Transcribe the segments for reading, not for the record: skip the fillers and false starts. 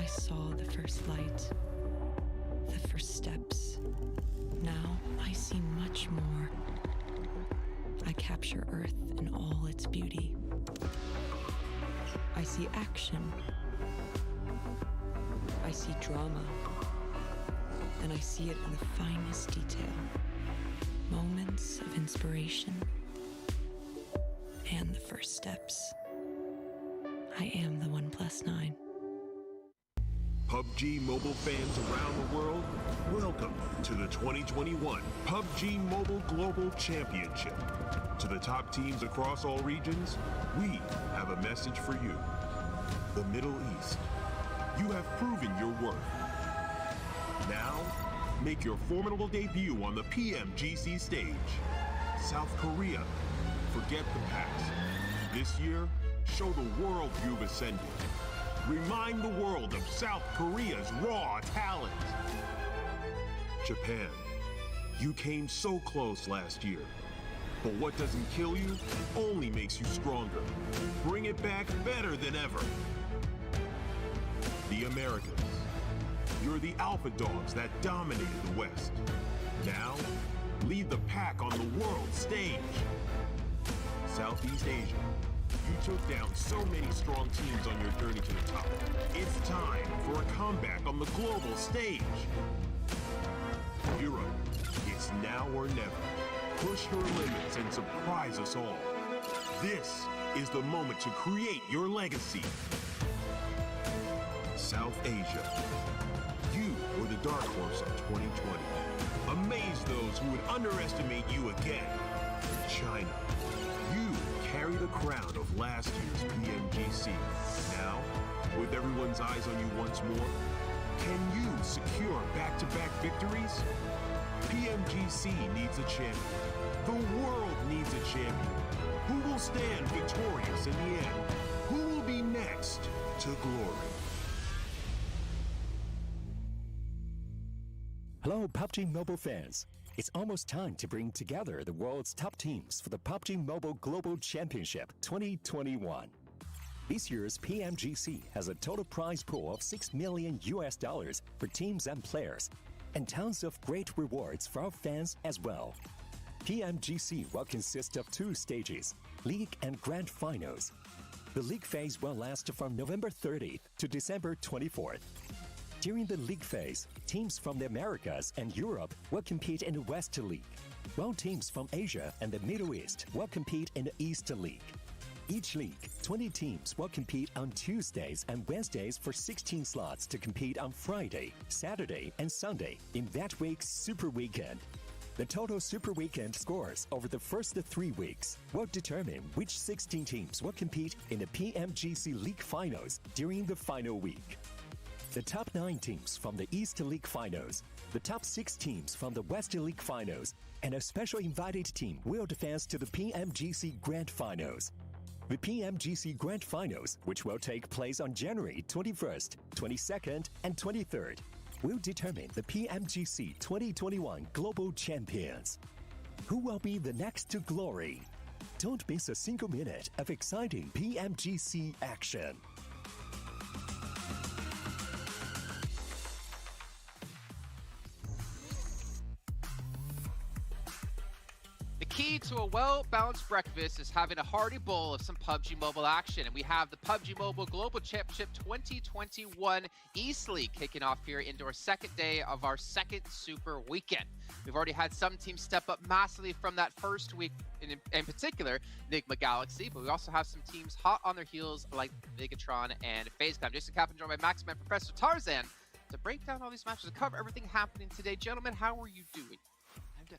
saw the first light, the first steps. Now I see much more. I capture Earth in all its beauty. I see action. I see drama. And I see it in the finest detail. Moments of inspiration and the first steps. I am the OnePlus 9. PUBG Mobile fans around the world, welcome to the 2021 PUBG Mobile Global Championship. To the top teams across all regions, we have a message for you. The Middle East, you have proven your worth. Now, make your formidable debut on the PMGC stage. South Korea, forget the past. This year, show the world you've ascended. Remind the world of South Korea's raw talent. Japan, you came so close last year. But what doesn't kill you only makes you stronger. Bring it back better than ever. The Americans, you're the alpha dogs that dominated the West. Now, lead the pack on the world stage. Southeast Asia, you took down so many strong teams on your journey to the top. It's time for a comeback on the global stage. Europe, it's now or never. Push your limits and surprise us all. This is the moment to create your legacy. South Asia, you were the dark horse of 2020. Amaze those who would underestimate you again. China, you carry the crown of last year's PMGC. Now, with everyone's eyes on you once more, can you secure back-to-back victories? PMGC needs a champion. The world needs a champion. Who will stand victorious in the end? Who will be next to glory? Hello, PUBG Mobile fans. It's almost time to bring together the world's top teams for the PUBG Mobile Global Championship 2021. This year's PMGC has a total prize pool of $6 million for teams and players, and tons of great rewards for our fans as well. PMGC will consist of two stages, League and Grand Finals. The League phase will last from November 30th to December 24th. During the League phase, teams from the Americas and Europe will compete in the West League, while teams from Asia and the Middle East will compete in the East League. Each league, 20 teams will compete on Tuesdays and Wednesdays for 16 slots to compete on Friday, Saturday, and Sunday in that week's Super Weekend. The total Super Weekend scores over the first 3 weeks will determine which 16 teams will compete in the PMGC League Finals during the final week. The top 9 teams from the East League Finals, the top 6 teams from the West League Finals, and a special invited team will advance to the PMGC Grand Finals. The PMGC Grand Finals, which will take place on January 21st, 22nd, and 23rd, will determine the PMGC 2021 Global Champions. Who will be the next to glory? Don't miss a single minute of exciting PMGC action. The key to a well-balanced breakfast is having a hearty bowl of some PUBG Mobile action, and we have the PUBG Mobile Global Championship 2021 East League kicking off here into our second day of our second Super Weekend. We've already had some teams step up massively from that first week, in particular, Enigma Galaxy, but we also have some teams hot on their heels like Vegatron and FaZe Clan. Jason Kaplan joined by Maxman Professor Tarzan to break down all these matches and cover everything happening today. Gentlemen, how are you doing?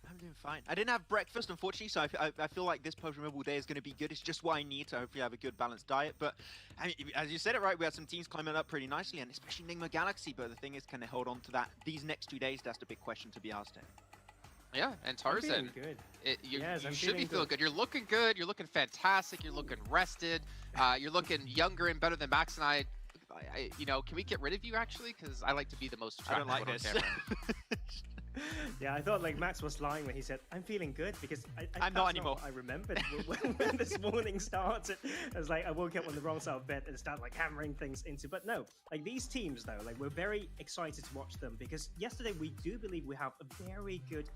I'm doing fine. I didn't have breakfast, unfortunately, so I feel like this PUBG Mobile day is going to be good. It's just what I need to hopefully have a good balanced diet. But I mean, as you said it right, we had some teams climbing up pretty nicely, and especially Enigma Galaxy. But the thing is, can they hold on to that these next 2 days? That's the big question to be asked here. Yeah, and Tarzan, good. you should be feeling good. You're looking good. You're looking fantastic. You're looking rested. You're looking younger and better than Max and I. You know, can we get rid of you actually? Because I like to be the most attractive I don't like one this. on camera. Yeah, I thought like Max was lying when he said, "I'm feeling good," because I'm not anymore. what I remembered when this morning started. I was like, I woke up on the wrong side of bed and started like hammering things into. But no, like these teams though, like we're very excited to watch them because yesterday we do believe we have a very good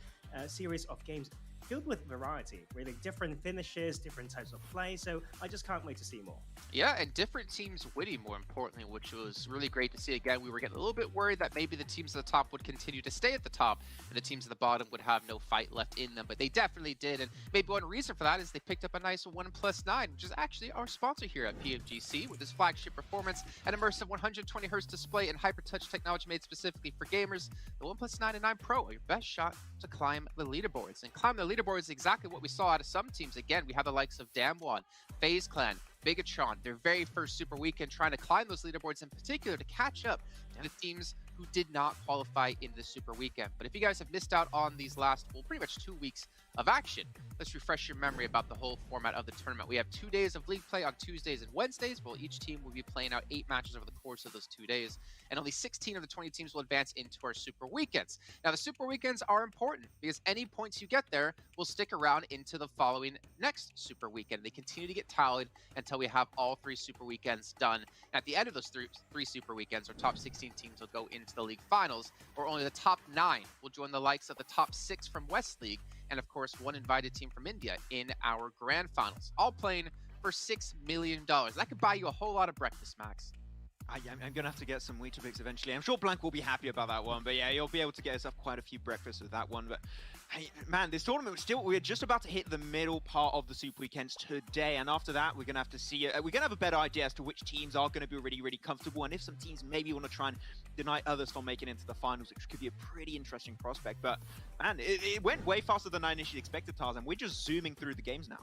series of games filled with variety, really different finishes, different types of play. So I just can't wait to see more. Yeah, and different teams winning, more importantly, which was really great to see. Again, we were getting a little bit worried that maybe the teams at the top would continue to stay at the top and the teams at the bottom would have no fight left in them, but they definitely did. And maybe one reason for that is they picked up a nice OnePlus 9, which is actually our sponsor here at PMGC, with his flagship performance, an immersive 120Hz display and hyper-touch technology made specifically for gamers. The OnePlus 9 and 9 Pro are your best shot to climb the leaderboards. And climb the leaderboards is exactly what we saw out of some teams. Again, we have the likes of Damwon, FaZe Clan, Bigatron, their very first Super Weekend, trying to climb those leaderboards in particular to catch up to the teams who did not qualify in the Super Weekend. But if you guys have missed out on these last, well, pretty much 2 weeks of action, let's refresh your memory about the whole format of the tournament. We have 2 days of league play on Tuesdays and Wednesdays, while each team will be playing out 8 matches over the course of those 2 days, and only 16 of the 20 teams will advance into our Super Weekends. Now, the Super Weekends are important because any points you get there will stick around into the following next Super Weekend. They continue to get tallied until we have all 3 Super Weekends done. And at the end of those three Super Weekends, our top 16 teams will go into the league finals, where only the top 9 will join the likes of the top 6 from West League, and of course, 1 invited team from India in our grand finals, all playing for $6 million. That could buy you a whole lot of breakfast, Max. I'm going to have to get some Weetabix eventually. I'm sure Blank will be happy about that one. But yeah, you'll be able to get yourself quite a few breakfasts with that one. But hey, man, this tournament, we're just about to hit the middle part of the Super Weekends today. And after that, we're going to have to see, we're going to have a better idea as to which teams are going to be really, really comfortable. And if some teams maybe want to try and deny others from making it into the finals, which could be a pretty interesting prospect. But man, it went way faster than I initially expected, Tarzan. We're just zooming through the games now.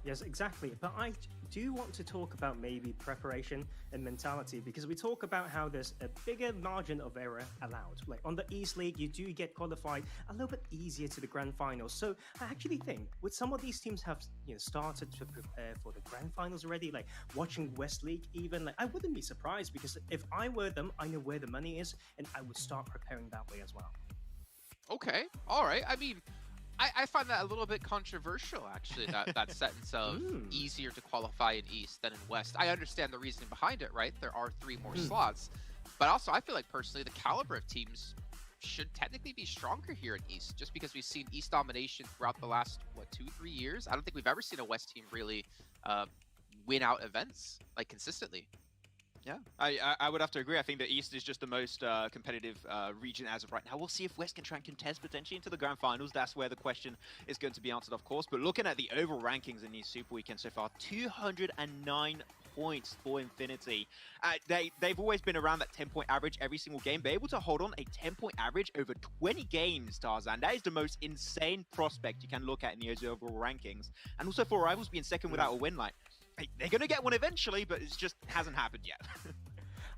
Yes, exactly. But I do want to talk about maybe preparation and mentality, because we talk about how there's a bigger margin of error allowed. Like on the East League, you do get qualified a little bit easier to the grand finals. So I actually think with some of these teams have started to prepare for the grand finals already, like watching West League even, like I wouldn't be surprised, because if I were them, I know where the money is and I would start preparing that way as well. Okay, all right. I mean, I find that a little bit controversial, actually, that sentence of easier to qualify in East than in West. I understand the reasoning behind it, right? There are 3 more slots. But also, I feel like, personally, the caliber of teams should technically be stronger here in East, just because we've seen East domination throughout the last, 2-3 years? I don't think we've ever seen a West team really win out events, like, consistently. Yeah, I would have to agree. I think the East is just the most competitive region as of right now. We'll see if West can try and contest potentially into the grand finals. That's where the question is going to be answered, of course. But looking at the overall rankings in these Super Weekends so far, 209 points for Infinity. They've always been around that 10-point average every single game. They're able to hold on a 10-point average over 20 games, Tarzan. That is the most insane prospect you can look at in those overall rankings. And also for Rivals being second without a win, like, they're going to get one eventually, but it just hasn't happened yet.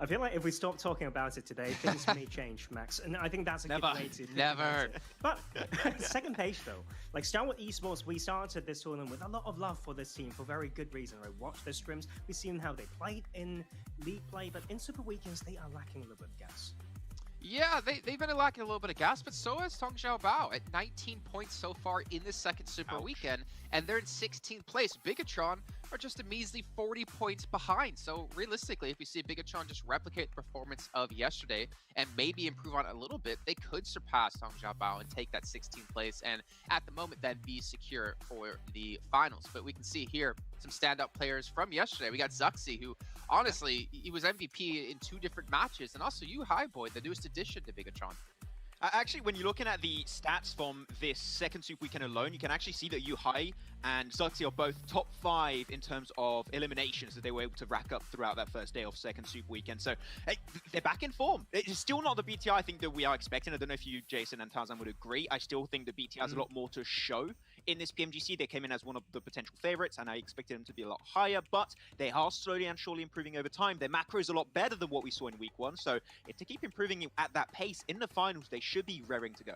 I feel like if we stop talking about it today, things may change, Max. And I think that's a good way to think about it. But second page, though. Like Starwood Esports, we started this tournament with a lot of love for this team for very good reason. I watched their scrims. We've seen how they played in league play, but in Super Weekends, they are lacking a little bit of gas. Yeah, they've been lacking a little bit of gas, but so has Tong Xiaobao at 19 points so far in the second Super Weekend, and they're in 16th place. Bigatron are just a measly 40 points behind. So realistically, if we see Bigatron just replicate the performance of yesterday and maybe improve on it a little bit, they could surpass Tong Xiaobao and take that 16th place, and at the moment then be secure for the finals. But we can see here some standout players from yesterday. We got Zuxi, who honestly, he was MVP in 2 different matches, and also you, Highboy, the newest addition to Bigatron. Actually, when you're looking at the stats from this second Super Weekend alone, you can actually see that Yuhai and Zuxi are both top 5 in terms of eliminations that they were able to rack up throughout that first day of second Super Weekend. So hey, they're back in form. It's still not the BTI I think that we are expecting. I don't know if you, Jason and Tarzan, would agree. I still think the BTI has a lot more to show in this PMGC. They came in as one of the potential favorites, and I expected them to be a lot higher, but they are slowly and surely improving over time. Their macro is a lot better than what we saw in week 1, so if they keep improving at that pace in the finals, they should be raring to go.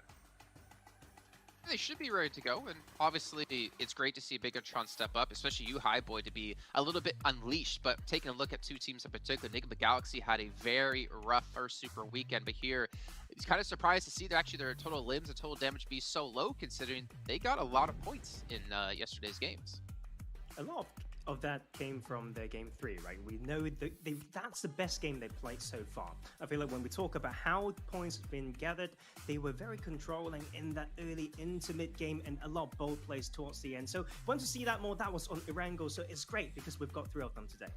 They should be ready to go, and obviously it's great to see Bigatron step up, especially you, Highboy, to be a little bit unleashed. But taking a look at two teams in particular, Enigma Galaxy had a very rough first Super Weekend, but here it's kind of surprised to see that actually their total limbs and total damage be so low, considering they got a lot of points in yesterday's games. A lot of that came from their game 3, right? We know that's the best game they've played so far. I feel like when we talk about how points have been gathered, they were very controlling in that early intermid game and a lot of bold plays towards the end. So want to see that more, that was on Erangel, so it's great because we've got 3 of them today.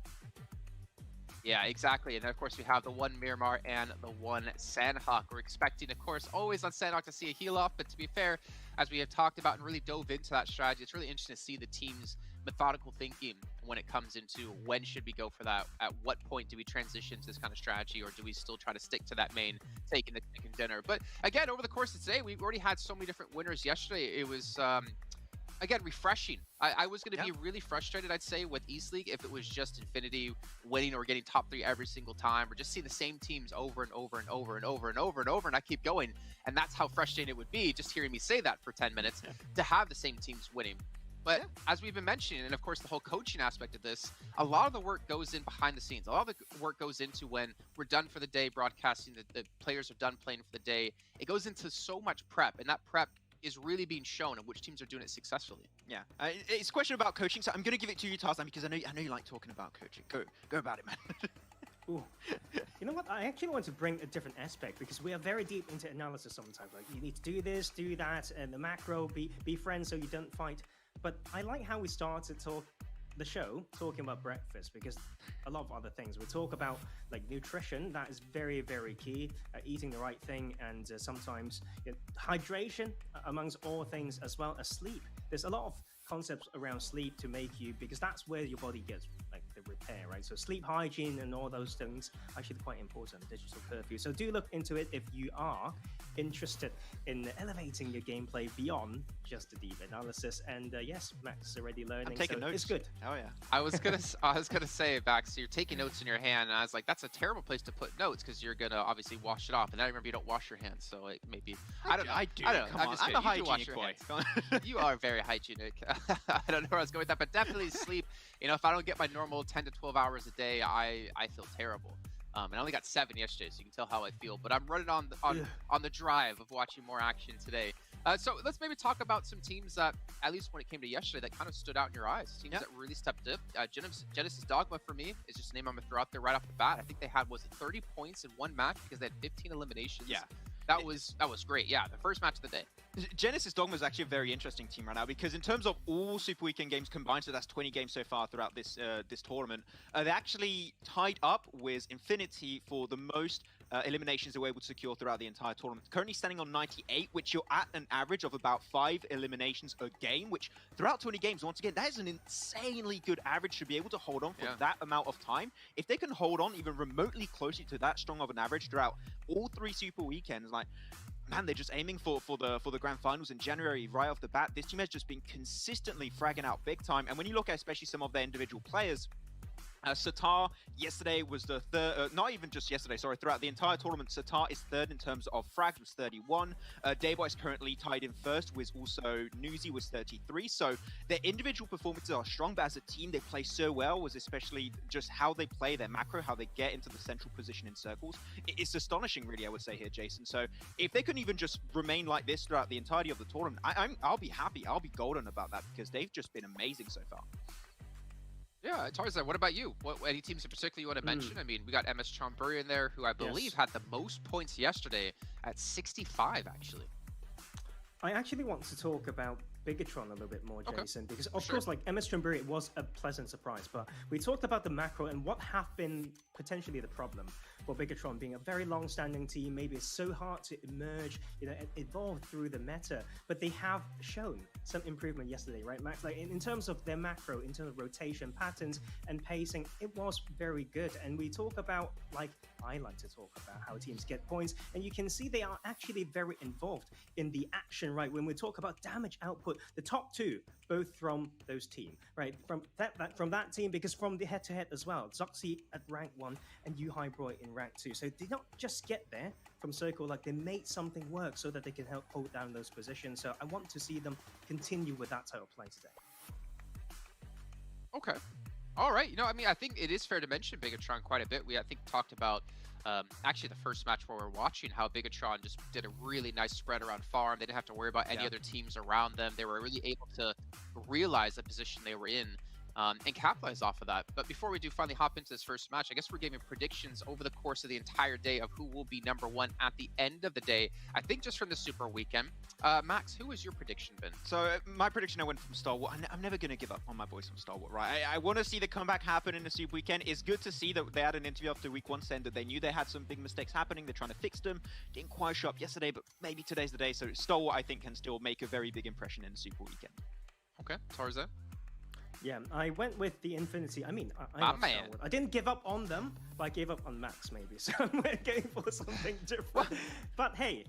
Yeah, exactly. And of course, we have the one Miramar and the one Sanhok. We're expecting, of course, always on Sanhok to see a heal off. But to be fair, as we have talked about and really dove into that strategy, it's really interesting to see the team's methodical thinking when it comes into when should we go for that, at what point do we transition to this kind of strategy, or do we still try to stick to that main, taking the chicken dinner. But again, over the course of today, we've already had so many different winners yesterday. It was again, refreshing. I was going to be really frustrated, I'd say, with East League if it was just Infinity winning or getting top 3 every single time, or just see the same teams over and over and over and over and over and over, and I keep going. And that's how frustrating it would be, just hearing me say that for 10 minutes, to have the same teams winning. But as we've been mentioning, and of course the whole coaching aspect of this, a lot of the work goes in behind the scenes. A lot of the work goes into when we're done for the day broadcasting, the players are done playing for the day. It goes into so much prep, and that prep is really being shown and which teams are doing it successfully. Yeah, it's a question about coaching, so I'm going to give it to you, Tarzan, because I know you like talking about coaching. Go about it, man. Ooh. You know what? I actually want to bring a different aspect because we are very deep into analysis sometimes. Like, you need to do this, do that, and the macro, be friends so you don't fight. But I like how we started the show talking about breakfast, because a lot of other things we talk about, like nutrition, that is very, very key, eating the right thing, and sometimes hydration amongst all things, as well as sleep. There's a lot of concepts around sleep to make you, because that's where your body gets like the repair, right? So sleep hygiene and all those things actually quite important. Digital curfew. So do look into it if you are interested in elevating your gameplay beyond just the deep analysis. And yes, Max is already learning. I'm taking notes. It's good. Oh yeah. I was gonna say, Max, you're taking notes in your hand, and I was like, that's a terrible place to put notes because you're gonna obviously wash it off. And I remember you don't wash your hands, so it maybe I don't know. I do. I don't know. Come on. I'm a hygienic boy. You are very hygienic. I don't know where I was going with that, but definitely sleep. You know, if I don't get my normal 10 to 12 hours a day, I feel terrible. And I only got 7 yesterday, so you can tell how I feel. But I'm running on the drive of watching more action today. So let's maybe talk about some teams that, at least when it came to yesterday, that kind of stood out in your eyes. Teams that really stepped up. Genesis Dogma, for me, is just a name I'm going to throw out there right off the bat. I think they had, 30 points in one match because they had 15 eliminations. Yeah. That was great. Yeah, the first match of the day. Genesis Dogma is actually a very interesting team right now, because in terms of all Super Weekend games combined, so that's 20 games so far throughout this tournament, they actually tied up with Infinity for the most eliminations they were able to secure throughout the entire tournament. Currently standing on 98, which you're at an average of about 5 eliminations a game, which throughout 20 games, once again, that is an insanely good average to be able to hold on for that amount of time. If they can hold on even remotely closely to that strong of an average throughout all 3 Super Weekends, like, man, they're just aiming for the grand finals in January right off the bat. This team has just been consistently fragging out big time. And when you look at especially some of their individual players, Satar yesterday was the third, not even just yesterday, sorry, throughout the entire tournament, Satar is third in terms of frags with 31. Dayboy is currently tied in first with also Newsy with 33. So their individual performances are strong, but as a team, they play so well, was especially just how they play their macro, how they get into the central position in circles. It's astonishing, really, I would say here, Jason. So if they can even just remain like this throughout the entirety of the tournament, I'll be happy. I'll be golden about that, because they've just been amazing so far. Yeah, Tarzan, what about you? Any teams in particular you want to mention? I mean, we got MS Chonburi in there, who I believe had the most points yesterday at 65, actually. I actually want to talk about Bigatron a little bit more, Jason, because of course, like MS Chonburi, it was a pleasant surprise, but we talked about the macro and what have been potentially the problem for Bigatron being a very long-standing team. Maybe it's so hard to emerge, evolve through the meta, but they have shown some improvement yesterday, right, Max? Like in terms of their macro, in terms of rotation patterns and pacing, it was very good. And we talk about, like I like to talk about, how teams get points, and you can see they are actually very involved in the action, right? When we talk about damage output put the top two both from those teams, right? From that team, because from the head-to-head as well, Zoxy at rank 1 and Yuhaibroy in rank 2. So they not just get there from Circle, like they made something work so that they can help hold down those positions. So I want to see them continue with that type of play today. Okay. All right. I mean, I think it is fair to mention Bigatron quite a bit. We, I think, talked about actually the first match where we're watching how Bigatron just did a really nice spread around farm. They didn't have to worry about any other teams around them. They were really able to realize the position they were in and capitalize off of that. But before we do finally hop into this first match, I guess we're giving predictions over the course of the entire day of who will be #1 at the end of the day. I think just from the Super Weekend. Max, who has your prediction been? So my prediction, I went from Stalwart. I'm never going to give up on my boys from Stalwart, right? I want to see the comeback happen in the Super Weekend. It's good to see that they had an interview after week 1 saying that they knew they had some big mistakes happening. They're trying to fix them. Didn't quite show up yesterday, but maybe today's the day. So Stalwart, I think, can still make a very big impression in the Super Weekend. Okay, Tarzan? Yeah, I went with the Infinity. I mean, I didn't give up on them, but I gave up on Max maybe. So we're going for something different. But hey,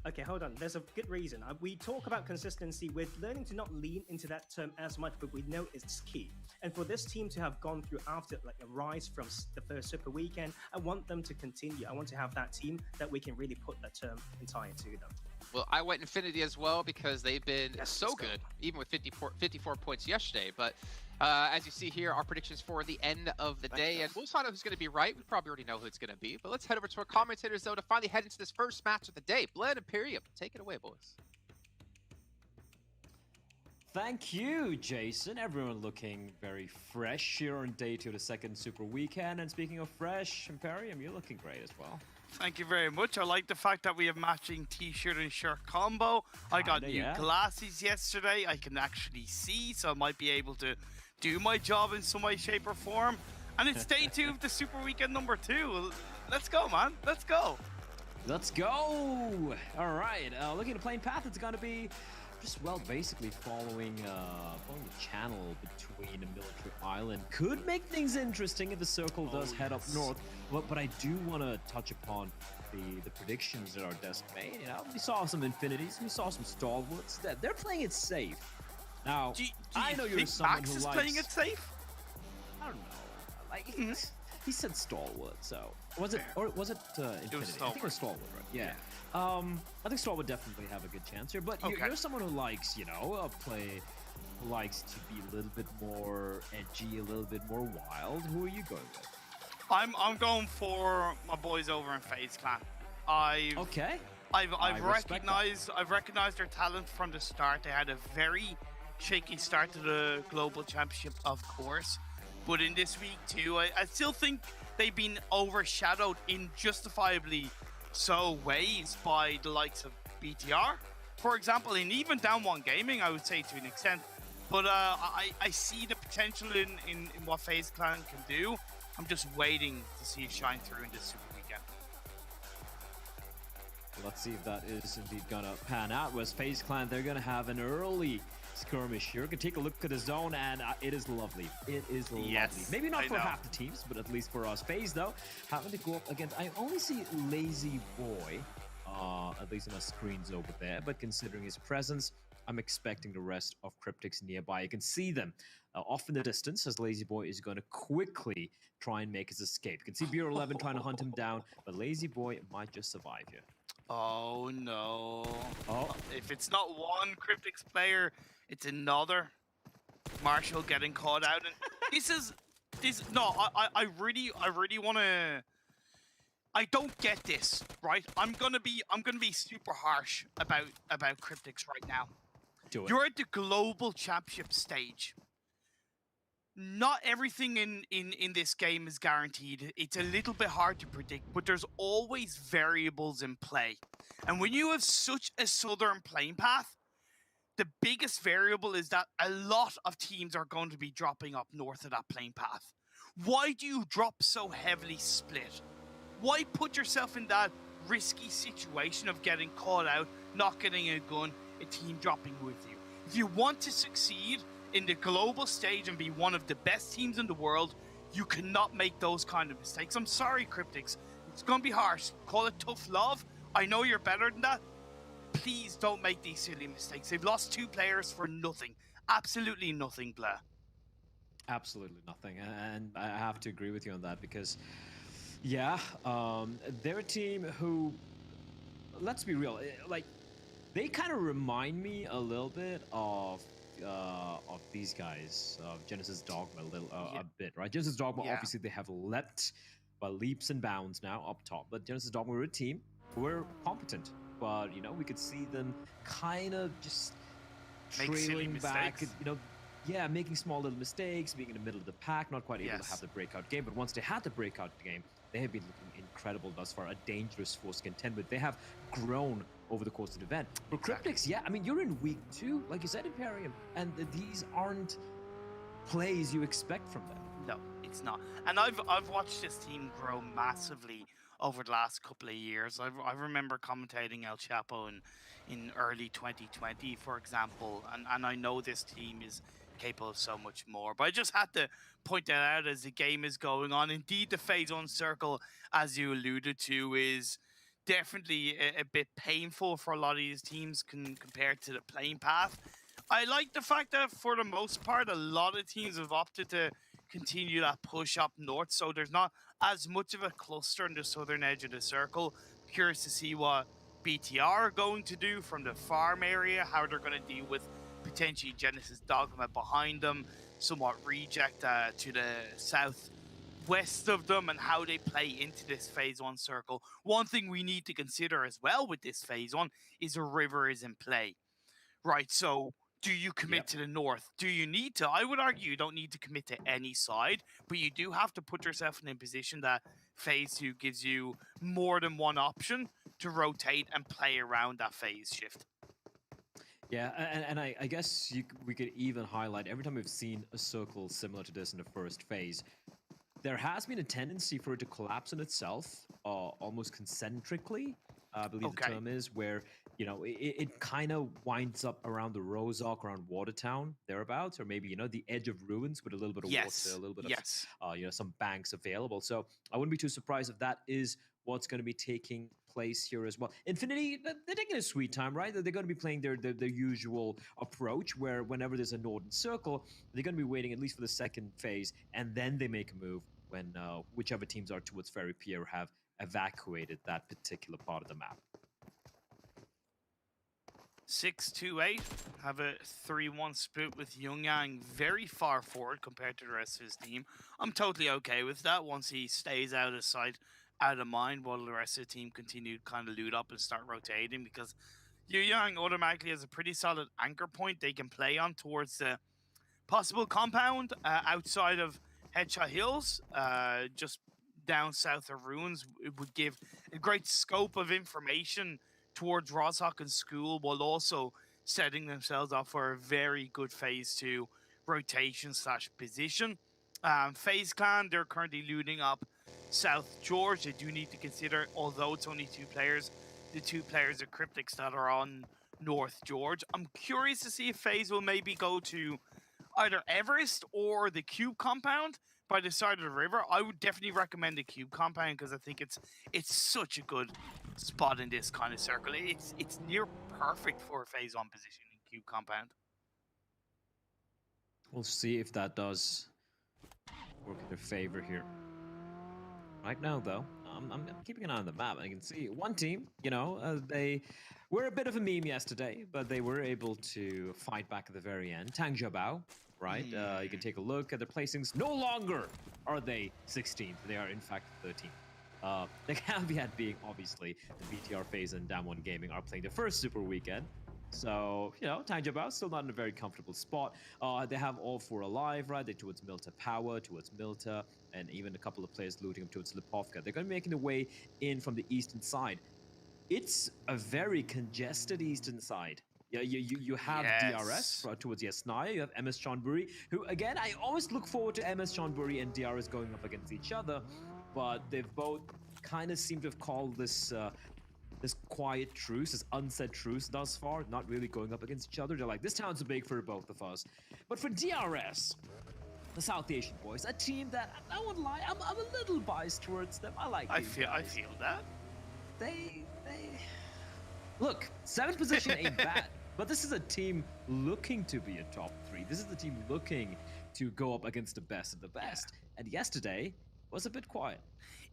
okay, hold on. There's a good reason. We talk about consistency with learning to not lean into that term as much, but we know it's key. And for this team to have gone through after like a rise from the first Super Weekend, I want them to continue. I want to have that team that we can really put that term entire to them. Well, I went Infinity as well because they've been so good, even with 54 points yesterday. But as you see here, our predictions for the end of the day, and we'll find out who's going to be right. We probably already know who it's going to be. But let's head over to our commentators, though, to finally head into this first match of the day. Bled Imperium, take it away, boys. Thank you, Jason. Everyone looking very fresh here on day 2 of the second Super Weekend. And speaking of fresh, Imperium, you're looking great as well. Thank you very much. I like the fact that we have matching t-shirt and shirt combo. I got new glasses yesterday. I can actually see, so I might be able to do my job in some way, shape, or form. And it's day 2 of the Super Weekend #2. Let's go, man. Let's go. Let's go. All right. Looking at the playing path, it's going to be just, well, basically following the channel between a military island. Could make things interesting if the circle does head up north. But I do want to touch upon the predictions that our desk made. We saw some Infinities, we saw some Stalwarts. They're playing it safe. Now, I know you're someone Max who is likes playing it safe. I don't know. Like he said Stalwart, so was it Infinity? It was Stalwart. I think it was Stalwart, right? Yeah. I think Stalwart would definitely have a good chance here. But you're someone who likes, likes to be a little bit more edgy, a little bit more wild. Who are you going with? I'm going for my boys over in FaZe Clan. I've recognized their talent from the start. They had a very shaky start to the global championship, of course, but in this week too, I still think they've been overshadowed in justifiably so ways by the likes of BTR, for example, and even Down One Gaming, I would say, to an extent. But I see the potential in what FaZe Clan can do. I'm just waiting to see it shine through in this Super Weekend. Let's see if that is indeed gonna pan out. Whereas FaZe Clan, they're gonna have an early skirmish here. We can take a look at the zone, and it is lovely. It is lovely. Maybe not for half the teams, but at least for us. FaZe, though, having to go up against... I only see Lazy Boy, at least on the screens over there. But considering his presence, I'm expecting the rest of Cryptics nearby. You can see them off in the distance as Lazy Boy is going to quickly try and make his escape. You can see BR11 trying to hunt him down, but Lazy Boy might just survive here. Oh, no. Oh. If it's not one Cryptics player, it's another. Marshall getting caught out. And I really want to... I don't get this, right? I'm gonna be super harsh about Cryptics right now. Do it. You're at the global championship stage. Not everything in this game is guaranteed. It's a little bit hard to predict, but there's always variables in play. And when you have such a southern playing path, the biggest variable is that a lot of teams are going to be dropping up north of that playing path. Why do you drop so heavily split? Why put yourself in that risky situation of getting caught out, not getting a gun, a team dropping with you? If you want to succeed in the global stage and be one of the best teams in the world, you cannot make those kind of mistakes. I'm sorry, Cryptics. It's going to be harsh. Call it tough love. I know you're better than that. please don't make these silly mistakes. They've lost 2 players for nothing. Absolutely nothing, Blair. Absolutely nothing, and I have to agree with you on that because, yeah, they're a team who, let's be real, like they kind of remind me a little bit of these guys, of Genesis Dogma a bit, right? Genesis Dogma, obviously they have leapt by leaps and bounds now up top, but Genesis Dogma were a team who were competent, but you know we could see them kind of just trailing back, you know. Yeah, making small little mistakes, being in the middle of the pack, not quite able to have the breakout game. But once they had the breakout game, they have been looking incredible thus far. A dangerous force to contend with. They have grown over the course of the event. For Cryptics, yeah, I mean, you're in week 2, like you said, Imperium, and these aren't plays you expect from them. No, it's not. And I've watched this team grow massively over the last couple of years. I remember commentating El Chapo in early 2020, for example, and I know this team is capable of so much more. But I just had to point that out as the game is going on. Indeed, the phase 1 circle, as you alluded to, is definitely a bit painful for a lot of these teams compared to the playing path. I like the fact that for the most part, a lot of teams have opted to continue that push up north, so there's not as much of a cluster on the southern edge of the circle. Curious to see what BTR are going to do from the farm area, how they're going to deal with potentially Genesis Dogma behind them, somewhat reject to the southwest of them, and how they play into this phase 1 circle. One thing we need to consider as well with this phase 1 is a river is in play, right? So do you commit to the north? Do you need to? I would argue you don't need to commit to any side, but you do have to put yourself in a position that phase 2 gives you more than one option to rotate and play around that phase shift. Yeah, and I guess we could even highlight, every time we've seen a circle similar to this in the first phase, there has been a tendency for it to collapse on itself, almost concentrically, I believe the term is, where, you know, it kind of winds up around the Rozhok, around Watertown, thereabouts, or maybe, you know, the edge of ruins with a little bit of water, a little bit of, you know, some banks available. So I wouldn't be too surprised if that is what's going to be taking place here as well. Infinity, they're taking a sweet time, right? They're going to be playing their usual approach, where whenever there's a northern circle, they're going to be waiting at least for the second phase, and then they make a move when whichever teams are towards Ferry Pier have evacuated that particular part of the map. 6-2-8 have a 3-1 split with Youngyang very far forward compared to the rest of his team. I'm totally okay with that once he stays out of sight, out of mind, while the rest of the team continue to kind of loot up and start rotating, because Youngyang automatically has a pretty solid anchor point they can play on towards the possible compound outside of Headshot Hills, just down south of Ruins. It would give a great scope of information towards Rozhok and School, while also setting themselves up for a very good phase 2 rotation / position. FaZe Clan, they're currently looting up South George. They do need to consider, although it's only 2 players, the 2 players of Cryptics that are on North George. I'm curious to see if FaZe will maybe go to either Everest or the Cube compound by the side of the river. I would definitely recommend the Cube compound, because I think it's such a good spot in this kind of circle. It's near perfect for a phase 1 position in Cube compound. We'll see if that does work in their favor here. Right now, though, I'm keeping an eye on the map. I can see one team, you know, they were a bit of a meme yesterday, but they were able to fight back at the very end. Tang Jiabao, right? You can take a look at their placings. No longer are they 16th. They are, in fact, 13th. The caveat being, obviously, the BTR FaZe and Damwon Gaming are playing their first Super Weekend. So, you know, Tang Jiabao still not in a very comfortable spot. They have all 4 alive, right? They're towards Milta Power, towards Milta, and even a couple of players looting up towards Lipovka. They're going to be making their way in from the eastern side. It's a very congested eastern side. Yeah, you have DRS towards Yasnaya. You have MS Chonburi, who, again, I always look forward to MS Chonburi and DRS going up against each other, but they've both kind of seem to have called this this quiet truce, this unsaid truce thus far, not really going up against each other. They're like, this town's big for both of us. But for DRS, the South Asian boys, a team that, I won't lie, I'm a little biased towards them. I like these guys. I feel that. They Look, 7th position ain't bad, but this is a team looking to be a top 3. This is the team looking to go up against the best of the best. And yesterday was a bit quiet.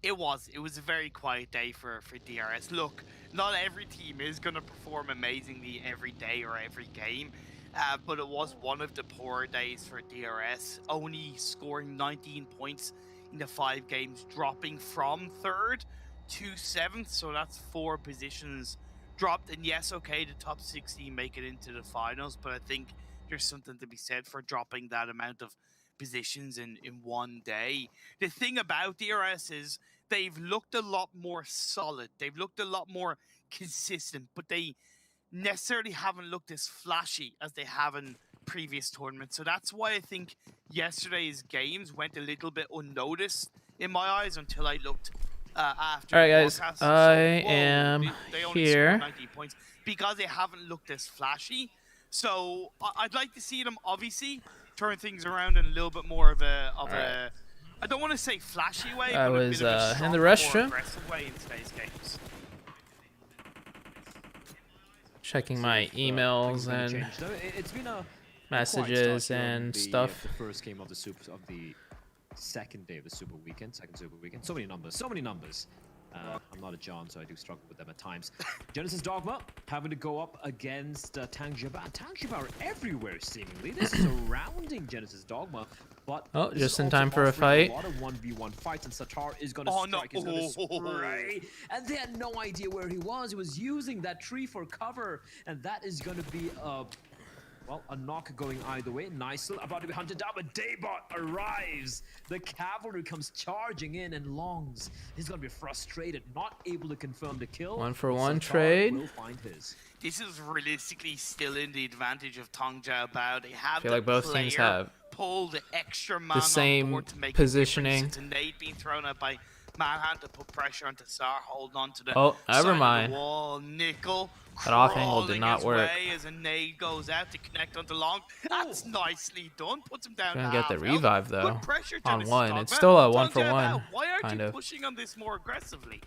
It was a very quiet day for DRS. Look, not every team is going to perform amazingly every day or every game, but it was one of the poorer days for DRS, only scoring 19 points in the 5 games, dropping from 3rd to 7th, so that's 4 positions dropped. And yes, okay, the top 16 make it into the finals, but I think there's something to be said for dropping that amount of positions in one day. The thing about DRS is they've looked a lot more solid. They've looked a lot more consistent, but they necessarily haven't looked as flashy as they have in previous tournaments. So that's why I think yesterday's games went a little bit unnoticed in my eyes until I looked after. All right, guys, broadcast. I am they only here. scored 19 points because they haven't looked as flashy. So I'd like to see them obviously turn things around in a little bit more of a I don't want to say flashy way, I but was a bit of a in stronger, the more restroom. aggressive way in today's games. Checking my emails and It's been a messages quiet start here on and the, stuff. The first game of the second day of the Super Weekend, second Super Weekend. So many numbers. I'm not a John, so I do struggle with them at times. Genesis Dogma having to go up against Tang Jiba. Tang Jiba are everywhere, seemingly. This is surrounding Genesis Dogma, but Oh, this just is in also time for a offering fight. A lot of 1v1 fights, and Satar is going to Oh, no. strike. He's going to spray, and they had no idea where he was. He was using that tree for cover, and that is going to be well, a knock going either way. Nice, about to be hunted down, but Daybot arrives. The cavalry comes charging in, and Longs, he's going to be frustrated, not able to confirm the kill. 1-for-1 Satar trade. will find his. This is realistically still in the advantage of Tong Jiao Bao. They have feel the like both teams player have pull the extra man the on same board to make positioning. It's a nade being thrown out by Manhunt to put pressure onto Sar, hold on to the Oh, never side of mind. the wall. Nickel That off angle did crawling not his work. way as a nade goes out to connect onto Long. That's nicely done. Puts him down. Gonna to get the half health. revive Good though pressure, on Genesis one. Dogma. It's still a Tong Jiao 1-for-1 Bao, why aren't kind you of. pushing on this more aggressively?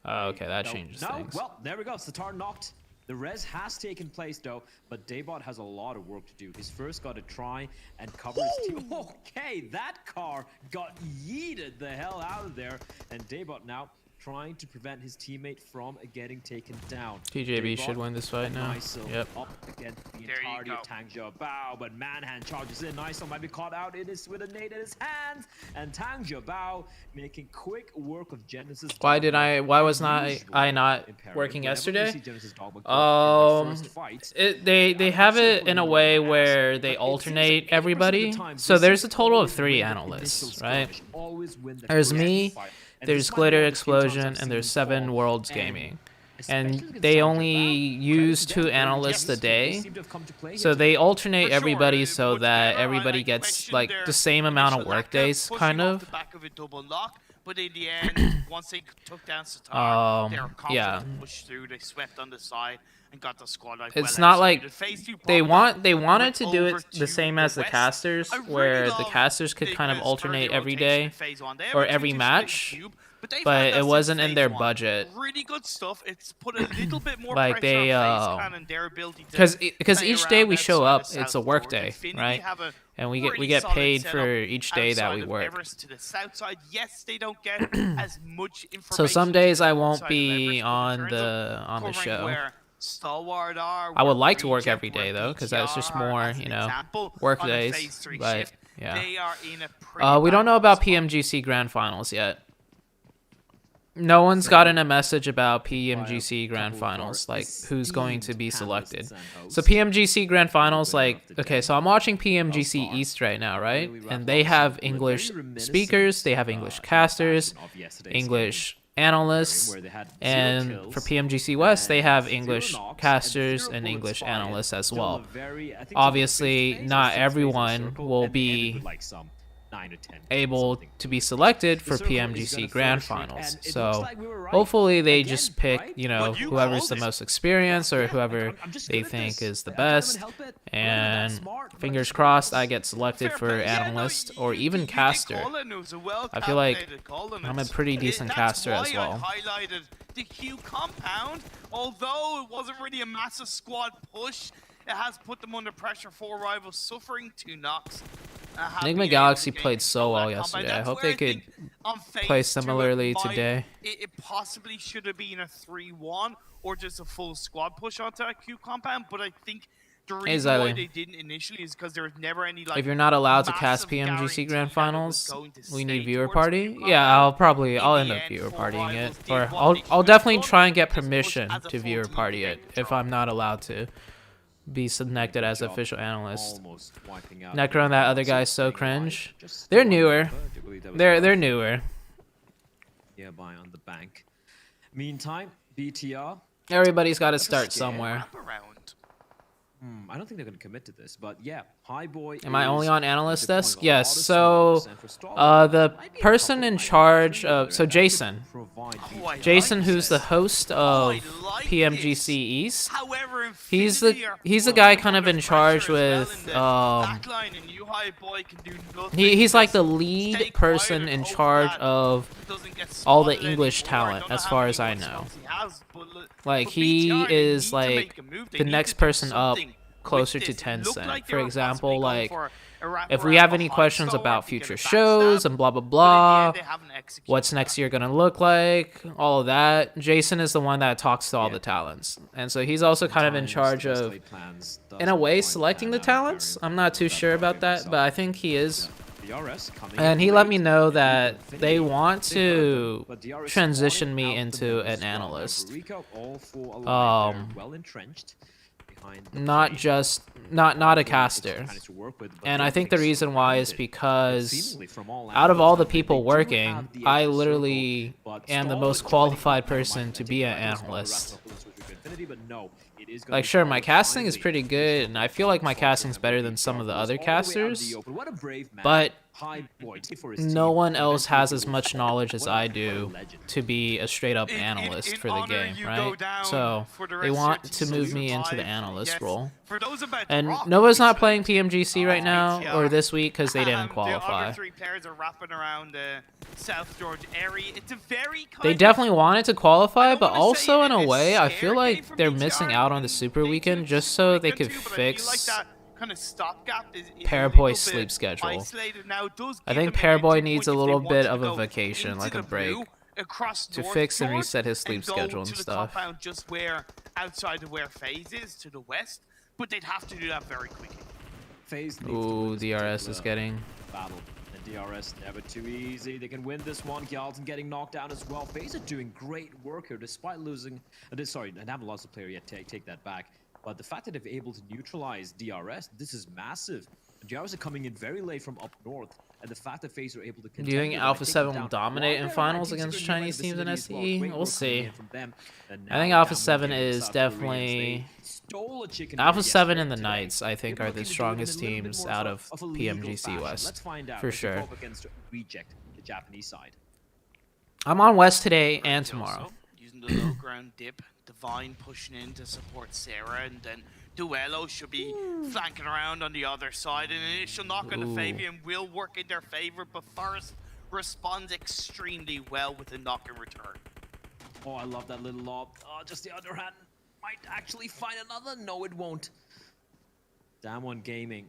Oh, okay, that changes No, things. well, there we go. Satar knocked. The res has taken place though, but Daybot has a lot of work to do. He's first got to try and cover his team. Okay, that car got yeeted the hell out of there, and Daybot now trying to prevent his teammate from getting taken down. TJB Daybot, should win this fight now. Nice, Yep. up against the There you entirety go. of Tang Jiabao, but Manhand charges in. Nice, might be caught out. It is with a nade in his hands, and Tang Jiabao making quick work of Genesis. Why was I not working yesterday? They have it in a way where they alternate everybody. So there's a total of 3 analysts, right? There's me, there's Glitter Explosion, and there's 7 Worlds Gaming. And they only use 2 analysts a day. So they alternate everybody so that everybody gets like the same amount of work days, kind of. But in the end, once they took down Satar, they were confident yeah. to push through. They swept on the side and got the squad out. It's well not like executed. they wanted went to do it over the to same as the West. casters, I really where the love casters could kind of Sigma's alternate early every rotation day in phase 1. They or have a every 2-2 match, cube, but they've but had that it since wasn't in phase their 1. budget. Really good stuff. It's put a little bit more Like pressure they, on FaZe Clan and their ability to because play each day around we show outside up, of it's a South work Forward. day, Infinity right? have a And we pretty get solid paid setup for each day that outside we of work. Everest to the south side. Yes, they don't get as much information. So some days I won't outside of be Everest, but in on terms the of on the covering show. where Stalwart are, I would where like to work Reject, every day where though, because that's just BGR, more, as an you know, example, work on a days. phase 3 But shift, yeah, they are in a pretty we don't bad know about spot. PMGC Grand Finals yet. No one's gotten a message about PMGC Grand Finals, like who's going to be selected. So PMGC Grand Finals, like, okay, so I'm watching PMGC East right now, right? And they have English speakers, they have English casters, English analysts, and for PMGC West, they have English casters and English analysts as well. Obviously, not everyone will be able to be selected for PMGC Grand Finals. So hopefully they just pick, you know, whoever's the most experienced or whoever they think is the best. And fingers crossed I get selected for analyst or even caster. I feel like I'm a pretty decent caster as well. The Q compound, although it wasn't really a massive squad push, it has put them under pressure. 4 rivals suffering 2 knocks. Enigma Galaxy played so well yesterday. I hope they could play similarly today. It possibly should have been a 3-1 or just a full squad push onto a Q compound, but I think the reason why they didn't initially is because there was never any like. If you're not allowed to cast PMGC Grand Finals, we need viewer party. Yeah, I'll end up viewer partying it, or I'll definitely try and get permission to viewer party it if I'm not allowed to be selected as official analyst. Necro and that other guy's so cringe. They're newer. They're newer. Yeah, buy on the bank. Meantime, BTR. Everybody's got to start somewhere. I don't think they're going to commit to this, but yeah, High Boy. Am I only on analyst desk? Yes. So, the person in charge of Jason, who's the host of PMGC East. He's the guy kind of in charge with he's like the lead person in charge of all the English talent, as far as I know. Like he is like the next person up closer to Tencent. For example, like if we have any questions about future shows and blah blah blah, what's next year gonna look like, all of that, Jason is the one that talks to all the talents, and so he's also kind of in charge of, in a way, selecting the talents. I'm not too sure about that, but I think he is. And he let me know that they want to transition me into an analyst. Not a caster. And I think the reason why is because out of all the people working, I literally am the most qualified person to be an analyst. Like, sure, my casting is pretty good, and I feel like my casting is better than some of the other casters, but no one else has as much knowledge as I do to be a straight-up analyst for the game, right? So they want to move me into the analyst role. And Nova's not playing PMGC right now, or this week, because they didn't qualify. They definitely wanted to qualify, but also in a way, I feel like they're missing out on the Super Weekend just so they could fix Paraboy's sleep schedule. I think Paraboy needs a little bit of a vacation, like a break, to fix and reset his sleep schedule and stuff. Just outside of where FaZe is to the west, but they'd have to do that very quickly. Ooh, DRS is getting battle. And DRS never too easy. They can win this one. Galton getting knocked down as well. FaZe are doing great work here despite losing. Sorry, they haven't lost a player yet. Take that back. But the fact that they're able to neutralize DRS, this is massive. DRS are coming in very late from up north, and the fact that FaZe are able to do you think Alpha 7 will dominate in finals against Chinese teams in SE? We'll see. I think Alpha 7 is definitely... Alpha 7 and the Knights, I think, are the strongest teams out of PMGC West, for sure. I'm on West today and tomorrow. Using the low ground dip, Divine pushing in to support Sarah, and then Duello should be flanking around on the other side. An initial knock on the Fabian will work in their favor, but Forrest responds extremely well with a knock in return. Oh, I love that little lob. Oh, just the underhand. Might actually find another. No, it won't. Damn One Gaming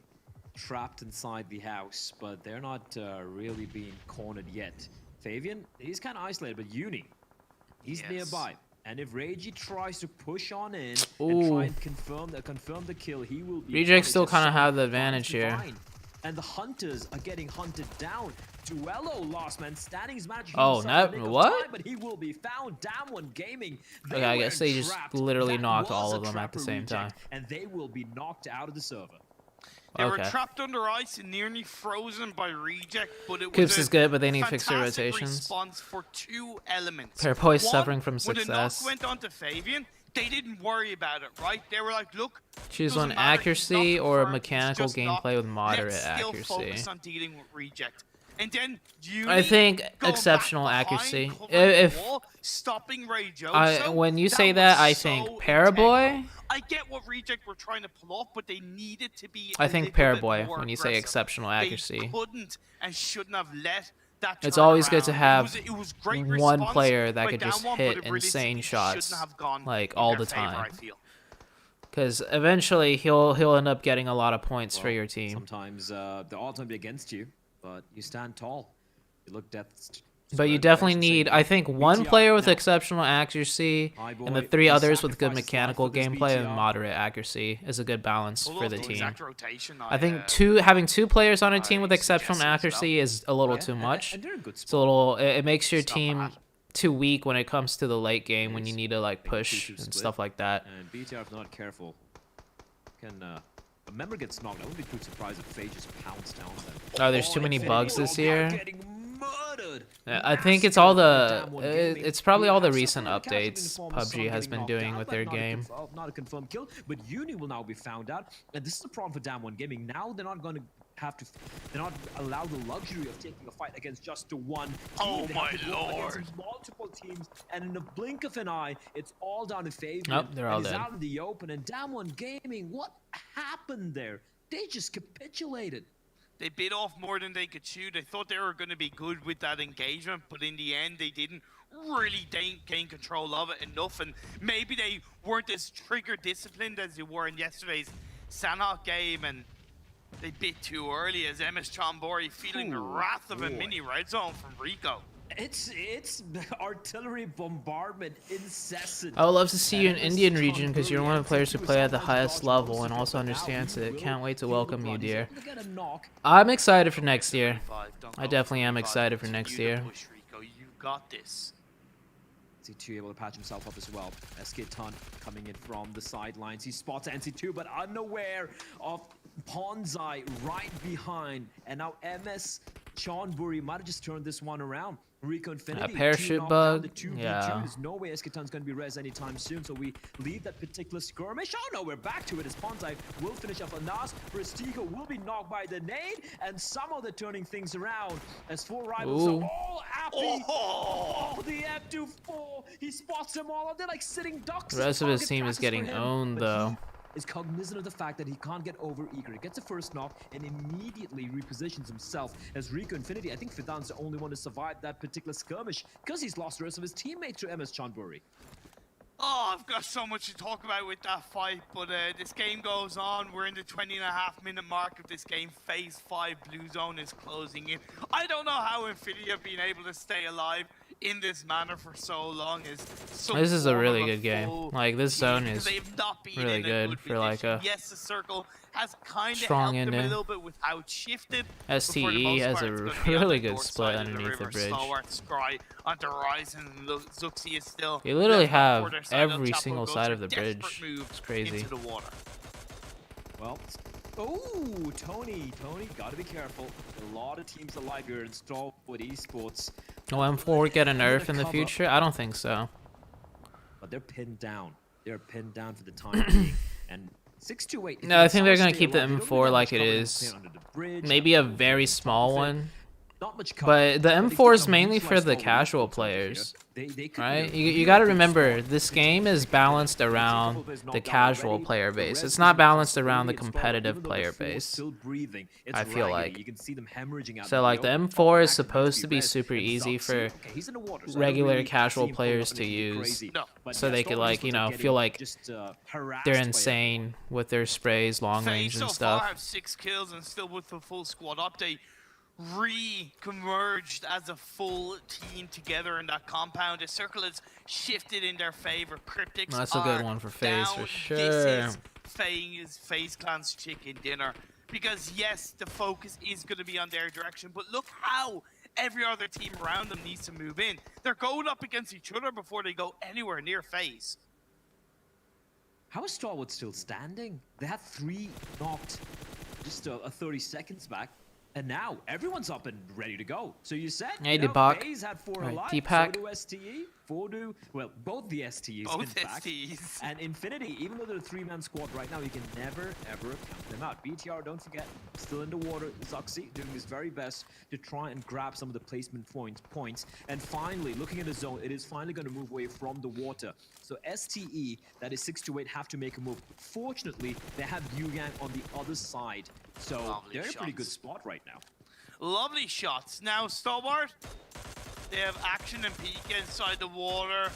trapped inside the house, but they're not really being cornered yet. Fabian, he's kind of isolated, but Uni, he's nearby. And if Reiji tries to push on in and try and confirm the kill, he will be... Reject still kind of have the advantage here. And the Hunters are getting hunted down. Duello, last man standing, his match. Oh, no, what? But he will be found. Damn One Gaming. Okay, I guess they just literally knocked all of them at the same time. And they will be knocked out of the server. They were trapped under ice and nearly frozen by Reject, but it Coops is good, but they need fixed their rotations. Response for 2 elements. Paraboy suffering from success. When the knock went on to Fabian, they didn't worry about it, right? They were like, look, choose one accuracy or mechanical gameplay with moderate accuracy. Let's still focus on dealing with Reject. And then I think going exceptional back behind, accuracy. covering the If wall, stopping Ray when you say was that, I so think integral. Paraboy. I get what Reject were trying to pull off, but they needed to be. I think a little bit Paraboy more when you say aggressive. exceptional accuracy. They couldn't and shouldn't have let that. It's always good to turnaround. have it was great one response player that by could just down one, hit but it insane realistically shots shouldn't have gone like in all their the favor, time. I feel. Because eventually he'll end up getting a lot of points for your team. Sometimes the odds might be against you, but you stand tall. You look depth. But you definitely need, I think, one player with exceptional accuracy and the 3 others with good mechanical gameplay and moderate accuracy is a good balance for the team. I think having 2 players on a team with exceptional accuracy is a little too much. It's a little, it makes your team too weak when it comes to the late game when you need to like push and stuff like that. And BTR, if not careful, can a member gets knocked. I wouldn't be too surprised if Faye just pounced down them. Oh, there's too many bugs this year. I think it's all the it's probably all the recent updates PUBG has been doing with their game. Not a confirmed kill, but Uni will now be found out, and this is the problem for Damn One Gaming. Now they're not going to they're not allowed the luxury of taking a fight against just one team. Oh they my have to go lord! against multiple teams, and in the blink of an eye, it's all down in favor. Nope, they're all dead. dead. Out in the open, and Damn One Gaming, what happened there? They just capitulated. They bit off more than they could chew. They thought they were going to be good with that engagement, but in the end, they didn't really gain control of it enough. And maybe they weren't as trigger disciplined as they were in yesterday's Sanhok game, and they bit too early as MS Chonburi feeling the wrath of a mini red zone from Rico. It's artillery bombardment incessant. I would love to see you in Indian region because you're one of the players who play at the highest level and also understands it. Can't wait to welcome you, dear. I'm excited for next year. I definitely am excited for next year. You got this. NC2 able to patch himself up as well. SK Ton coming in from the sidelines. He spots NC2, but unaware of Ponzai right behind. And now MS Chonburi might have just turned this one around. Rico Infinity, parachute bug. Yeah. There's no way SK-Tun's going to be res anytime soon, so we leave that particular skirmish. Oh no, we're back to it as Ponzai will finish off a Nas. Prestigo will be knocked by the nade, and somehow they're turning things around as 4 rivals are all happy. Oh, the F2-4, he spots them all, and they're like sitting ducks. The rest of his team is getting owned, though. Is cognizant of the fact that he can't get over eager. He gets a first knock and immediately repositions himself as Rico Infinity. I think Fidan's the only one to survive that particular skirmish because he's lost the rest of his teammates to MS Chonburi. Oh, I've got so much to talk about with that fight, but this game goes on. We're in the 20.5-minute mark of this game. Phase 5 Blue Zone is closing in. I don't know how Infinity have been able to stay alive in this manner for so long. This is a really good game. Like, this zone is really good for like a yes, the circle has kind of strong helped them a ending. little bit with how it shifted. STE has a really good split underneath the bridge. Onto Ryzen, Zuxi is still You literally have quarter side. every Chapo single goes side for of the desperate bridge. move It's crazy. into the water. Well, oh, Tony, gotta be careful. A lot of teams alive here installed with esports. Will M4 get a nerf in the future? I don't think so. But they're pinned down. They're pinned down for the time being. And 628. No, I think they're gonna keep the M4 like it is. Maybe a very small one. But the M4 is mainly for the casual players, right? You got to remember, this game is balanced around the casual player base. It's not balanced around the competitive player base, I feel like. So like the M4 is supposed to be super easy for regular casual players to use, so they could like, you know, feel like they're insane with their sprays, long range and stuff. Have 6 kills and still with the full squad update. Re-converged as a full team together in that compound. The circle has shifted in their favor. Cryptics That's a good one for FaZe for sure. This is FaZe Clan's chicken dinner. Because yes, the focus is going to be on their direction, but look how every other team around them needs to move in. They're going up against each other before they go anywhere near FaZe. How is Starwood still standing? They had 3 knocked just 30 seconds back. And now everyone's up and ready to go. So you said, hey, you know, Deepak. FaZe had 4 right, alive, Deepak. so do STE. Fordu, well, both the STs, Both in fact. STs. And Infinity, even though they're a 3-man squad right now, you can never, ever count them out. BTR, don't forget, still in the water. Zuxi doing his very best to try and grab some of the placement points. And finally, looking at the zone, it is finally going to move away from the water. So STE, that is 6 to 8, have to make a move. Fortunately, they have Yugang on the other side. So Lovely they're in a pretty good shots. spot right now. Lovely shots. Now, Stalwart, they have action and peek inside the water.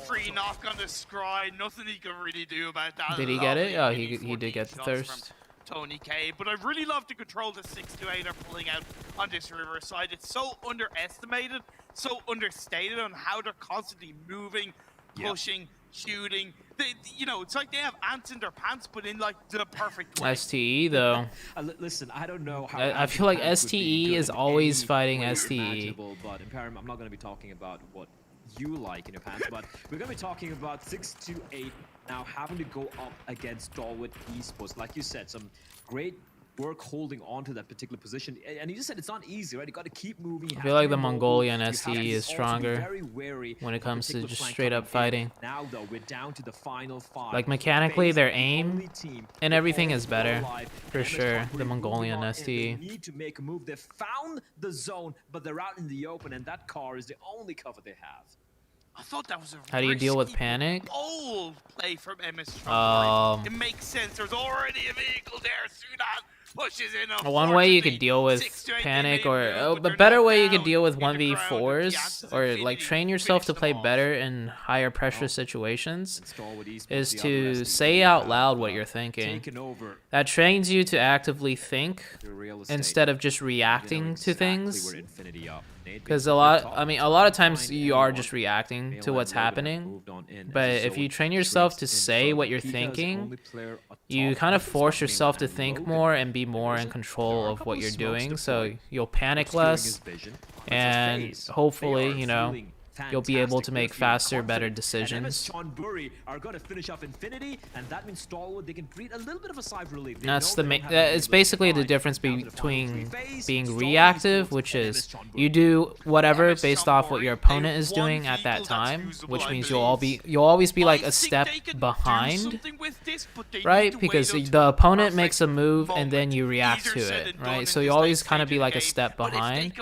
Free knock on the scry. Nothing he can really do about that. Did he get it? Oh, Lovely he did get the shots thirst. from Tony K. But I really love the control that 6 to 8 are pulling out on this river side. It's so underestimated, so understated on how they're constantly moving, pushing, shooting. You know, it's like they have ants in their pants, but in like the perfect way. STE though. Listen, I don't know how. I feel like STE is always fighting STE. Imaginable, but Imperium, I'm not going to be talking about what you like in your pants, but we're going to be talking about 6 to 8 now having to go up against Stalwart Esports. Like you said, some great work holding on to that particular position. And you just said it's not easy, right? You got to keep moving. I feel like the Mongolian STE is stronger when it comes to just straight up fighting. Now though, we're down to the final 5. Like mechanically, their aim and everything is better for sure. The Mongolian STE. They need to make a move. They've found the zone, but they're out in the open, and that car is the only cover they have. I thought that was a How do you deal with risky, panic? bold play from MS. It makes sense. There's already a vehicle there. Sudan pushes in. One way you could deal with panic, or the better way you could deal with 1v4s, or like train yourself to play better in higher pressure situations, is to say out loud what you're thinking. That trains you to actively think instead of just reacting to things. Because a lot of times you are just reacting to what's happening. But if you train yourself to say what you're thinking, you kind of force yourself to think more and be more in control of what you're doing. So you'll panic less, and hopefully, you know, you'll be able to make faster, better decisions. Are going to finish off Infinity, and that means Stalwart, they can breathe a little bit of a sigh of relief. That's the main. It's basically the difference between being reactive, which is you do whatever based off what your opponent is doing at that time, which means you'll always be like a step behind, right? Because the opponent makes a move and then you react to it, right? So you always kind of be like a step behind.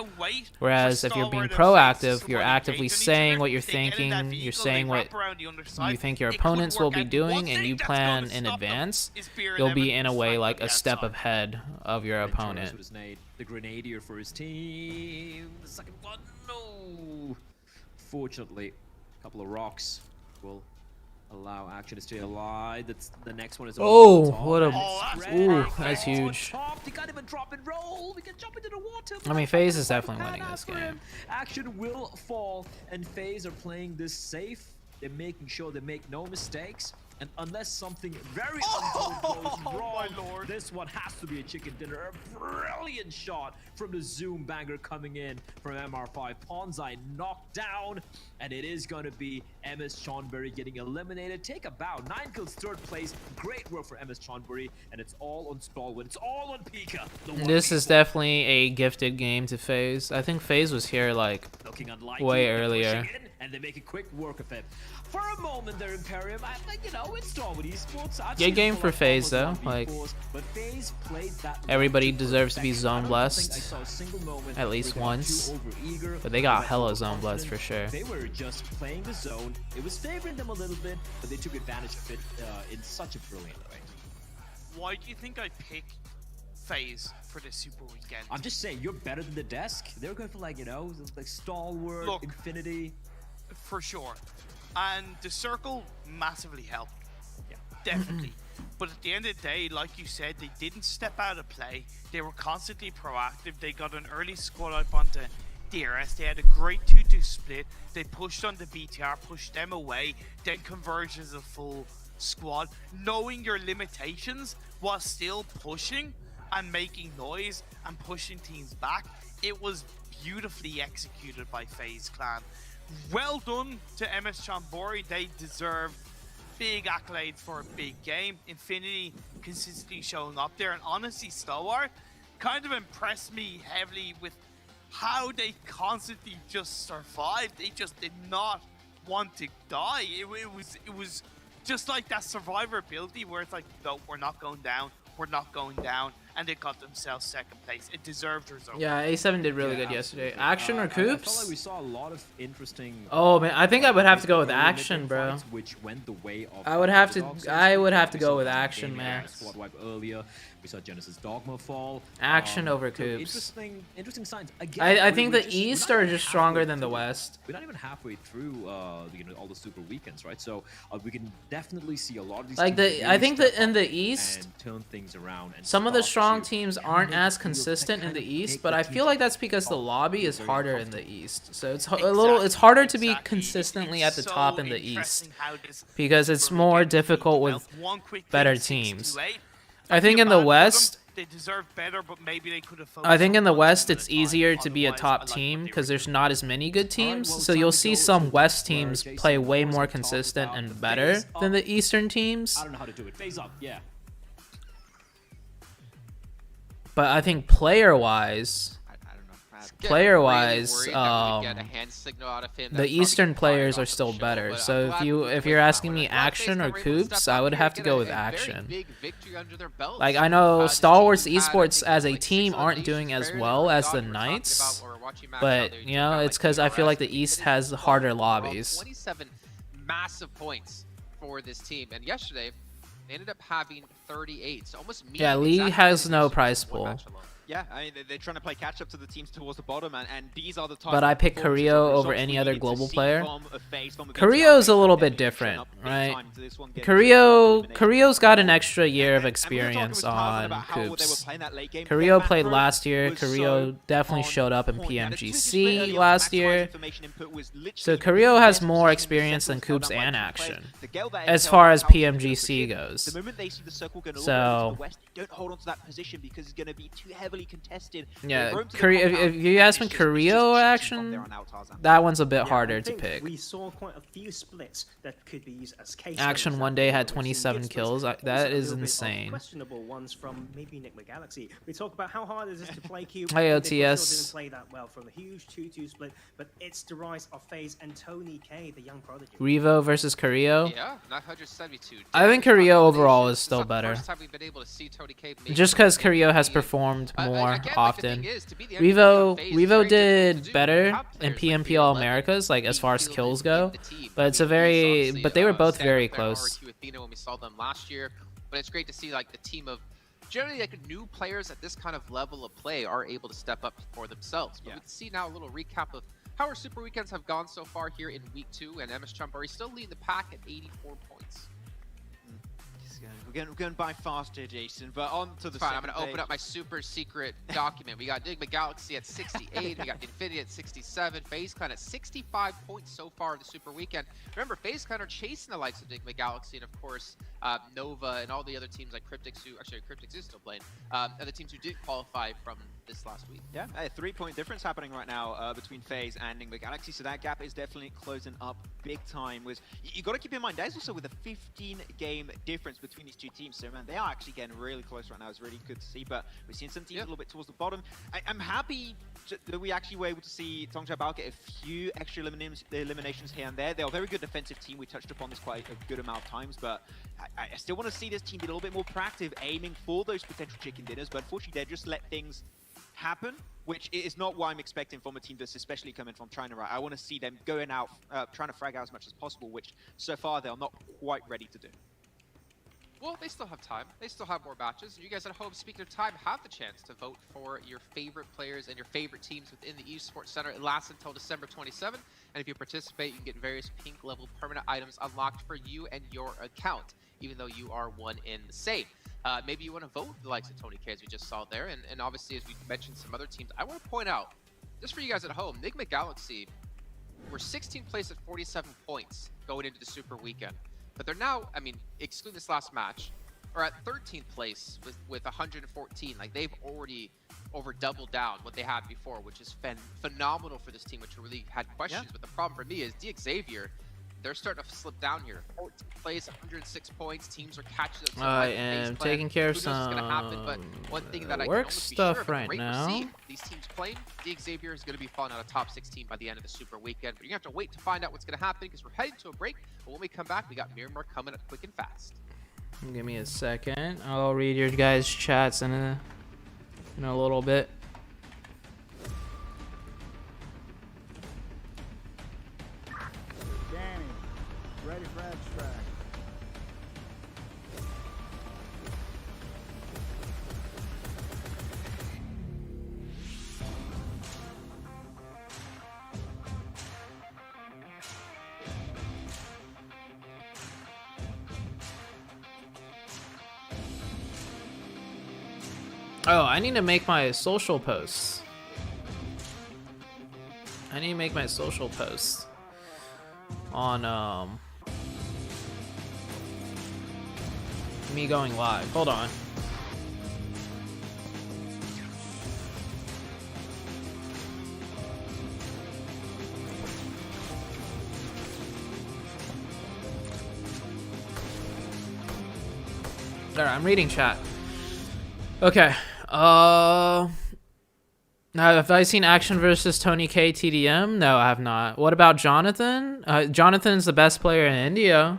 Whereas if you're being proactive, you're actively saying what you're thinking, you're saying what you think your opponents will be doing, and you plan in advance, you'll be in a way like a step ahead of your opponent. The Grenadier for his team. The second one, no. Fortunately, a couple of rocks will allow action to stay alive. That's the next one is. Oh, what a! Ooh, that's huge. They can't even drop and roll. We can jump into the water. I mean, FaZe is definitely winning this game. Action will fall, and FaZe are playing this safe. They're making sure they make no mistakes. And unless something very untoward goes wrong, this one has to be a chicken dinner. A brilliant shot from the Zoom banger coming in from MR5. Ponzai knocked down, and it is going to be MS Chonburi getting eliminated. Take a bow. 9 kills, 3rd place. Great work for MS Chonburi, and it's all on Stalwart. It's all on Pika. This is definitely a gifted game to FaZe. I think FaZe was here like way earlier. And they make a quick work of it. For a moment there, Imperium, you know, it's Stalwart Esports. Good game for FaZe though. Like, everybody deserves to be zone blessed at least once. But they got hella zone blessed for sure. They were just playing the zone. It was favoring them a little bit, but they took advantage of it in such a brilliant way. Why do you think I picked FaZe for the Super Weekend? I'm just saying, you're better than the desk. They're going for like, you know, like Stalwart, Look, Infinity. For sure. And the circle massively helped. Yeah, definitely. But at the end of the day, like you said, they didn't step out of play. They were constantly proactive. They got an early squad up onto DRS. They had a great 2-2 split. They pushed on the BTR, pushed them away, then converged as a full squad. Knowing your limitations while still pushing and making noise and pushing teams back, it was beautifully executed by FaZe Clan. Well done to MS Chonburi. They deserve big accolades for a big game. Infinity consistently showing up there, and honestly, Stalwart kind of impressed me heavily with how they constantly just survived. They just did not want to die. It was just like that survivor ability where it's like, no, we're not going down. We're not going down, and they got themselves second place. It deserved result. Yeah, A7 did really good yesterday. Action or I felt like Coops? we saw a lot of interesting. Oh man, I think I would have to go with Action, bro. Which went the way of I would have to go with Action, man. Squad wipe earlier. We saw Genesis Dogma fall. Action over so Coops. Interesting signs. Again, I think the East are just stronger than the West. We're not even halfway through, all the super weekends, right? So we can definitely see a lot of these. Like I think that in the East, and turn things around. And some of the strong teams aren't as consistent in the East, but I feel like that's because the lobby is harder in the East. So it's it's harder to be consistently at the top in the East because it's more difficult with better teams. I think in the West, they deserve better, but maybe they could have. I think in the West it's easier to be a top team because there's not as many good teams. So you'll see some West teams play way more consistent and better than the Eastern teams. I don't know how to do it. Phase up, yeah. But I think player-wise, the Eastern players are still better. So if you're asking me Action or Coops, I would have to go with Action. Like I know Star Wars Esports as a team aren't doing as well as the Knights, but you know it's because I feel like the East has harder lobbies. 27 massive points for this team, and yesterday they ended up having 38. So almost yeah, Lee has no prize pool. Yeah, I mean, they're trying to play catch up to the teams towards the bottom, and these are the types. But I pick Carrillo over any other global player. Carrillo's a little bit different, right? Carrillo's got an extra year of experience on Coops. Carrillo played last year. Carrillo definitely showed up in PMGC last year. So Carrillo has more experience than Coops and Action, as far as PMGC goes. So don't hold on to that position because it's going to be too heavily contested. Yeah, if you ask me Carrillo or Action, that one's a bit harder to pick. We saw quite a few splits that could be used as case Action one day had 27 kills. That is insane. Questionable ones from maybe Nick McGalaxy. We talk about how hard it is to play Cube. IOTS didn't play that well from a huge 2-2 split, but it's the rise of FaZe and Tony K, the young prodigy. Revo versus Carrillo. Yeah, 972. I think Carrillo overall is still better. First time we've been able to see Tony K just because Carrillo has performed more often. Revo did better in PMPL Americas, like as far as kills go, but it's but they were both very close. When we saw them last year, but it's great to see like the team of generally like new players at this kind of level of play are able to step up for themselves. But we can see now a little recap of how our Super Weekends have gone so far here in Week 2, and MS Chump are still leading the pack at 84 points. We're going by faster, Jason, but on to the I'm going to open up my super secret document. We got Digma Galaxy at 68, we got Infinity at 67, FaZe Clan at 65 points so far in the Super Weekend. Remember, FaZe Clan are chasing the likes of Digma Galaxy and, of course, Nova and all the other teams like Cryptix, who actually Cryptix is still playing, other teams who did qualify from this last week. Yeah, a 3-point difference happening right now between FaZe and Digma Galaxy, so that gap is definitely closing up big time. You got to keep in mind, there's also with a 15-game difference between these two teams, so man, they are actually getting really close right now. It's really good to see, but we've seen some teams a little bit towards the bottom. I'm happy that we actually were able to see Tongjabao get a few extra eliminations here and there. They're a very good defensive team. We touched upon this quite a good amount of times, but I still want to see this team be a little bit more proactive, aiming for those potential chicken dinners, but unfortunately, they just let things happen, which is not what I'm expecting from a team that's especially coming from China, right? I want to see them going out, trying to frag out as much as possible, which so far they're not quite ready to do. Well, they still have time. They still have more matches. And you guys at home, speaking of time, have the chance to vote for your favorite players and your favorite teams within the Esports Center. It lasts until December 27th. And if you participate, you can get various pink level permanent items unlocked for you and your account, even though you are one in the same. Maybe you want to vote the likes of Tony K, as we just saw there. And obviously, as we mentioned some other teams, I want to point out, just for you guys at home, Nigma Galaxy were 16th place at 47 points going into the Super Weekend. But they're now, I mean, excluding this last match, are at 13th place with 114. Like, they've already over doubled down what they had before, which is phenomenal for this team, which really had questions. But the problem for me is DXavier, they're starting to slip down here. 14 plays, 106 points. Teams are catching up. I am taking care of some but one thing that I work can stuff be sure right now. These teams playing, the Xavier is going to be falling out of top 16 by the end of the Super Weekend. But you're going to have to wait to find out what's going to happen because we're heading to a break. But when we come back, we got Miramar coming up quick and fast. Give me a second. I'll read your guys' chats in a little bit. Danny, ready for abstract. Oh, I need to make my social posts. I need to make my social posts on me going live. Hold on. There, I'm reading chat. Okay. Now, have I seen Action versus Tony K TDM? No, I have not. What about Jonathan? Jonathan's the best player in India.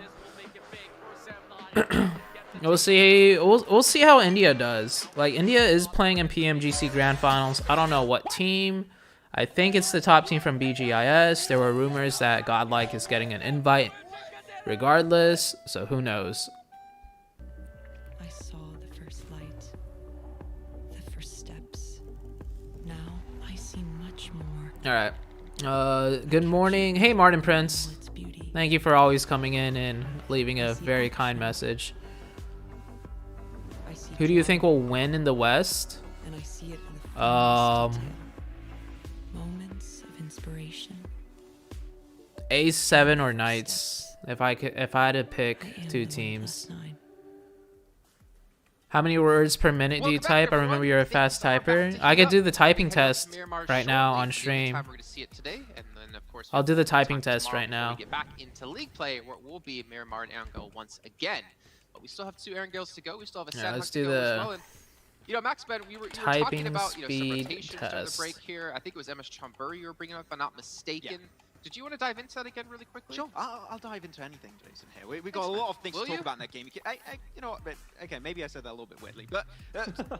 We'll see. We'll see how India does. Like, India is playing in PMGC Grand Finals. I don't know what team. I think it's the top team from BGIS. There were rumors that Godlike is getting an invite regardless, so who knows. I saw the first light, the first steps. Now I see much more. All right. Good morning. Hey, Martin Prince. Its beauty. Thank you for always coming in and leaving a very kind message. I see Who do you think will win in the West? and I see it in the finest detail. Moments of inspiration. A7 or Knights? If I had to pick I am two the teams. OnePlus 9. How many words per minute do you Welcome back, type? I everyone. remember you're a Thank you fast so much for typer. taking I could up. do the typing We'll be heading test to Miramar right now shortly. on The stream. time we're going to see it today, and then of course I'll do the we'll have typing time test tomorrow right before now. we get back into league play, where it will be Miramar and Erangel once again. But we still have 2 Erangels to go. We still have a Yeah, let's Sanhok do to go as the well. And, Max Ben, you were typing talking about some speed rotations during the test. break here. I think it was MS Chamburi you were bringing up, if I'm not mistaken. Did you want to dive into that again really quickly? Sure, I'll dive into anything, Jason. Here, we got a lot of things to talk about in that game. You know what? But okay, maybe I said that a little bit weirdly, but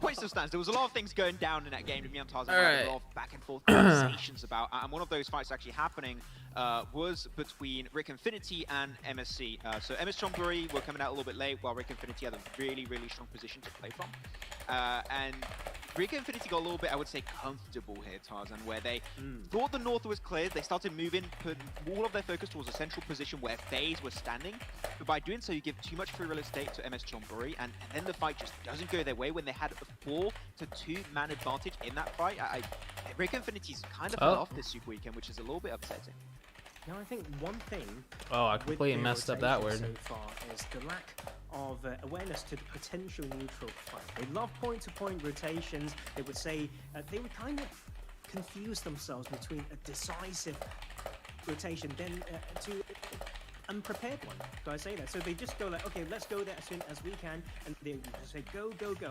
point still stands. There was a lot of things going down in that game to me and Tarzan. Alright. A lot of back and forth conversations about, and one of those fights actually happening was between Rick Infinity and MSC. So MS Chonburi were coming out a little bit late, while Rick Infinity had a really, really strong position to play from. And Rick Infinity got a little bit, I would say, comfortable here, Tarzan, where they thought the north was cleared. They started moving, putting all of their focus towards a central position where FaZe was standing. But by doing so, you give too much free real estate to MS Chonburi, and then the fight just doesn't go their way when they had a 4-to-2 man advantage in that fight. Rick Infinity's kind of fell off this Super Weekend, which is a little bit upsetting. Now, I think one thing Oh, I with completely the messed up that rotation word. so far is the lack of awareness to the potential neutral fight. They love point-to-point rotations. They would say they would kind of confuse themselves between a decisive rotation then to unprepared one. Do I say that? So they just go like, okay, let's go there as soon as we can, and they just say go, go, go.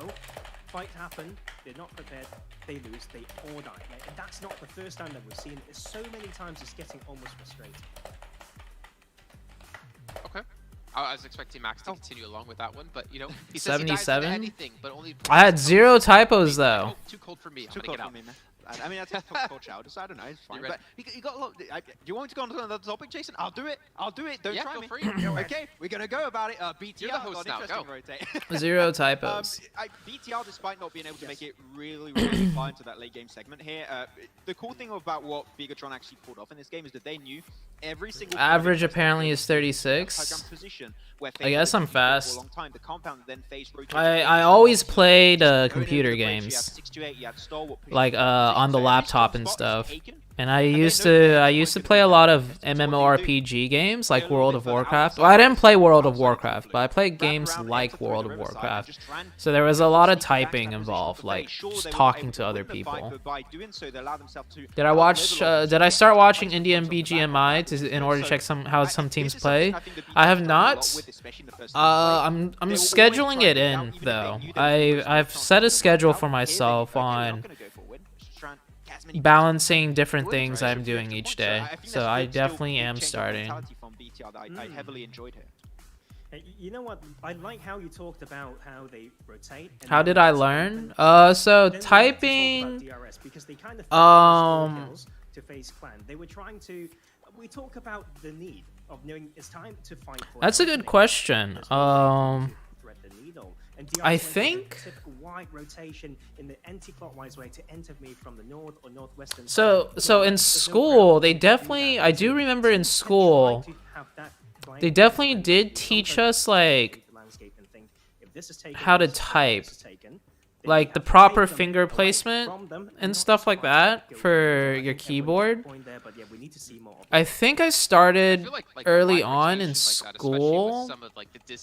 Fight happened. They're not prepared. They lose. They all die. Like, that's not the first time that we've seen it. So many times it's getting almost frustrating. Okay. I was expecting Max to continue along with that one, but he says 77? he dives into anything, but only. I had 0 typos though. Too cold for me. I'm Too gonna cold get for out. me, man. I mean, that's a cold shower, so I don't know, it's fine. You're But you got a lot. You want me to go on to another topic, Jason? I'll do it. Don't Yeah, try feel me. free. Okay, we're gonna go about it. BTR You're the host got an now, interesting go. rotate. 0 typos. BTR, despite not being able to make it really, really far into that late game segment here, the cool thing about what Bigatron actually pulled off in this game is that they knew every single Average apparently is 36. position where I guess I'm fast. For a long time. The compound then FaZe rotated. I always played Going into computer the break, you had games, 6-8, you had Stalwart pushing like forward, on the so every laptop single and spot was stuff. taken And I used to play a lot of MMORPG games like World of Warcraft. Well, I didn't play World of Warcraft, but I played games like World of Warcraft. So there was a lot of typing involved, like just talking to other people. Did I start watching Indian BGMI in order to check how some teams play? I have not. I'm scheduling it in though. I've set a schedule for myself on balancing different things I'm doing each day, so I definitely am starting. You know what? I like how you talked about how they rotate. How did I learn? So typing. To face clan, they were trying to. We talk about the need of knowing it's time to fight. That's a good question. I think rotation in the anti-clockwise way to enter me from the north or northwestern. So in school, they definitely. I do remember in school, they definitely did teach us like how to type, like the proper finger placement and stuff like that for your keyboard. I think I started early on in school,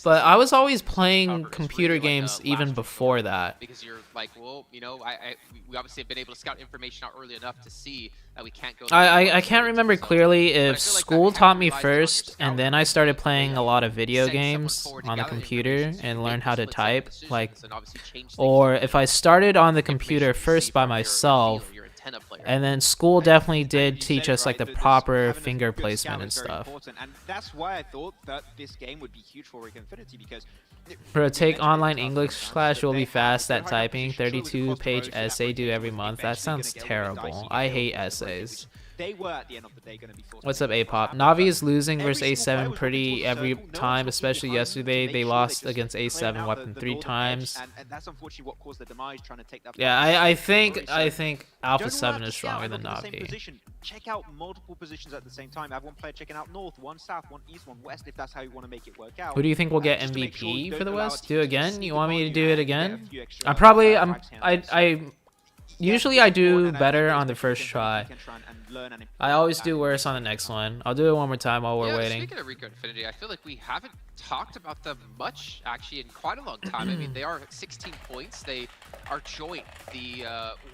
but I was always playing computer games even before that. Because you're like, well, you know, we obviously have been able to scout information out early enough to see that we can't go. I can't remember clearly if school taught me first and then I started playing a lot of video games on the computer and learned how to type, like, or if I started on the computer first by myself. And then school definitely did teach us like the proper finger placement and stuff. And that's why I thought that this game would be huge for Infinity, because bro, take online English class, you'll be fast at typing. 32-page essay due every month. That sounds terrible. I hate essays. They were at the end of the day going to be forced. What's up, A-Pop? Navi is losing versus A7 pretty every time, especially yesterday. They lost against A7 weapon 3 times. And that's unfortunately what caused the demise, trying to take that. Yeah, I think Alpha 7 is stronger than Navi. Check out multiple positions at the same time. Have one player checking out north, one south, one east, one west, if that's how you want to make it work out. Who do you think will get MVP for the West? Do again? You want me to do it again? Usually I do better on the first try. I always do worse on the next one. I'll do it one more time while we're waiting. Speaking of Rico Infinity, I feel like we haven't talked about them much actually in quite a long time. I mean, they are 16 points. They are joint the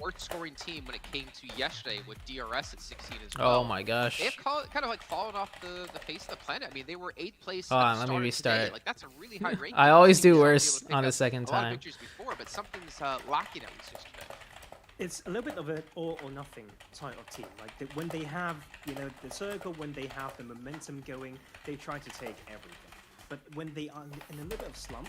worst scoring team when it came to yesterday with DRS at 16 as well. Oh my gosh. They've kind of like fallen off the face of the planet. I mean, they were 8th place. Hold on, let me restart. Today. Like, that's a really high ranking. I always do worse on the second time. A lot of victories before, but something's lacking at least yesterday. It's a little bit of an all or nothing type of team. Like when they have, you know, the circle, when they have the momentum going, they try to take everything. But when they are in a little bit of slump,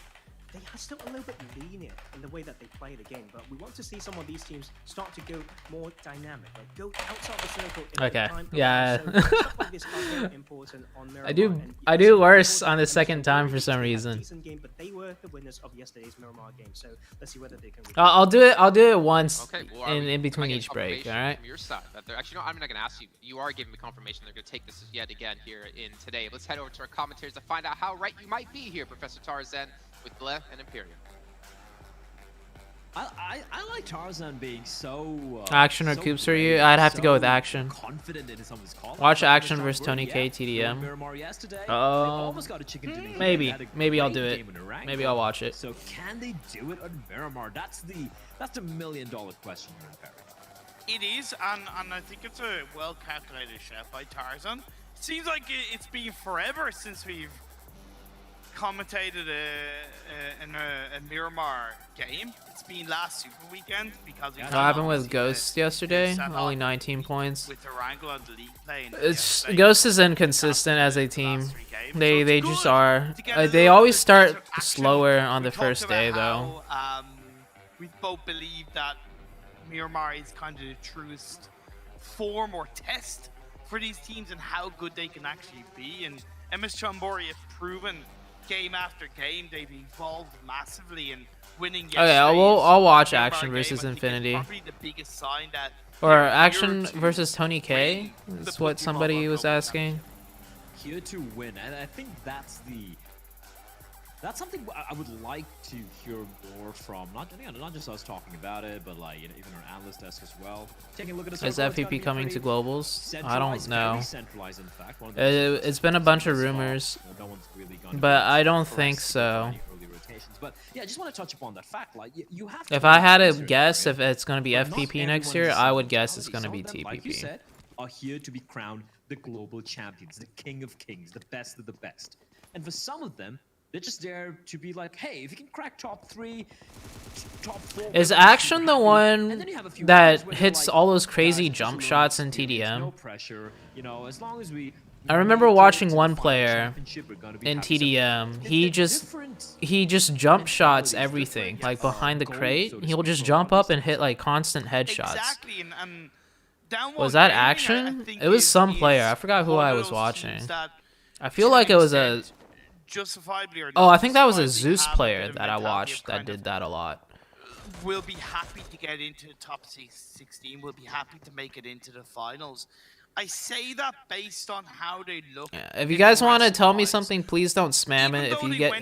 they are still a little bit lenient in the way that they play the game. But we want to see some of these teams start to go more dynamic, like go outside the circle. Okay, yeah. So stuff like this are very important on Miramar. I do worse on the second time for some reason. Game, but they were the winners of yesterday's Miramar game. So let's see whether they can. I'll do it once in between each break. All right. From your side, that they're actually, no, I'm not going to ask you. You are giving me confirmation they're going to take this yet again here in today. Let's head over to our commentators to find out how right you might be here, Professor Tarzan, with Ble and Imperium. I like Tarzan being so action or coops for you. I'd have to go with action. Confident in some of his calls. Watch action versus Tony K TDM. Maybe I'll do it. Maybe I'll watch it. So can they do it on Miramar? That's the $1 million question here in Paris. It is, and I think it's a well calculated shot by Tarzan. It seems like it's been forever since we've commentated a Miramar game. It's been last Super Weekend because what happened with Ghost yesterday? Only 19 points. With Orangle on the league play. Ghost is inconsistent as a team. They just are. They always start slower on the first day though. We both believe that Miramar is kind of the truest form or test for these teams and how good they can actually be. And MS Chambori have proven game after game they've evolved massively and winning. Okay, I'll watch action versus Infinity. Probably the biggest sign that or action versus Tony K. That's what somebody was asking. Here to win, and I think that's That's something I would like to hear more from. Not just us talking about it, but like even our analyst desk as well. Taking a look at the Is FPP coming to globals? I don't know. Centralized, in fact. It's been a bunch of rumors, no one's really gonna but I don't think so. But yeah, I just want to touch upon that fact. Like you have. If I had to guess if it's going to be FPP next year, I would guess it's going to be TPP. Like you said, are here to be crowned the global champions, the king of kings, the best of the best. And for some of them, they're just there to be like, hey, if you can crack top 3, top 4... Is Action the one that hits all those crazy jump shots in TDM? No pressure, you know, as long as we... I remember watching one player in TDM. He just jump shots everything, like behind the crate. He'll just jump up and hit like constant headshots. Exactly, and was that Action? It was some player. I forgot who I was watching. I feel like it was a... Justifiably or oh, I think that was a Zeus player that I watched that did that a lot. We'll be happy to get into the top 16. We'll be happy to make it into the finals. I say that based on how they look. Yeah, if you guys want to tell me something, please don't spam it.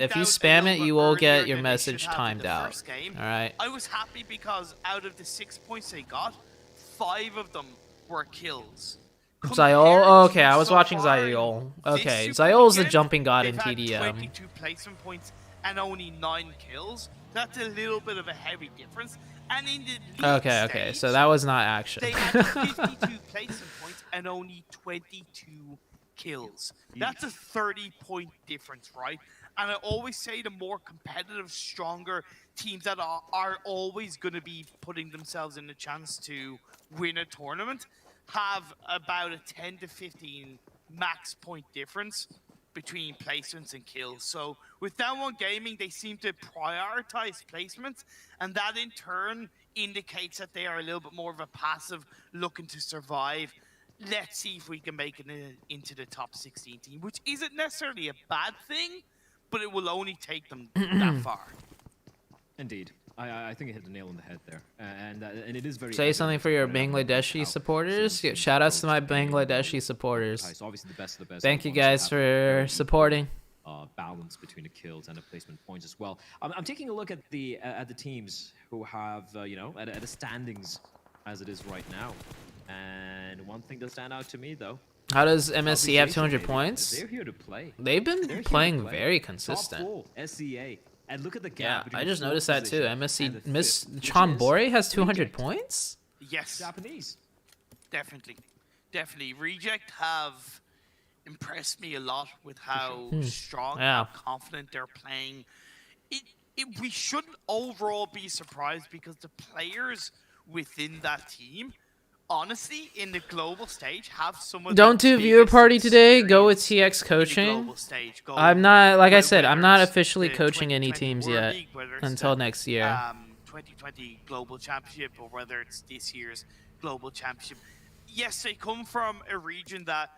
If you spam it, you will get your message timed out. All right. I was happy because out of the 6 points they got, 5 of them were kills. Zayol? Oh, okay, I was watching Zayol. Okay, Zayol's the jumping god in TDM. 22 placement points and only 9 kills. That's a little bit of a heavy difference. And in the league okay, stage, so that was not Action. They had 52 placement points and only 22 kills. That's a 30-point difference, right? And I always say the more competitive, stronger teams that are always going to be putting themselves in a chance to win a tournament have about a 10 to 15 max point difference between placements and kills. So with Down One Gaming, they seem to prioritize placements, and that in turn indicates that they are a little bit more of a passive looking to survive. Let's see if we can make it into the top 16 team, which isn't necessarily a bad thing, but it will only take them that far. Indeed. I think it hit the nail on the head there, and it is very. Say something for your Bangladeshi supporters. Shout outs to my Bangladeshi supporters. So obviously the best of the best. Thank you guys for supporting. Balance between the kills and the placement points as well. I'm taking a look at the teams who have you know at the standings as it is right now, and one thing does stand out to me though. How does MSC have 200 points? They're here to play. They've been playing very consistent. Top 4 SEA. And look at the gap. Yeah, I just noticed that too. MSC Miss Chonbori has 200 points? Yes. Japanese. Definitely. Reject have impressed me a lot with how strong and confident they're playing. We shouldn't overall be surprised because the players within that team, honestly, in the global stage, have some of Don't do viewer party today. Go with TX coaching. I'm not, like I said, I'm not officially coaching any teams yet until next year. 2020 Global Championship, or whether it's this year's Global Championship. Yes, they come from a region that,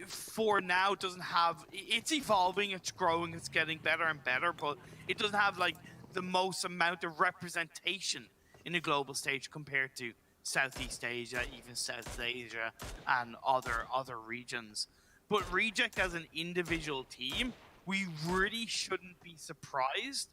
for now, doesn't have. It's evolving, it's growing, it's getting better and better, but it doesn't have like the most amount of representation in the global stage compared to Southeast Asia, even South Asia, and other regions. But Reject as an individual team, we really shouldn't be surprised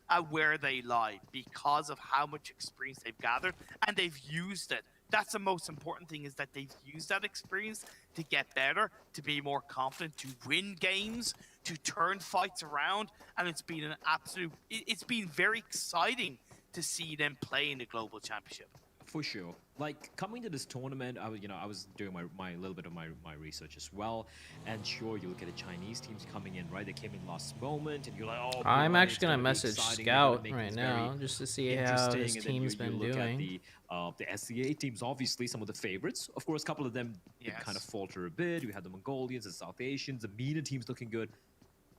at where they lie because of how much experience they've gathered, and they've used it. That's the most important thing, is that they've used that experience to get better, to be more confident, to win games, to turn fights around, and it's been an absolute... It's been very exciting to see them play in the Global Championship. For sure. Like, coming to this tournament, I was doing my little bit of my research as well, and sure, you look at the Chinese teams coming in, right? They came in last moment, and you're like, oh, I'm actually gonna message Scout right now just to see how his team's been doing. The SCA teams, obviously, some of the favorites. Of course, a couple of them did kind of falter a bit. We had the Mongolians, the South Asians, the MENA teams looking good.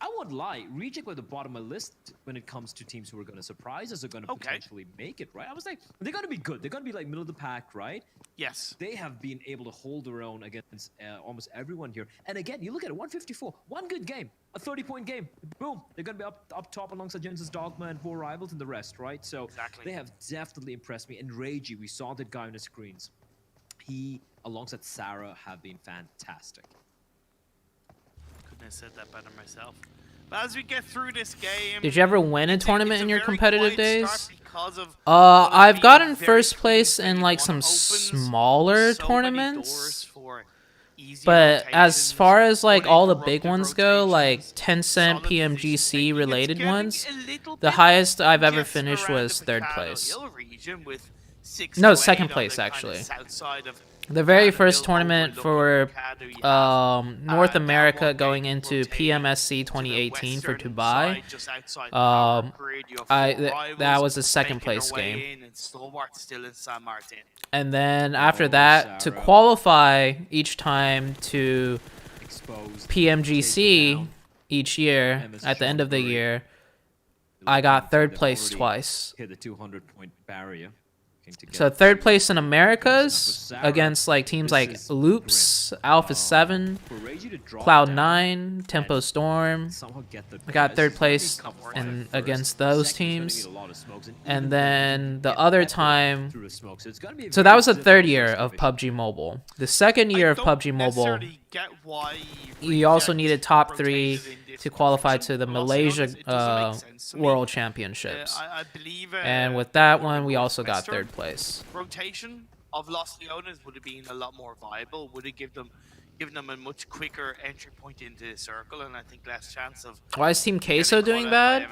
I won't lie, Reject were at the bottom of my list when it comes to teams who are going to surprise us, are going to potentially make it, right? I was like, they're going to be good. They're going to be like middle of the pack, right? Yes. They have been able to hold their own against almost everyone here. And again, you look at it, 154, one good game, a 30-point game. Boom, they're going to be up top alongside Genesis Dogma and 4 rivals and the rest, right? So they have definitely impressed me. And Reiji, we saw that guy on the screens. He, alongside Sarah, have been fantastic. Couldn't have said that better myself. But as we get through this game, Did you ever win a tournament in your competitive days? I've I've gotten first place in like some smaller tournaments. But as far as like all the big ones go, like Tencent PMGC related ones, the highest I've ever finished was 3rd place. No, 2nd place actually. The very first tournament for North America going into PMSC 2018 for Dubai, that was a 2nd place game. And then after that, to qualify each time to PMGC each year, at the end of the year, I got 3rd place twice. Hit the 200-point barrier. So 3rd place in Americas against like teams like Loops, Alpha 7, Cloud9, Tempo Storm. I got 3rd place against those teams. And then the other time, so that was the 3rd year of PUBG Mobile. The 2nd year of PUBG Mobile, you also needed top 3 to qualify to the Malaysia World Championships. And with that one, we also got 3rd place. Rotation of Los Leones would have been a lot more viable, would have given them a much quicker entry point into the circle, and I think less chance of... Why is Team Queso doing bad?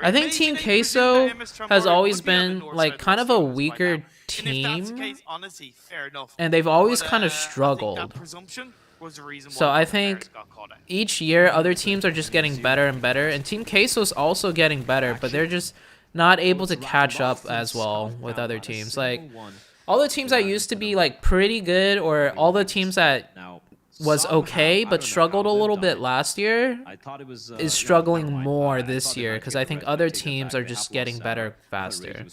I think Team Queso has always been like kind of a weaker team, and they've always kind of struggled. So I think each year other teams are just getting better and better, and Team Queso's also getting better, but they're just not able to catch up as well with other teams. Like all the teams that used to be like pretty good, or all the teams that was okay but struggled a little bit last year, is struggling more this year because I think other teams are just getting better faster.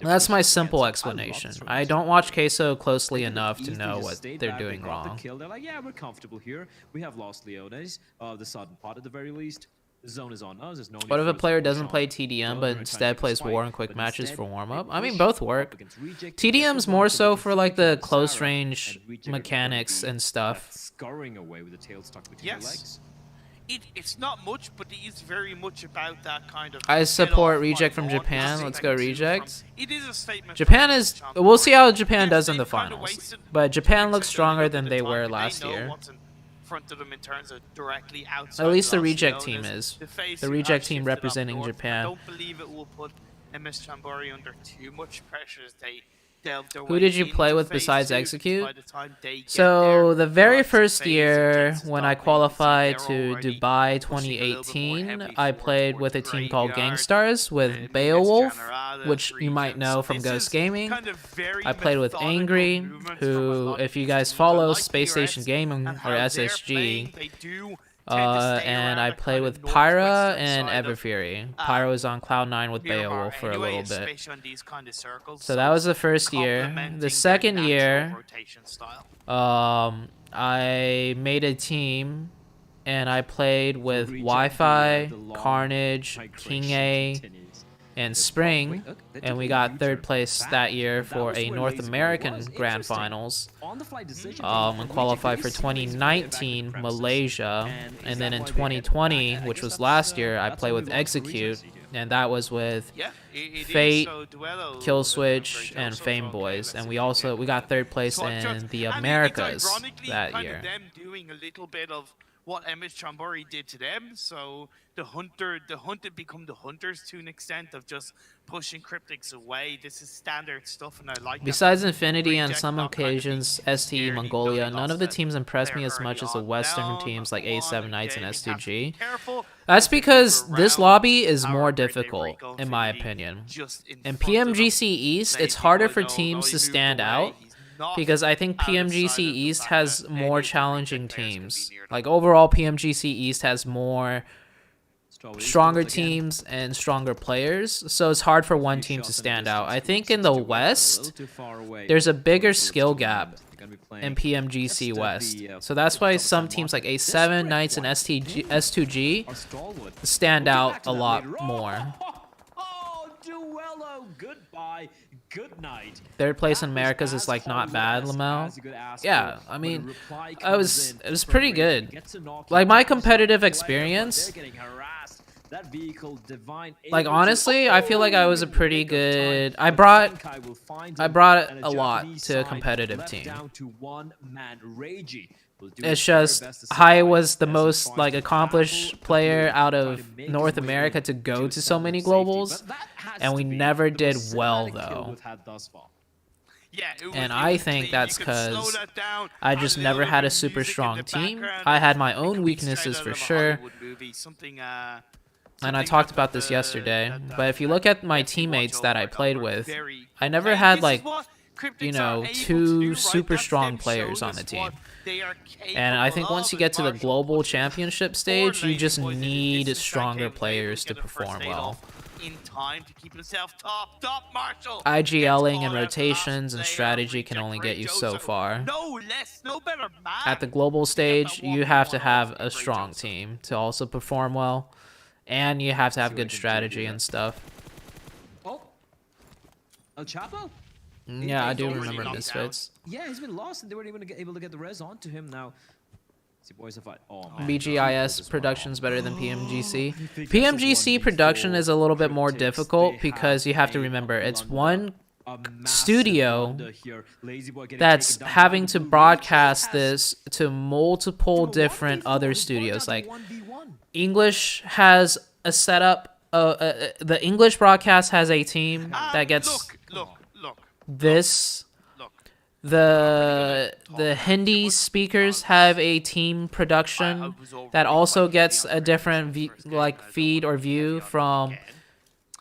That's my simple explanation. I don't watch Queso closely enough to know what they're doing wrong. They're like, yeah, we're comfortable here. We have Los Leones, the southern part at the very least. The zone is on us. There's no need. What if a player doesn't play TDM but instead plays War and quick matches for warm-up? I mean, both work. TDM's more so for like the close range mechanics and stuff. Scurrying away with the tail stuck between your legs. It's not much, but it is very much about that kind of... I support Reject from Japan. Let's go Reject. Japan is... We'll see how Japan does in the finals. But Japan looks stronger than they were last year. At least the Reject team is. The Reject team representing Japan. I don't believe it will put MS Chambori under too much pressure as they... Who did you play with besides Execute? So the very first year when I qualified to Dubai 2018, I played with a team called Gangstars with Beowulf, which you might know from Ghost Gaming. I played with Angry, who, if you guys follow Space Station Gaming or SSG, and I played with Pyra and Everfury. Pyra was on Cloud9 with Beowulf for a little bit. So that was the first year. The second year, I made a team, and I played with Wi-Fi, Carnage, King A, and Spring, and we got 3rd place that year for a North American Grand Finals, and qualified for 2019 Malaysia, and then in 2020, which was last year, I played with Execute, and that was with Fate, Killswitch, and Fame Boys, and we got 3rd place in the Americas that year. What MS Chambori did to them, so the hunted become the hunters to an extent of just pushing cryptics away. This is standard stuff, and I like. Besides Infinity and some occasions STE Mongolia, none of the teams impressed me as much as the Western teams like A7 Knights and S2G. That's because this lobby is more difficult, in my opinion. In PMGC East, it's harder for teams to stand out, because I think PMGC East has more challenging teams. Like overall, PMGC East has more stronger teams and stronger players, so it's hard for one team to stand out. I think in the West, there's a bigger skill gap in PMGC West. So that's why some teams like A7, Knights, and S2G stand out a lot more. Duello, goodbye. good night. Third place That in was Americas as is like not bad, Hollywood Lamau. as you could ask Yeah, for, I when mean, a reply it comes was in pretty from good. gets a knock, Like he my touches competitive the player, but experience. they're getting harassed. That vehicle Divine Like able to- honestly, I feel like I was a pretty nick of time, good. I but brought Sankai will find I him, brought and a lot Japanese to a side competitive left team. down to one man. Reiji will do It's his very just best to I survive was the as he most tries like to accomplished battle the player blue, out trying of to make North his way America in to go to so solid many safety, globals, but that has and to we be never the did most well cinematic kill though. we've had thus far. Yeah, And I think that's because I just never had a super strong team. I had my own weaknesses for sure. And I talked about this yesterday. But if you look at my teammates that I played with, I never had like, you know, two super strong players on the team. And I think once you get to the global championship stage, you just need stronger players to perform well. In time to keep himself top, Marshall. IGLing and rotations and strategy can only get you so far. No less, no better man. At the global stage, you have to have a strong team to also perform well. And you have to have good strategy and stuff. Oh, El Chapo? Yeah, I do remember Misfits. Yeah, he's been lost, and they weren't even able to get the res onto him now. See, boys, if I... Oh, man. BGIS production's better than PMGC. PMGC production is a little bit more difficult because you have to remember it's one studio that's having to broadcast this to multiple different other studios. Like English has a setup. The English broadcast has a team that gets this. The Hindi speakers have a team production that also gets a different feed or view from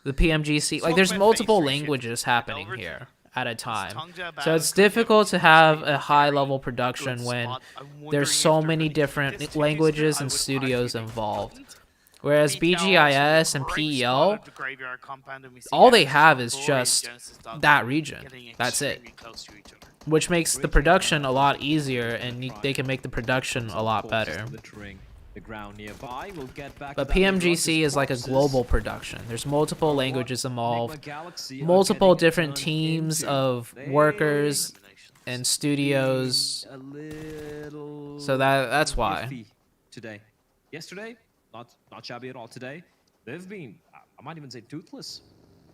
the PMGC. Like there's multiple languages happening here at a time, so it's difficult to have a high level production when there's so many different languages and studios involved. Whereas BGIS and PEL, all they have is just that region. That's it. Which makes the production a lot easier, and they can make the production a lot better. But PMGC is like a global production. There's multiple languages involved, multiple different teams of workers and studios. So that's why. Today, yesterday, not shabby at all. Today, they've been, I might even say, toothless.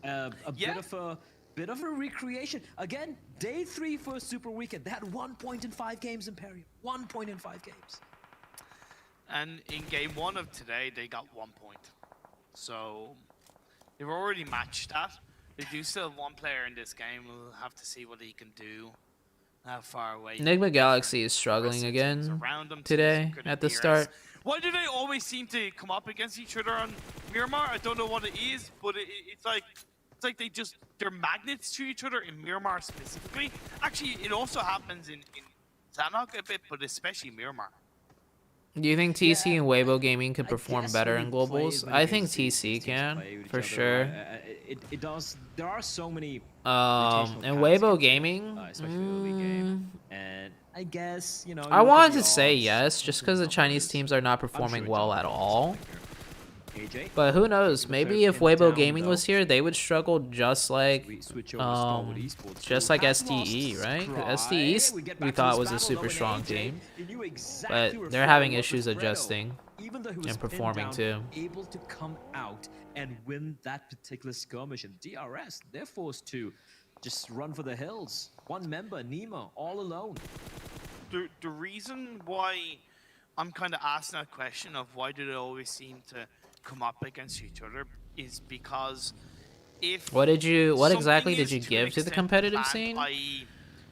Bit of a recreation. Again, day 3 for Super Weekend. They had 1 point in 5 games, Imperium. 1 point in 5 games. And in game 1 of today, they got 1 point. So they've already matched that. They do still have one player in this game. We'll have to see what he can do. How far away. Enigma Galaxy is struggling again today at the start. Why do they always seem to come up against each other on Miramar? I don't know what it is, but it's like they're magnets to each other in Miramar specifically. Actually, it also happens in Sanhok a bit, but especially Miramar. Do you think TC and Weibo Gaming could perform better in globals? I think TC can, for sure. It does. There are so many. And Weibo Gaming. Especially early game. And I guess I wanted to say yes, just because the Chinese teams are not performing well at all. But who knows? Maybe if Weibo Gaming was here, they would struggle just like STE, right? STE we thought was a super strong team, but they're having issues adjusting and performing too. Able to come out and win that particular skirmish, and DRS they're forced to just run for the hills. One member, Nemo, all alone. The reason why I'm kind of asking that question of why do they always seem to come up against each other is because if what exactly did you give to the competitive scene?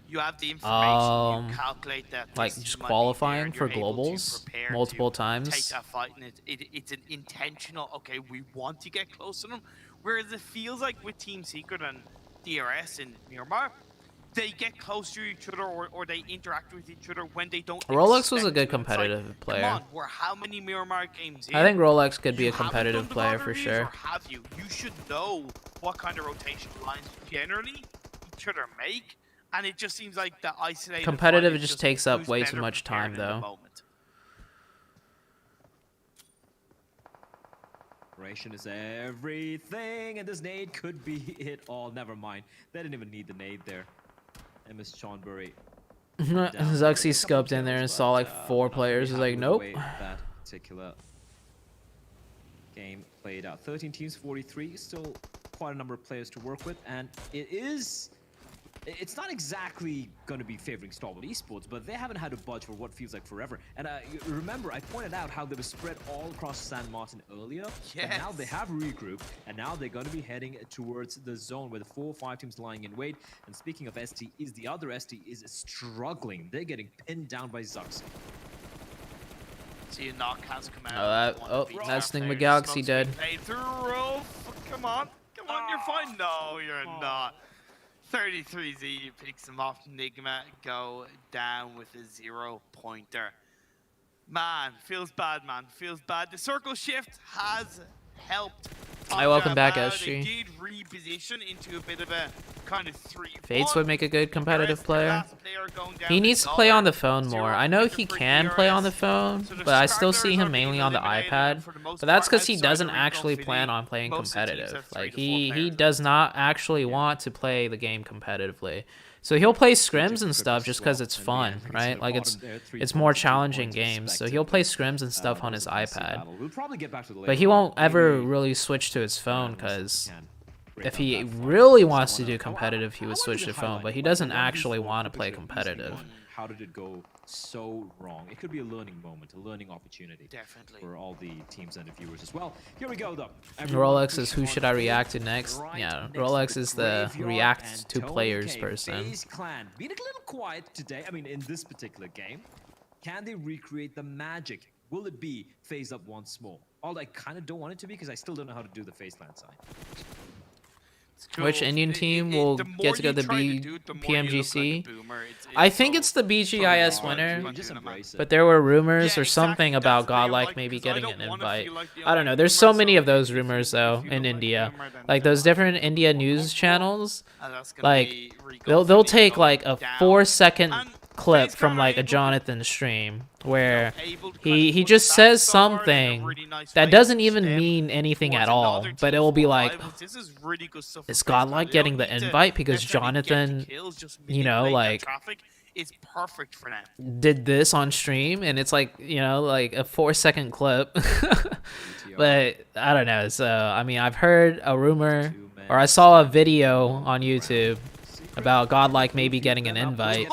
You have the information, you calculate that like just qualifying for globals multiple times. Take that fight, and it's an intentional. Okay, we want to get close to them. Whereas it feels like with Team Secret and DRS and Miramar, they get close to each other or they interact with each other when they don't. Rolex was a good competitive player. Come on, we're how many Miramar games in? I think Rolex could be a competitive player for sure. Have you? You should know what kind of rotation lines generally each other make, and it just seems like the isolated. Competitive just takes up way too much time, though. Preparation is everything, and this nade could be it all. Never mind. They didn't even need the nade there. And Miss Chonbury. Zuxi scoped in there and saw like 4 players. He's like, nope. That particular game played out. 13 teams, 43. Still quite a number of players to work with, and it's not exactly going to be favoring Stalwart Esports, but they haven't had to budge for what feels like forever. And remember, I pointed out how they were spread all across San Martin earlier. Yes. And now they have regrouped, and now they're going to be heading towards the zone where the 4 or 5 teams lying in wait. And speaking of STEs, the other ST is struggling. They're getting pinned down by Zux. See, a knock has come out. That's Nigma Galaxy dead. Come on, you're fine. No, you're not. 33Z picks him off. Nigma go down with a 0-pointer. Man, feels bad, man. Feels bad. The circle shift has helped. Hi, welcome back, SG. They did reposition into a bit of a kind of 3-1. Fates would make a good competitive player. He needs to play on the phone more. I know he can play on the phone, but I still see him mainly on the iPad. But that's because he doesn't actually plan on playing competitive. Like, he does not actually want to play the game competitively. So he'll play scrims and stuff just because it's fun, right? Like, it's more challenging games. So he'll play scrims and stuff on his iPad. But he won't ever really switch to his phone because if he really wants to do competitive, he would switch to phone. But he doesn't actually want to play competitive. How did it go so wrong? It could be a learning moment, a learning opportunity. Definitely. For all the teams and the viewers as well. Here we go, though. Rolex is who should I react to next? Yeah, Rolex is the react to players person. FaZe Clan being a little quiet today. I mean, in this particular game. Can they recreate the magic? Will it be FaZe up once more? Although I kind of don't want it to be because I still don't know how to do the FaZe Clan side. Cool. Which Indian team will get to go to the PMGC? I think it's the BGIS winner, but there were rumors or something about Godlike maybe getting an invite. I don't know. There's so many of those rumors though in India. Like those different India news channels, like they'll take like a 4-second clip from like a Jonathan stream where he just says something that doesn't even mean anything at all, but it will be like, is Godlike getting the invite because Jonathan, you know, like did this on stream, and it's like, you know, like a 4-second clip. But I don't know. So I mean, I've heard a rumor, or I saw a video on YouTube about Godlike maybe getting an invite.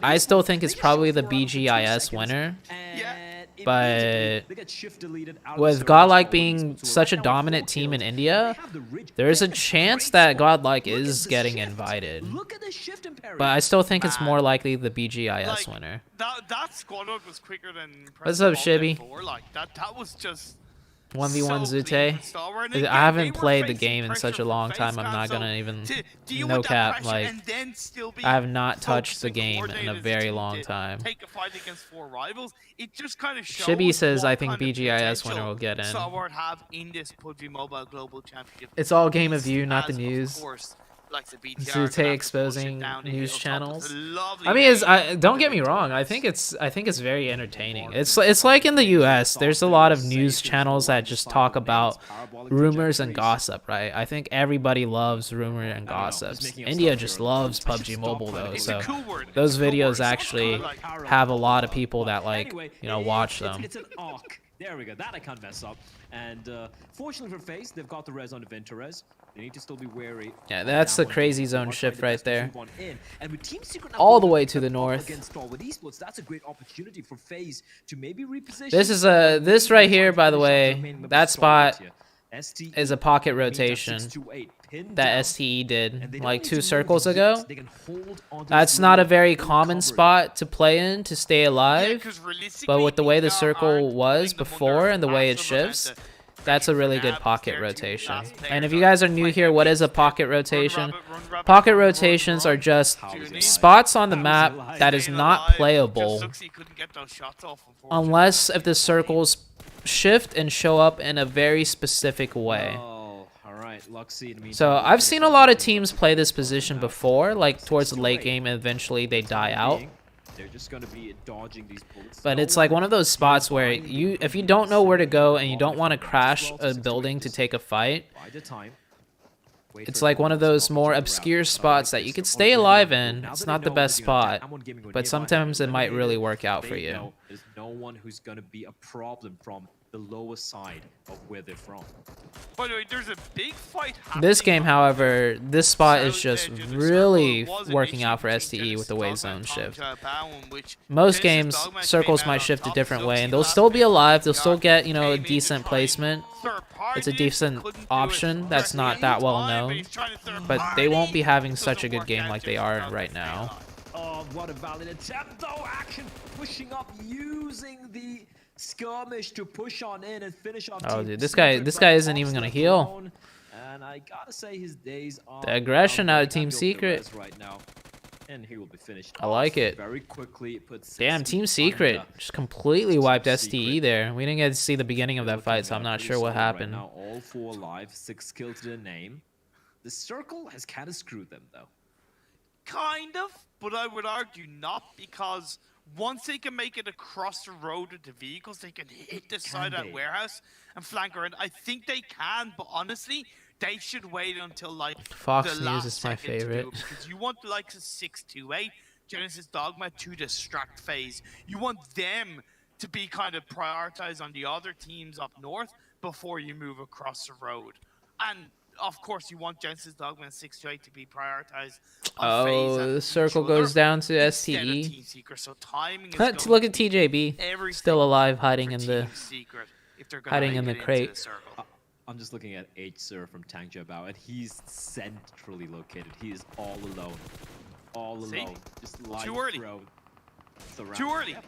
I still think it's probably the BGIS winner, but with Godlike being such a dominant team in India, there is a chance that Godlike is getting invited. But I still think it's more likely the BGIS winner. That squad up was quicker than. What's up, Shibby? Like that was just 1v1 ZooTay. I haven't played the game in such a long time. I'm not gonna even, no cap, like, I have not touched the game in a very long time. Shibby says I think BGIS winner will get in. It's all game of view, not the news. ZooTay exposing news channels. I mean, don't get me wrong. I think it's very entertaining. It's like in the U.S. There's a lot of news channels that just talk about rumors and gossip, right? I think everybody loves rumor and gossips. India just loves PUBG Mobile though, so those videos actually have a lot of people that like, you know, watch them. It's an arc. There we go. That I can't mess up. And fortunately for FaZe, they've got the res on the Vintorez. They need to still be wary. Yeah, that's the crazy zone shift right there. All the way to the north. That's a great opportunity for FaZe to maybe reposition. This right here, by the way, that spot is a pocket rotation that STE did like 2 circles ago. That's not a very common spot to play in to stay alive, but with the way the circle was before and the way it shifts, that's a really good pocket rotation. And if you guys are new here, what is a pocket rotation? Pocket rotations are just spots on the map that is not playable unless if the circles shift and show up in a very specific way. So I've seen a lot of teams play this position before, like towards the late game, and eventually they die out. They're just going to be dodging these bullets. But it's like one of those spots where if you don't know where to go and you don't want to crash a building to take a fight, it's like one of those more obscure spots that you can stay alive in. It's not the best spot, but sometimes it might really work out for you. There's no one who's going to be a problem from the lower side of where they're from. By the way, there's a big fight happening. This game, however, this spot is just really working out for STE with the way zone shift. Most games, circles might shift a different way, and they'll still be alive. They'll still get, you know, a decent placement. It's a decent option that's not that well known, but they won't be having such a good game like they are right now. Oh, what a valid attempt, though. Action pushing up, using the skirmish to push on in and finish off. Oh, dude, this guy isn't even gonna heal. And I gotta say, his days are the aggression out of Team Secret right now, and he will be finished. I like it. Very quickly. It puts damn, Team Secret just completely wiped STE there. We didn't get to see the beginning of that fight, so I'm not sure what happened. Right now, all 4 alive, 6 kills to their name. The circle has kind of screwed them, though. Kind of, but I would argue not, because once they can make it across the road with the vehicles, they can hit the side of that warehouse and flank around. I think they can, but honestly, they should wait until like Fox the News last is my second to do favorite. it, because you want the likes of 628, Genesis Dogma to distract phase. You want them to be kind of prioritized on the other teams up north before you move across the road. And of course, you want Genesis Dogma and 628 to be prioritized on phase. Oh, the circle goes down to STE. So timing is look at TJB, still alive, hiding in the crate. I'm just looking at H-Sir from Tangjabao, and he's centrally located. He is all alone. All alone. Just live too early. Too early. Yeah.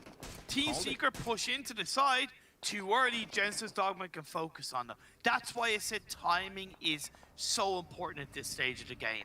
Team Secret push into the side. Too early. Genesis Dogma can focus on them. That's why I said timing is so important at this stage of the game.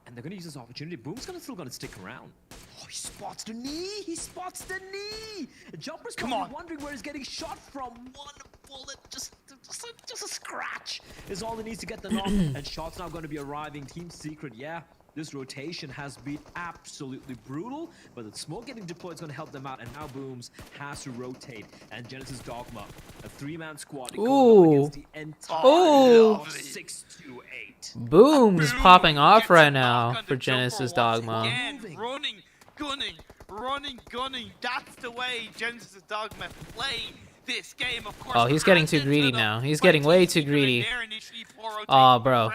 And they're going to use this opportunity. Boom's still going to stick around. Oh, he spots the knee. He spots the knee. Jumper's probably wondering where he's getting shot from. One bullet, just a scratch is all he needs to get the knock. And shots now going to be arriving. Team Secret, yeah. This rotation has been absolutely brutal, but the smoke getting deployed is going to help them out, and now Booms has to rotate, and Genesis Dogma, a 3-man squad, going up against the entire 628. Booms popping off right now for Genesis Dogma. Again, running, gunning. That's the way Genesis Dogma play this game. Of course. Oh, he's getting too greedy now. He's getting way too greedy. Oh, bro.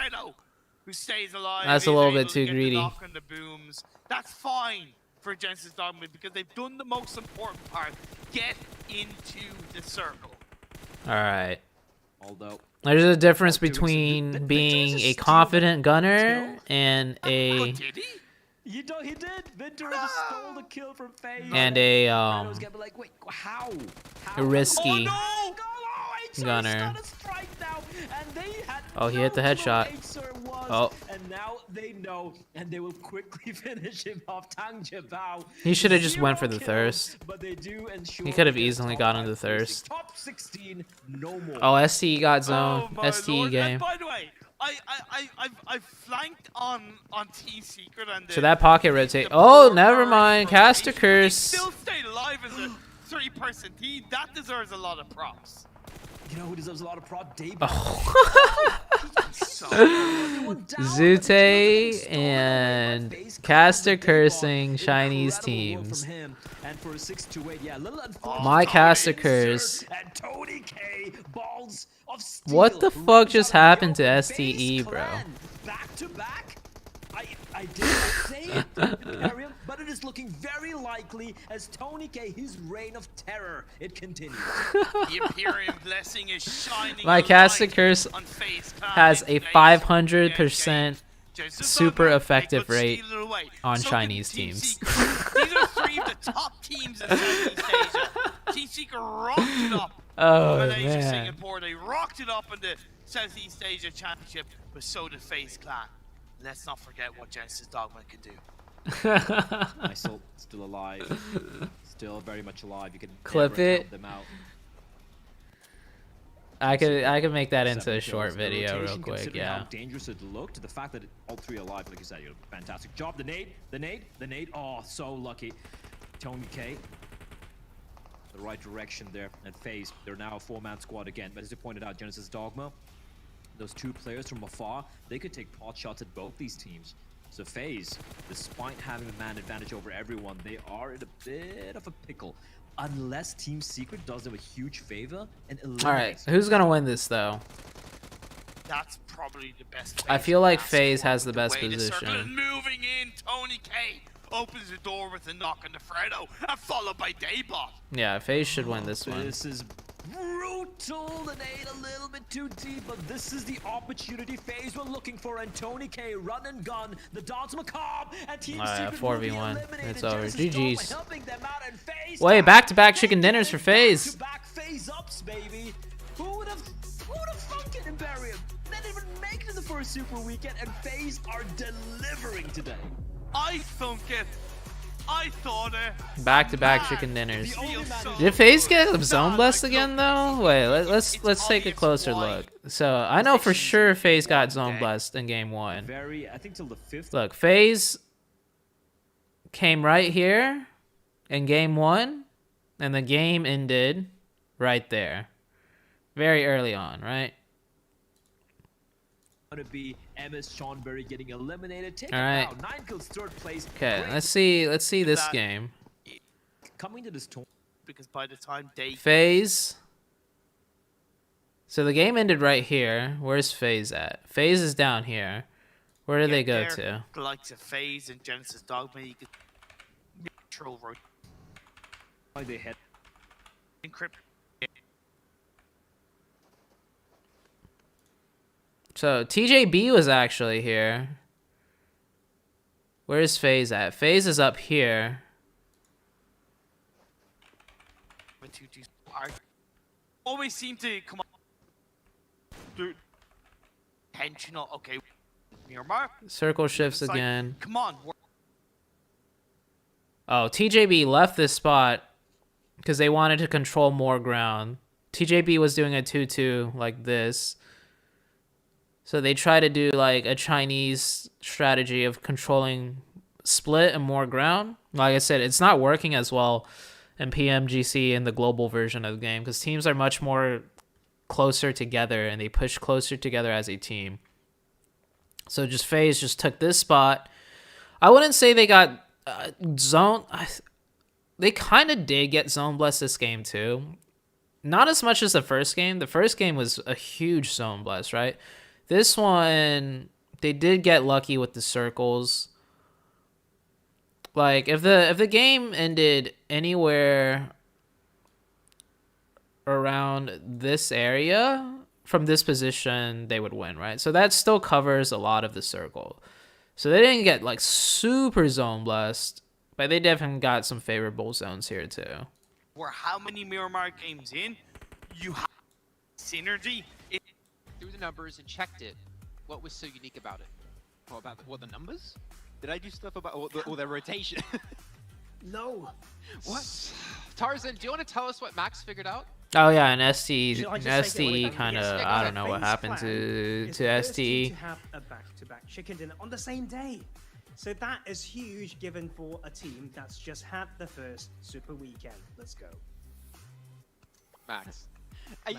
Who stays alive. That's a little bit too greedy. The Booms. That's fine for Genesis Dogma because they've done the most important part. Get into the circle. All right. Although there's a difference between being a confident gunner and a Did he? He did. Ventura just stole the kill from FaZe. and a Like, wait, how? a risky Oh, gunner. Oh, he hit the headshot. Oh. And now they know, and they will quickly finish him off. Tangjabao. He should have just went for the thirst. But they do ensure He could have easily gotten the thirst. Top 16, no more. Oh, STE got zone. STE game. And by the way, I flanked on Team Secret and Should that pocket rotate? Oh, never mind. Cast a They curse. still stayed alive as a 3-person team. That deserves a lot of props. You know who deserves a lot of prop? Debut. ZooTay and caster cursing Chinese teams. And for a 6-8, yeah, My caster curse. And Tony K, balls of steel. What the fuck just happened to STE, bro? Back to back? I did not say it, Imperium, but it is looking very likely as Tony K, his reign of terror, it continues. The Imperium blessing is shining. My caster curse has a 500% super effective rate on Chinese teams. These are 3 of the top teams in Southeast Asia. Team Secret rocked it up. Oh, Malaysia, man. Singapore, they rocked it up in the Southeast Asia Championship, but so did FaZe Clan. Let's not forget what Genesis Dogma can do. Isol still alive, still very much alive. You can Clip never it. count them out. I could make that into a short video real quick, Considering yeah. how dangerous it looked, the fact that all 3 are alive, like you said, fantastic job. The nade. Oh, so lucky. Tony K. The right direction there. And FaZe, they're now a 4-man squad again. But as you pointed out, Genesis Dogma, those two players from afar, they could take pot shots at both these teams. So FaZe, despite having the man advantage over everyone, they are in a bit of a pickle. Unless Team Secret does them a huge favor and eliminates. All right, who's gonna win this though? That's probably the best. I feel like FaZe has the best The circle is position. moving in. Tony K opens the door with a knock on the Fredo, and followed by Daybot. Yeah, FaZe should win this one. This is brutal. The nade a little bit too deep, but this is the opportunity FaZe were looking for. And Tony K, run and gun, the dance macabre, and Team Secret 4v1. It's over. GG's. helping them out, and FaZe Wait, back-to-back chicken dinners for FaZe. Back FaZe ups, baby. Who would have thunk it in Imperium? They didn't even make it in the first Super Weekend, and FaZe are delivering today. I thunk it. I thought it. Back-to-back chicken dinners. Did FaZe get zone blessed again though? Wait, let's take a closer look. So I know for sure FaZe got zone blessed in game 1. I think till the 5th. Look, FaZe came right here in game 1, and the game ended right there. Very early on, right? Gonna be MS Seanberry getting eliminated. Take All right. out 9 kills, 3rd place. Okay, Great. let's see this game. Coming to this tournament. Because by the time they FaZe. So the game ended right here. Where's FaZe at? FaZe is down here. Where do they go to? The likes of FaZe and Genesis Dogma, you could neutral road. Why they head Encrypt. So TJB was actually here. Where's FaZe at? FaZe is up here. Always seem to come up. Intentional. Okay. Miramar. Circle shifts It's like, again. Come on. Oh, TJB left this spot because they wanted to control more ground. TJB was doing a 2-2 like this. So they try to do like a Chinese strategy of controlling split and more ground. Like I said, it's not working as well in PMGC in the global version of the game because teams are much more closer together and they push closer together as a team. So just FaZe just took this spot. I wouldn't say they got zone. They kind of did get zone blessed this game too. Not as much as the first game. The first game was a huge zone bless, right? This one, they did get lucky with the circles. Like if the game ended anywhere around this area from this position, they would win, right? So that still covers a lot of the circle. So they didn't get like super zone blessed, but they definitely got some favorable zones here too. We're how many Miramar games in? You have synergy. Through the numbers and checked it. What was so unique about it? What about the numbers? Did I do stuff about all their rotation? No. What? Tarzan, do you want to tell us what Max figured out? Oh yeah, and STE Should I just take it away? kind of, Yes, I don't know what FaZe happened Clan to is the first team STE. to have a back-to-back chicken dinner on the same day. So that is huge given for a team that's just had the first Super Weekend. Let's go. Max.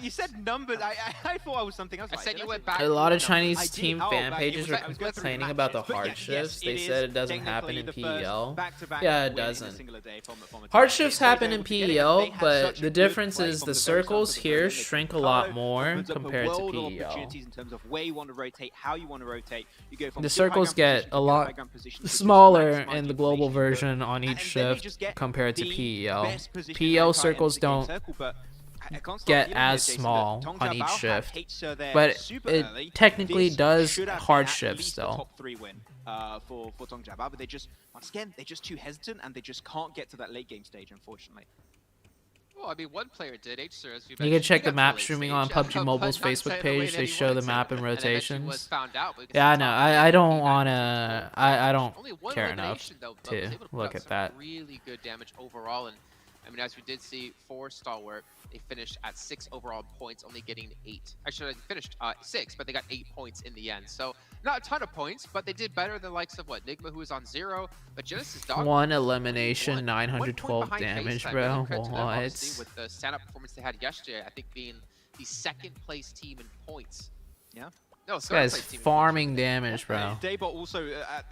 You said numbers. I thought I was something else. I said you went back. A lot of to the numbers. Chinese I did. team Oh, fan but pages it are was going through complaining matches. about the But yeah, hard yes, shifts. it They is said it doesn't happen technically in the first PEL. back-to-back Yeah, it win in a doesn't. single day from a Hard team. shifts They happen don't in get it, they PEL, had but such a the good difference play is from the the very start circles of the here game. They shrink a can lot follow, more opens up a compared to world of PEL. opportunities in terms of where you want to rotate, how you want to rotate. You go from The good high circles ground get position to a good lot high ground position to just smaller maximize in the the global information you put. version on And each then they shift just get compared to the PEL. best position PEL in their entire circles end of the game don't circle, but I can't stop get feeling as this, Jason, that small Tongja on each Bao have shift, H-Ser there but super it early. technically This does should have hard been at shift least a still. top 3 win for Tongja Bao, but they just, once again, they're just too hesitant and they just can't get to that late game stage, unfortunately. Well, I mean, one player did. H-Sir, as we You can mentioned, check he the got map to late streaming stage, on PUBG but Mobile's not Facebook saying the way page. that They he show the wanted map to. and And eventually was rotations. found out, but Yeah, I it's know. top I don't 8, want to. 9, I don't Only one care enough elimination, though, but was to able to put look up at some that. really good damage overall, and I mean, as we did see for Stalwart, they finished at 6 overall points, only getting 8. Actually, they finished 6, but they got 8 points in the end. So not a ton of points, but they did better than the likes of what Nigma, who was on 0, but Genesis Dog. 1 elimination, 912 damage, bro. What? With the stand-up performance they had yesterday, I think being the 2nd place team in points. Yeah. No, this guy's farming damage, bro. Daybot also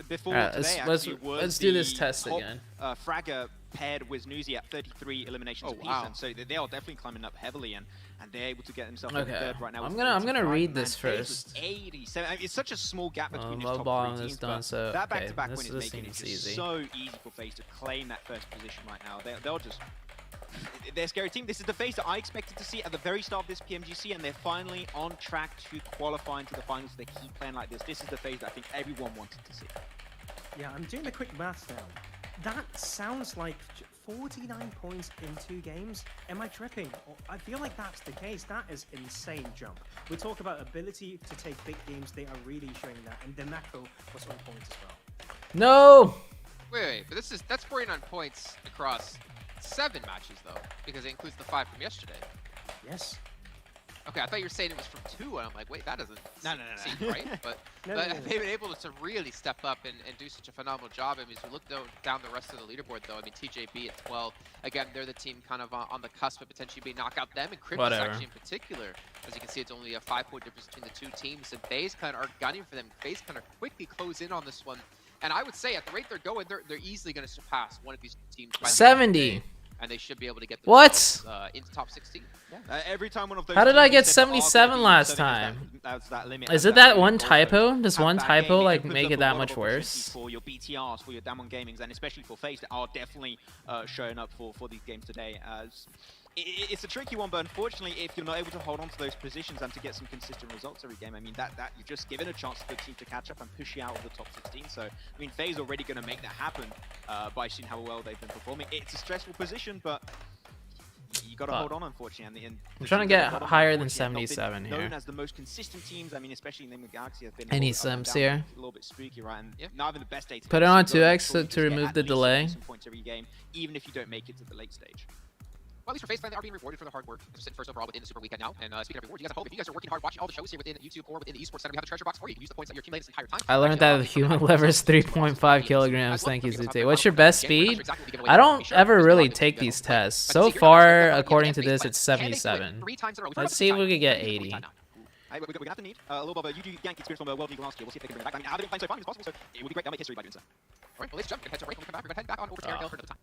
before today let's do this test top, again. Fragger paired with Nuzi at 33 eliminations apiece, and so they are definitely climbing up heavily, and they're able to get themselves in third right now. I'm gonna read this first. 80. So it's such a small gap between these low top 3 teams, done, so that back-to-back win is this making it seems just easy. so easy for FaZe to claim that first position right now. They'll just. They're a scary team. This is the FaZe that I expected to see at the very start of this PMGC, and they're finally on track to qualify into the finals. They keep playing like this. This is the FaZe that I think everyone wanted to see. Yeah, I'm doing the quick maths now. That sounds like 49 points in 2 games. Am I tripping? I feel like that's the case. That is insane jump. We talk about ability to take big games. They are really showing that. And Demako was on points as well. No! Wait, but that's 49 points across 7 matches though, because it includes the 5 from yesterday. Yes. Okay, I thought you were saying it was from 2, and I'm like, wait, that doesn't seem right. But No. they've been able to really step up and do such a phenomenal job. I mean, as we look down the rest of the leaderboard, though, I mean, TJB at 12. Again, they're the team kind of on the cusp of potentially being knock out them, and Cryptus actually in particular. As you can see, it's only a 5-point difference between the 2 teams, and FaZe kind of are gunning for them. FaZe kind of quickly close in on this one, and I would say at the rate they're going, they're easily going to surpass one of these teams. By 70. And they should be able to get into top 16. Yeah. Every time one of those. How did I get 77 last time? Is it that one typo? Does one typo like make it that much worse? For your BTRs, for your Damwon Gamings, and especially for FaZe, that are definitely showing up for these games today. It's a tricky one, but unfortunately, if you're not able to hold on to those positions and to get some consistent results every game, I mean, that you've just given a chance to the team to catch up and push you out of the top 16. So, I mean, FaZe already going to make that happen by seeing how well they've been performing. It's a stressful position, but you got to hold on, unfortunately. And I'm trying to get higher than 77 here. Known as the most consistent teams, I mean, especially in the Galaxy, have been any sims here? A little bit spooky, right? And not even the best data. Put it on 2x to remove the delay. Some points every game, even if you don't make it to the late stage. Well, at least for FaZe, they are being rewarded for their hard work. They're sitting first overall within the Super Weekend now. And speaking of rewards, you guys at home, if you guys are working hard watching all the shows here within YouTube or within the Esports Center, we have a treasure box for you. You can use the points that you're accumulating this entire time. I learned that the human liver is 3.5 kilograms. Thank you, ZooTay. What's your best speed? I don't ever really take these tests. So far, according to this, it's 77. Let's see if we can get 80. We're going to have to need a little bit of a UG Yank experience from the World League last year. We'll see if they can bring it back. I mean, how they've been playing so far is possible, so it would be great. They'll make history by doing so. All right, well, let's jump. We're going to head to break. When we come back, we're going to head back on over to Air for another time.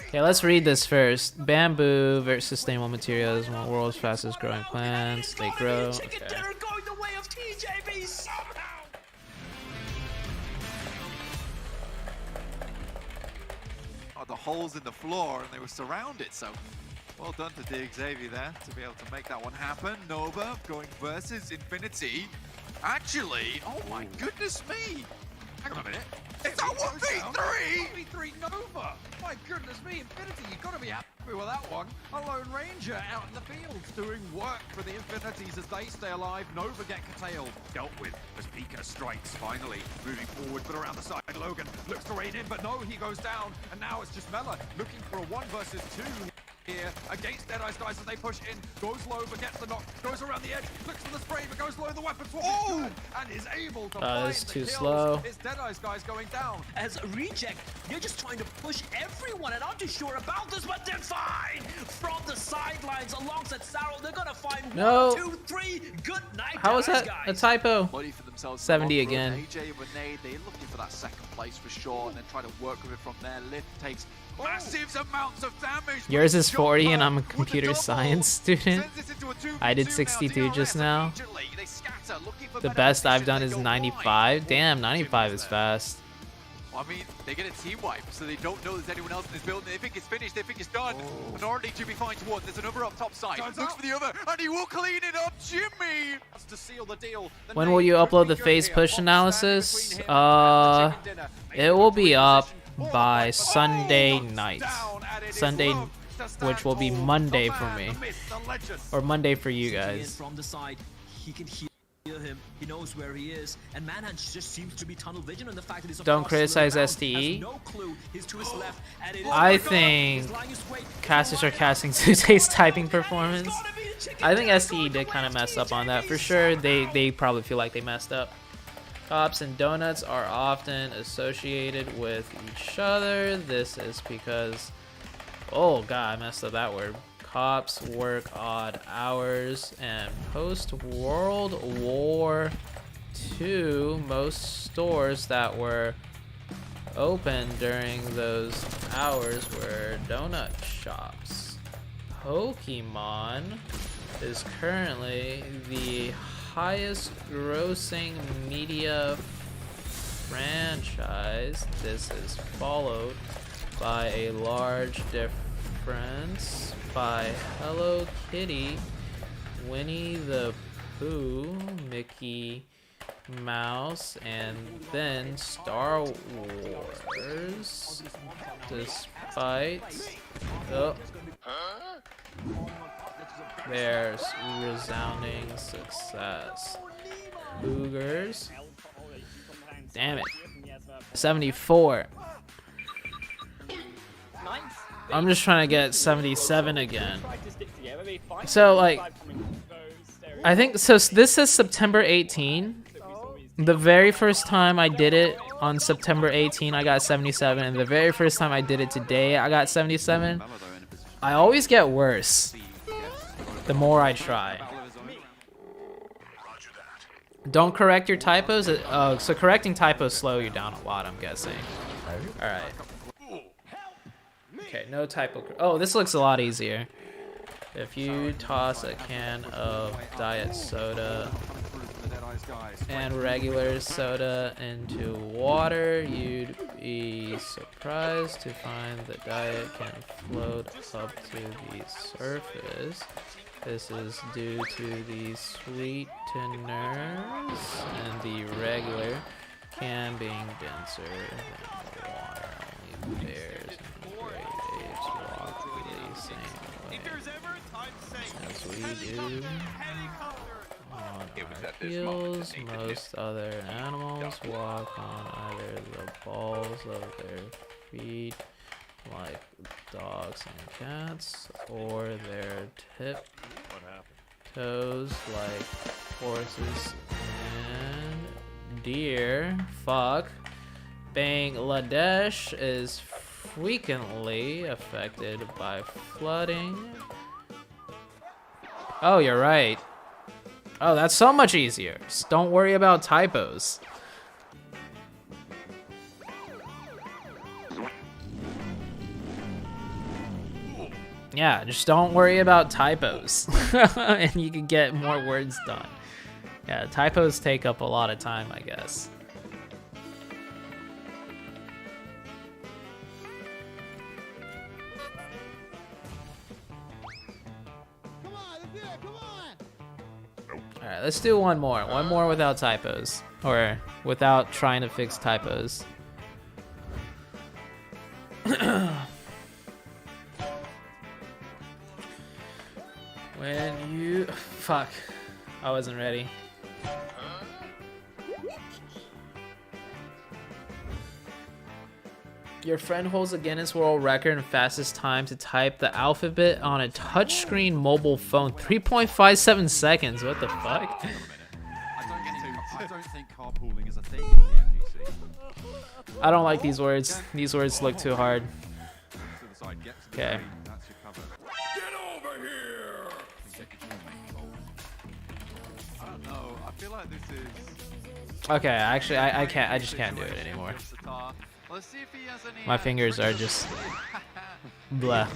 Okay, let's read this first. Bamboo versus sustainable materials, one of the world's fastest growing plants. They grow. Okay. Going the way of TJB somehow. Oh, the holes in the floor, and they were surrounded. So, well done to Dig Xavier there to be able to make that one happen. Nova going versus Infinity. Actually, oh my goodness me! Hang on a minute. It's a 1v3! 1v3 Nova! My goodness me, Infinity, you've got to be happy with that one. A Lone Ranger out in the field doing work for the Infinities as they stay alive. Nova get curtailed. Dealt with as Pika strikes finally. Moving forward, but around the side, Logan looks to raid in, but no, he goes down. And now it's just Mela looking for a 1 versus 2. Here against Deadeye's guys as they push in. Goes low but gets the knock. Goes around the edge. Looks for the spray but goes low. The weapon swap is good and is able to find it's the too kills. slow. It's Deadeye's guys going down. As a reject, you're just trying to push everyone, and I'm too sure about this, but they're fine. From the sidelines alongside Sarro, they're gonna find 1, 2, 3. Good night. How was that guys. a typo? Body for themselves 70 again. AJ and Renee, they're looking for that second place for sure, and then try to work with it from there. Lift takes massive amounts of damage. Yours is 40 and I'm a computer science student. I did 62 just now. The best I've done is 95. Damn, 95 is fast. I mean, they get a team wipe, so they don't know there's anyone else in this building. They think it's finished, they think it's done. Minority to be fine towards. There's another up top side. Looks for the other, and he will clean it up. Jimmy has to seal the deal. When will you upload the FaZe push analysis? It will be up by Sunday night. Sunday, which will be Monday for me. Or Monday for you guys. From the side, he can hear feel him. He knows where he is. And Manhunt just seems to be tunnel vision on the fact that he's Don't across criticize the STE. has no clue. He's to his left, and it is I think casters are casting ZooTay's typing performance. I think STE did kind of mess up on that for sure. They probably feel like they messed up. Cops and donuts are often associated with each other. This is because, oh god, I messed up that word. Cops work odd hours, and post World War II, most stores that were open during those hours were donut shops. Pokemon is currently the highest grossing media franchise. This is followed by a large difference by Hello Kitty, Winnie the Pooh, Mickey Mouse, and then Star Wars. Despite their resounding success. Cougars. Damn it. 74. I'm just trying to get 77 again. So, like, I think, so this is September 18. The very first time I did it on September 18, I got 77. And the very first time I did it today, I got 77. I always get worse the more I try. Don't correct your typos. So correcting typos slow you down a lot, I'm guessing. All right. Okay, no typo. Oh, this looks a lot easier. If you toss a can of diet soda and regular soda into water, you'd be surprised to find the diet can float up to the surface. This is due to the sweeteners and the regular can being denser than water. Only bears and great apes walk the same way as we do on our heels. Most other animals walk on either the balls of their feet, like dogs and cats, or their tip toes, like horses and deer. Fuck. Bangladesh is frequently affected by flooding. Oh, you're right. Oh, that's so much easier. Just don't worry about typos. Yeah, just don't worry about typos. And you can get more words done. Yeah, typos take up a lot of time, I guess. Alright, let's do one more. One more without typos. Or without trying to fix typos. When you... Fuck. I wasn't ready. Your friend holds a Guinness World Record in fastest time to type the alphabet on a touchscreen mobile phone. 3.57 seconds. What the fuck? I don't think carpooling is a thing in PMGC. I don't like these words. These words look too hard. Okay. Get over here! I don't know. I feel like this is... Okay, actually, I can't. I just can't do it anymore. Let's see if he has any, My fingers are just blah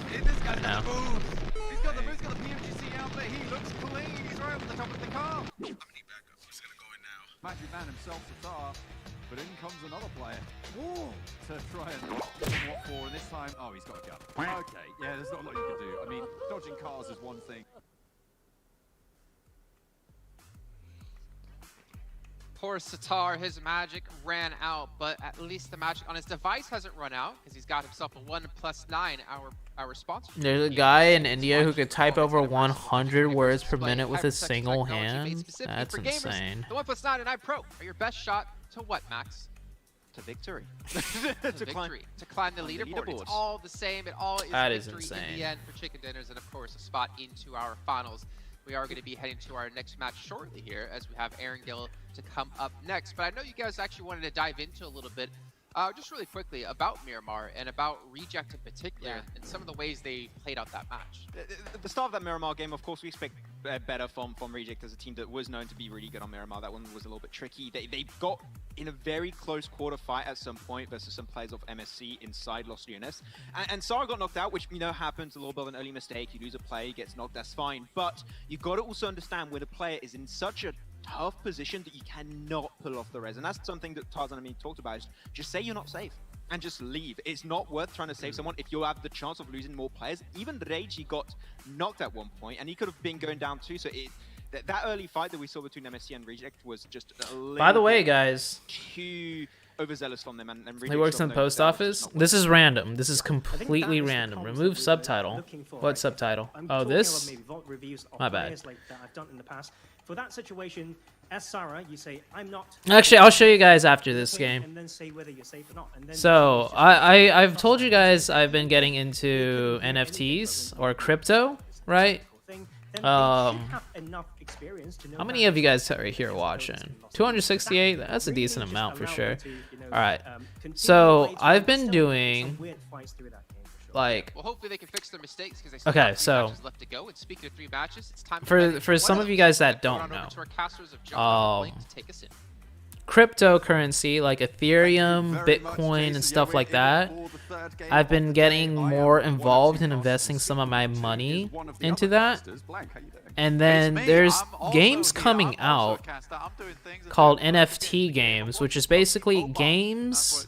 right now. He's got the boost, got the PMGC out there. He looks clean. He's right up the top of the car. I'm gonna need backup. I'm just gonna go in now. Magic Man himself, Tatar, but in comes another player. Ooh, to try and what for, and this time, oh, he's got a gun. Okay, yeah, there's not a lot you can do. I mean, dodging cars is one thing. poor Sitar, his magic ran out, but at least the magic on his device hasn't run out because he's got himself a OnePlus 9, our sponsor. There's a guy in India who could type over 100 words per minute with his single hand. That's insane. The OnePlus 9 and 9 Pro are your best shot to what, Max? To victory. to climb the leaderboard. It's all the same. It all is victory in the end for chicken dinners, and of course a spot into our finals. We are going to be heading to our next match shortly here as we have Aaron Gill to come up next. But I know you guys actually wanted to dive into a little bit, just really quickly, about Miramar and about Reject in particular and some of the ways they played out that match. The start of that Miramar game, of course, we expect better from Reject as a team that was known to be really good on Miramar. That one was a little bit tricky. They got in a very close quarter fight at some point versus some players of MSC inside Los Lunas. And Sarah got knocked out, which, you know, happens, a little bit of an early mistake. You lose a play, he gets knocked, that's fine. But you've got to also understand when a player is in such a tough position that you cannot pull off the res. And that's something that Tarzan and me talked about, is just say you're not safe and just leave. It's not worth trying to save someone if you have the chance of losing more players. Even Rage, he got knocked at one point and he could have been going down too. So that early fight that we saw between MSC and Reject was just a little By the way, guys, too overzealous from them. And he works in the post office. This is random. This is completely random. Remove subtitle. What subtitle? Oh, this? My bad. For that situation, as Sarah, you say, I'm not. Actually, I'll show you guys after this game. And then say whether you're safe or not. And then so I've told you guys I've been getting into NFTs or crypto, right? How many of you guys are here watching? 268? That's a decent amount for sure. Alright, so I've been doing like, well, hopefully they can fix their mistakes because they still okay, have 3 so matches left to go. And speaking of 3 matches, it's time for some of you guys that don't know, take us in. Cryptocurrency like Ethereum, Bitcoin, and stuff like that, I've been getting more involved in investing some of my money into that. And then there's games coming out called NFT games, which is basically games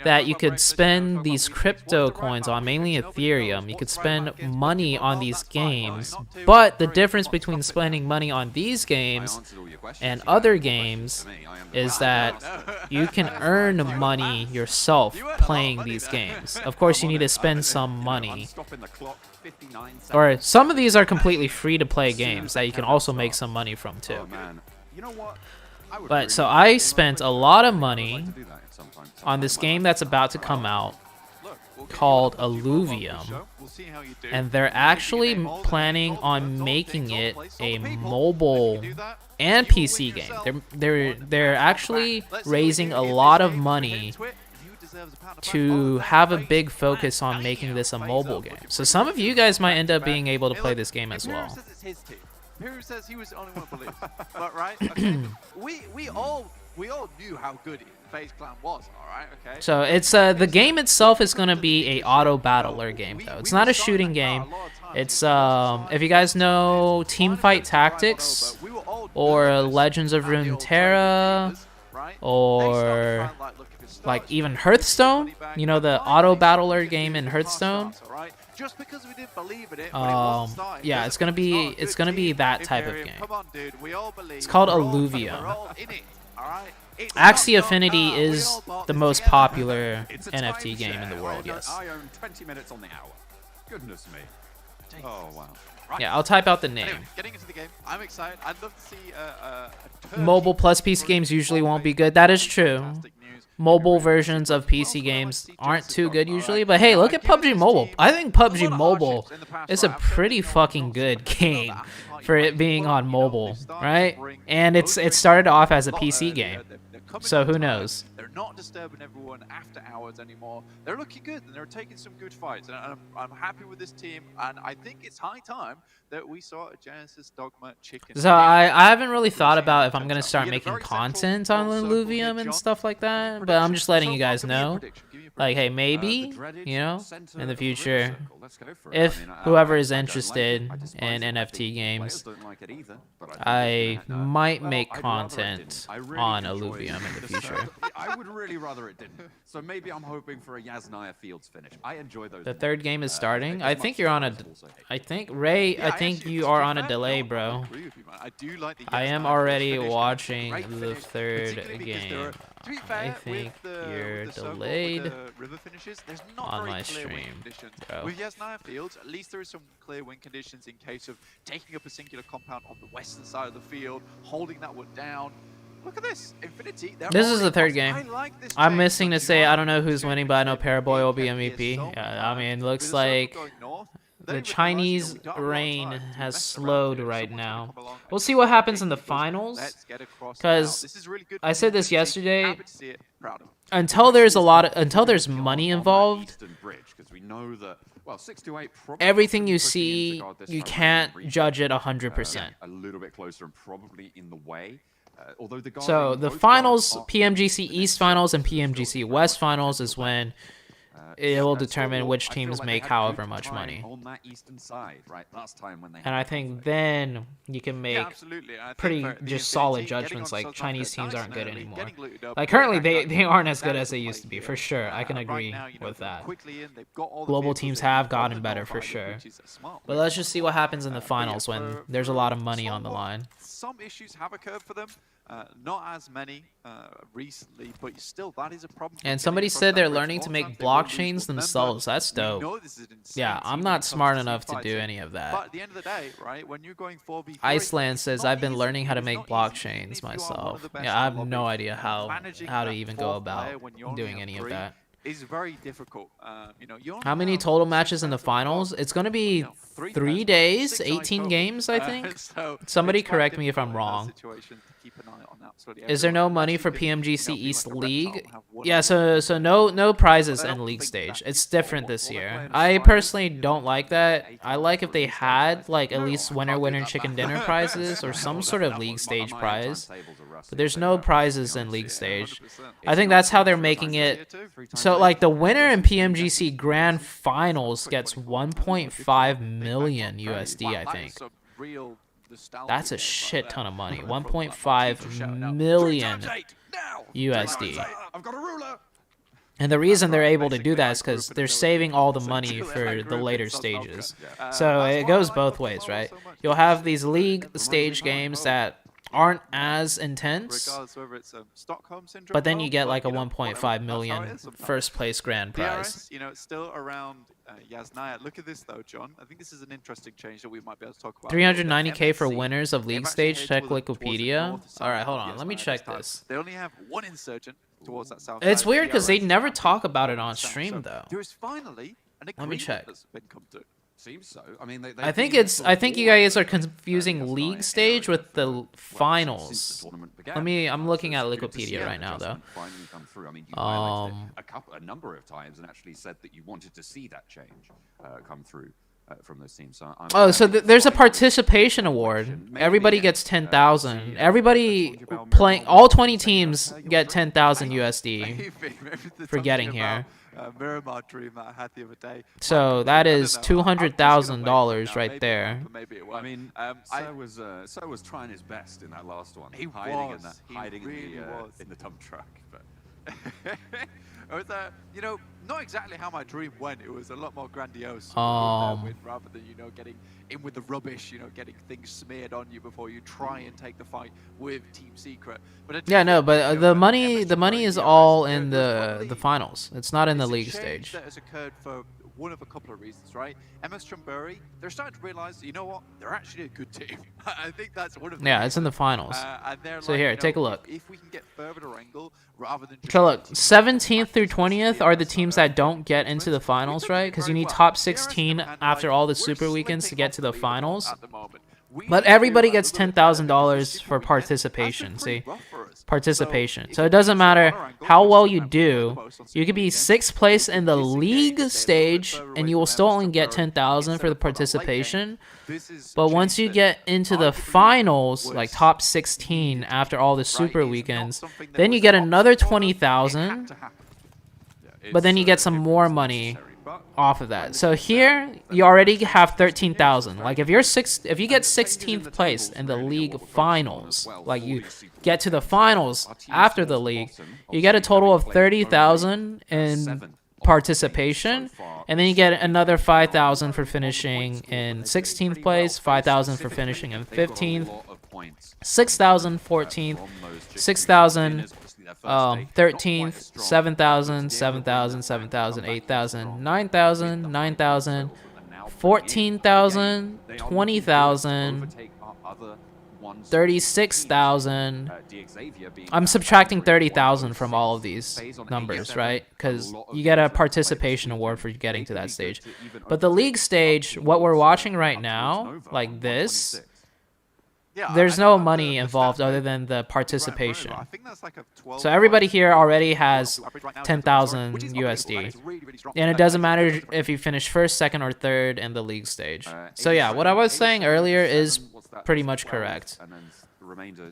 that you could spend these crypto coins on, mainly Ethereum. You could spend money on these games, but the difference between spending money on these games and other games is that you can earn money yourself playing these games. Of course, you need to spend some money. Or some of these are completely free to play games that you can also make some money from too. But so I spent a lot of money on this game that's about to come out called Alluvium, and they're actually planning on making it a mobile and PC game. They're actually raising a lot of money to have a big focus on making this a mobile game. So some of you guys might end up being able to play this game as well. Who says he was the only one who believes? But right, okay. we all knew how good FaZe Clan was, alright, okay? So it's the game itself is gonna be a auto battler game though. It's not a shooting game. It's if you guys know Teamfight Tactics or Legends of Runeterra or like even Hearthstone, you know, the auto battler game in Hearthstone. Just because we didn't believe in it, yeah, it's gonna be that type of game. It's called Alluvium. Axie Affinity is the most popular NFT game in the world, yes. I own 20 minutes on the hour. Goodness me. Oh, wow. Yeah, I'll type out the name. Anyway, getting into the game, I'm excited. I'd love to see mobile plus PC games usually won't be good. That is true. Mobile versions of PC games aren't too good usually, but hey, look at PUBG Mobile. I think PUBG Mobile is a pretty fucking good game for it being on mobile, right? And it started off as a PC game, so who knows? They're not disturbing everyone after hours anymore. They're looking good and they're taking some good fights, and I'm happy with this team. And I think it's high time that we saw a Genesis Dogma chicken. So I haven't really thought about if I'm gonna start making content on Alluvium and stuff like that, but I'm just letting you guys know. Like, hey, maybe, you know, in the future, if whoever is interested in NFT games, I might make content on Alluvium. them in the future. I would really rather it didn't. So maybe I'm hoping for a Yasnaya Fields finish. I enjoy those. The third game is starting. I think you're on a. I think Ray. I think you are on a delay, bro. I am already watching the third game. I think you're delayed on my stream, bro. With Yasnaya Fields, at least there is some clear win conditions in case of taking up a singular compound on the western side of the field, holding that one down. Look at this, Infinity. This is the third game. I'm missing to say I don't know who's winning, but I know Paraboy will be MVP. Yeah, I mean, looks like the Chinese reign has slowed right now. We'll see what happens in the finals, because I said this yesterday. Until there's until there's money involved, everything you see, you can't judge it 100%. A little bit closer and probably in the way. So the finals, PMGC East finals and PMGC West finals, is when it will determine which teams make however much money. And I think then you can make pretty just solid judgments, like Chinese teams aren't good anymore. Like currently they aren't as good as they used to be, for sure. I can agree with that. Global teams have gotten better, for sure. But let's just see what happens in the finals when there's a lot of money on the line. Some issues have occurred for them. Not as many recently, but still, that is a problem. And somebody said they're learning to make blockchains themselves. That's dope. Yeah, I'm not smart enough to do any of that. But at the end of the day, right, when you're going 4v3, Iceland says I've been learning how to make blockchains myself. Yeah, I have no idea how to even go about doing any of that. Is very difficult. How many total matches in the finals? It's going to be 3 days, 18 games, I think. Somebody correct me if I'm wrong. Is there no money for PMGC East League? Yeah, so no prizes in league stage. It's different this year. I personally don't like that. I like if they had like at least winner chicken dinner prizes or some sort of league stage prize. But there's no prizes in league stage. I think that's how they're making it. So like the winner in PMGC Grand Finals gets 1.5 million USD, I think. That's a shit ton of money. 1.5 million USD. And the reason they're able to do that is because they're saving all the money for the later stages. So it goes both ways, right? You'll have these league stage games that aren't as intense, but then you get like a 1.5 million first place grand prize. It's still around Yasnaya. Look at this though, John. I think this is an interesting change that we might be able to talk about. 390k for winners of league stage. Check Wikipedia. All right, hold on. Let me check this. They only have one insurgent towards that south. It's weird because they never talk about it on stream though. There is finally an agreement. Let me check. That's been come to. Seems so. I mean, I think you guys are confusing league stage with the finals. I'm looking at Wikipedia right now though. A number of times and actually said that you wanted to see that change come through from those teams. So there's a participation award. Everybody gets 10,000. Everybody playing, all 20 teams get 10,000 USD for getting here. Miramar dream that I had the other day. So that is $200,000 right there. I mean, So was trying his best in that last one. He hiding really in the dump truck. But it was, not exactly how my dream went. It was a lot more grandiose. Rather than getting in with the rubbish, getting things smeared on you before you try and take the fight with Team Secret. But yeah, no, but the money is all in the finals. It's not in the league stage. That has occurred for one of a couple of reasons, right? MS Chumbury, they're starting to realize, you know what? They're actually a good team. I think that's one of the reasons. It's in the finals. So here, take a look. If we can get further to wrangle, rather than just... So look, 17th through 20th are the teams that don't get into the finals, right? Because you need top 16 after all the super weekends to get to the finals. But everybody gets $10,000 for participation, see? Participation. So it doesn't matter how well you do. You could be 6th place in the league stage, and you will still only get 10,000 for the participation. But once you get into the finals, like top 16 after all the super weekends, then you get another 20,000. But then you get some more money off of that. So here you already have 13,000. Like if you get 16th place in the league finals, like you get to the finals after the league, you get a total of 30,000 in participation, and then you get another 5,000 for finishing in 16th place, 5,000 for finishing in 15th, 6,000 14th, 6,000 13th, 7,000, 7,000, 7,000, 8,000, 9,000, 9,000, 14,000, 20,000, 36,000. I'm subtracting 30,000 from all of these numbers, right? Because you get a participation award for getting to that stage. But the league stage, what we're watching right now, like this, there's no money involved other than the participation. So everybody here already has 10,000 USD. And it doesn't matter if you finish first, second, or third in the league stage. So yeah, what I was saying earlier is pretty much correct. And then the remainder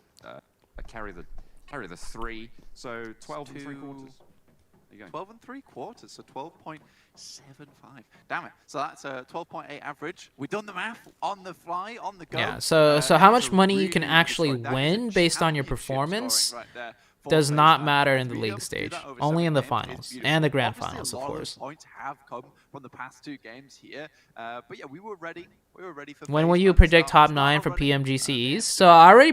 carry the 3. So 12 and 3 quarters. 12 and 3 quarters, so 12.75. Damn it. So that's a 12.8 average. We've done the math on the fly, on the go. Yeah, so how much money you can actually win based on your performance does not matter in the league stage, only in the finals and the grand finals, of course. Points have come from the past 2 games here. But yeah, we were ready. When will you predict top 9 for PMGC East? So I already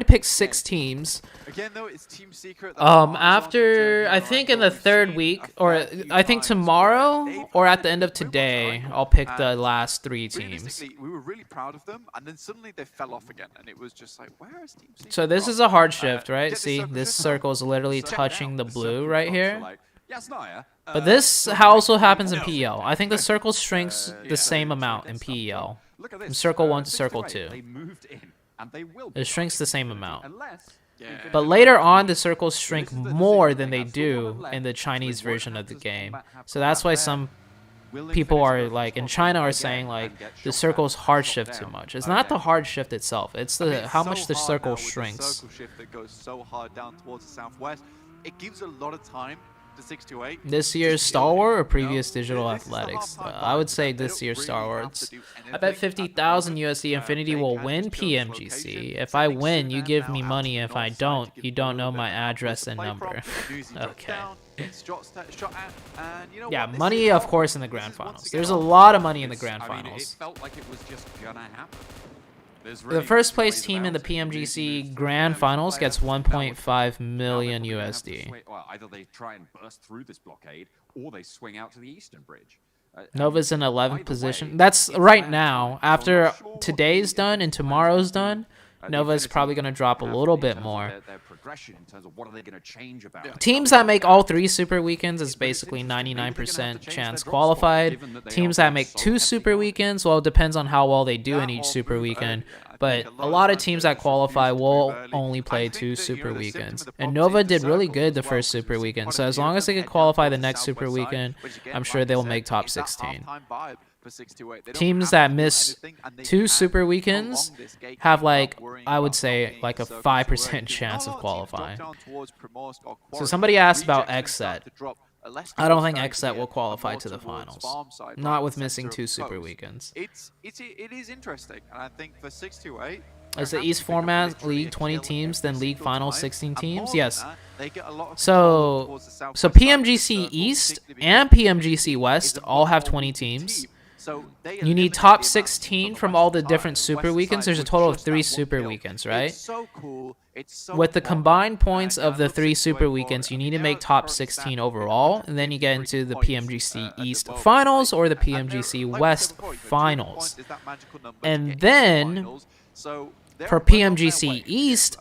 picked 6 teams. Again, though, it's team secret. After I think in the 3rd week, or I think tomorrow, or at the end of today, I'll pick the last 3 teams. We were really proud of them, and then suddenly they fell off again, and it was just like, where is team secret? So this is a hard shift, right? See, this circle is literally touching the blue right here. But this also happens in PEL. I think the circle shrinks the same amount in PEL. From circle 1 to circle 2. It shrinks the same amount. But later on, the circles shrink more than they do in the Chinese version of the game. So that's why some people are like in China are saying like the circles hard shift too much. It's not the hard shift itself. It's the how much the circle shrinks. Circle shift that goes so hard down towards the southwest. It gives a lot of time. 6 to 8. This year's Star Wars or previous Digital Athletics? I would say this year's Star Wars. I bet 50,000 USD Infinity will win PMGC. If I win, you give me money. If I don't, you don't know my address and number. Okay. Yeah, money, of course, in the grand finals. There's a lot of money in the grand finals. It felt like it was just gonna happen. The first place team in the PMGC Grand Finals gets 1.5 million USD. Well, either they try and burst through this blockade, or they swing out to the eastern bridge. Nova's in 11th position. That's right now. After today's done and tomorrow's done, Nova's probably going to drop a little bit more. Teams that make all 3 Super Weekends is basically 99% chance qualified. Teams that make 2 Super Weekends, well, it depends on how well they do in each Super Weekend. But a lot of teams that qualify will only play 2 Super Weekends. And Nova did really good the first Super Weekend. So as long as they can qualify the next Super Weekend, I'm sure they'll make top 16. Teams that miss 2 Super Weekends have, like, I would say, like a 5% chance of qualifying. So somebody asked about XSET. I don't think XSET will qualify to the finals. Not with missing 2 Super Weekends. It is interesting, and I think for 6 to 8. Is the East format League 20 teams, then League Finals 16 teams? Yes. So PMGC East and PMGC West all have 20 teams. You need top 16 from all the different Super Weekends. There's a total of 3 Super Weekends, right? With the combined points of the 3 Super Weekends, you need to make top 16 overall, and then you get into the PMGC East Finals or the PMGC West Finals. And then for PMGC East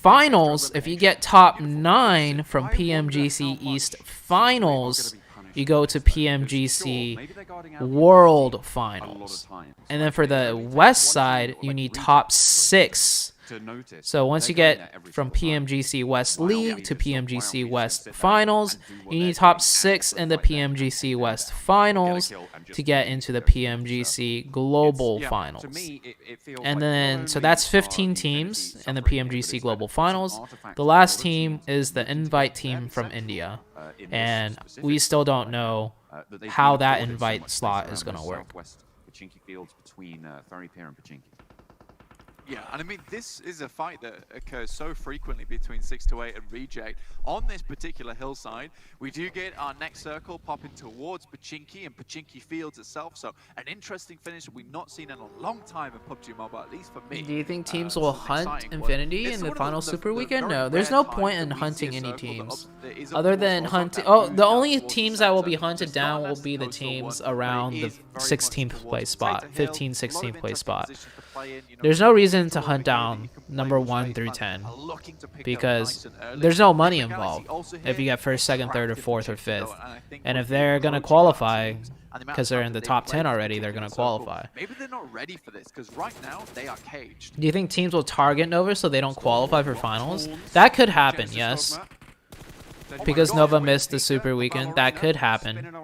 Finals, if you get top 9 from PMGC East Finals, you go to PMGC World Finals. And then for the West side, you need top 6. So once you get from PMGC West League to PMGC West Finals, you need top 6 in the PMGC West Finals to get into the PMGC Global Finals. And then, so that's 15 teams in the PMGC Global Finals. The last team is the invite team from India. And we still don't know how that invite slot is going to work. Southwest Pachinki Fields between Ferry Pier and Pachinki. Yeah, and I mean, this is a fight that occurs so frequently between 628 and Reject. On this particular hillside, we do get our next circle popping towards Pachinki and Pachinki Fields itself. So an interesting finish that we've not seen in a long time in PUBG Mobile, at least for me. Do you think teams will hunt Infinity in the final Super Weekend? No, there's no point in hunting any teams. Other than hunting... Oh, the only teams that will be hunted down will be the teams around the 16th place spot, 15th, 16th place spot. There's no reason to hunt down number 1 through 10 because there's no money involved if you get 1st, 2nd, 3rd, or 4th, or 5th. And if they're going to qualify because they're in the top 10 already, they're going to qualify. Maybe they're not ready for this because right now they are caged. Do you think teams will target Nova so they don't qualify for finals? That could happen, yes. Because Nova missed the Super Weekend, that could happen.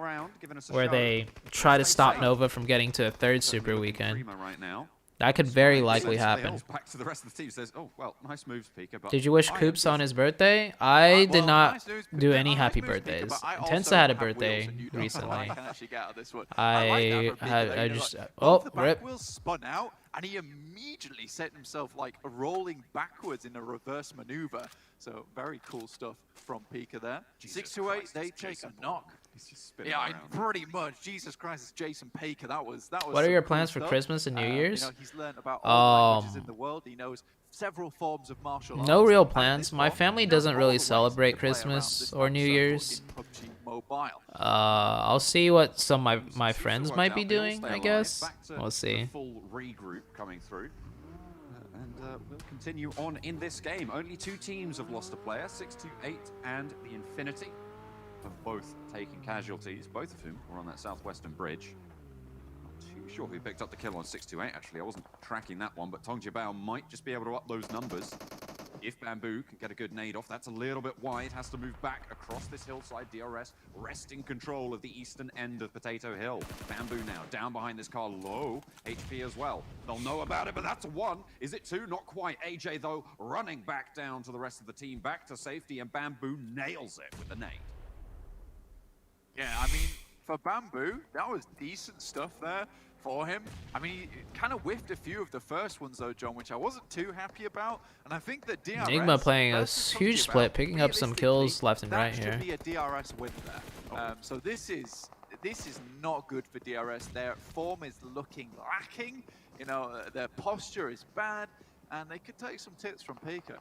Where they try to stop Nova from getting to a 3rd Super Weekend. That could very likely happen. Back to the rest of the team says, "Oh, well, nice moves, Pika." But did you wish Coops on his birthday? I did not do any happy birthdays. Intensa had a birthday recently. I just rip. Spun out, and he immediately set himself like rolling backwards in a reverse maneuver. So very cool stuff from Pika there. 628, they take a knock. Yeah, pretty much. Jesus Christ, it's Jason Baker. That was. What are your plans for Christmas and New Year's? You know, he's learned about all the languages in the world. He knows several forms of martial arts. No real plans. My family doesn't really celebrate Christmas or New Year's. I'll see what some of my friends might be doing, I guess. We'll see. Full regroup coming through. And we'll continue on in this game. Only 2 teams have lost a player, 628 and the Infinity. Have both taken casualties, both of whom were on that southwestern bridge. Not too sure who picked up the kill on 628, actually. I wasn't tracking that one, but Tong Jibao might just be able to up those numbers. If Bamboo can get a good nade off, that's a little bit wide. Has to move back across this hillside. DRS resting control of the eastern end of Potato Hill. Bamboo now down behind this car, low HP as well. They'll know about it, but that's a 1. Is it 2? Not quite. AJ, though, running back down to the rest of the team, back to safety, and Bamboo nails it with the nade. Yeah, I mean, for Bamboo, that was decent stuff there for him. I mean, he kind of whiffed a few of the first ones, though, John, which I wasn't too happy about. And I think that DRS... Enigma playing a huge split, picking up some kills left and right here. That should be a DRS win there. So this is not good for DRS. Their form is looking lacking. You know, their posture is bad. And they could take some tips from Pika.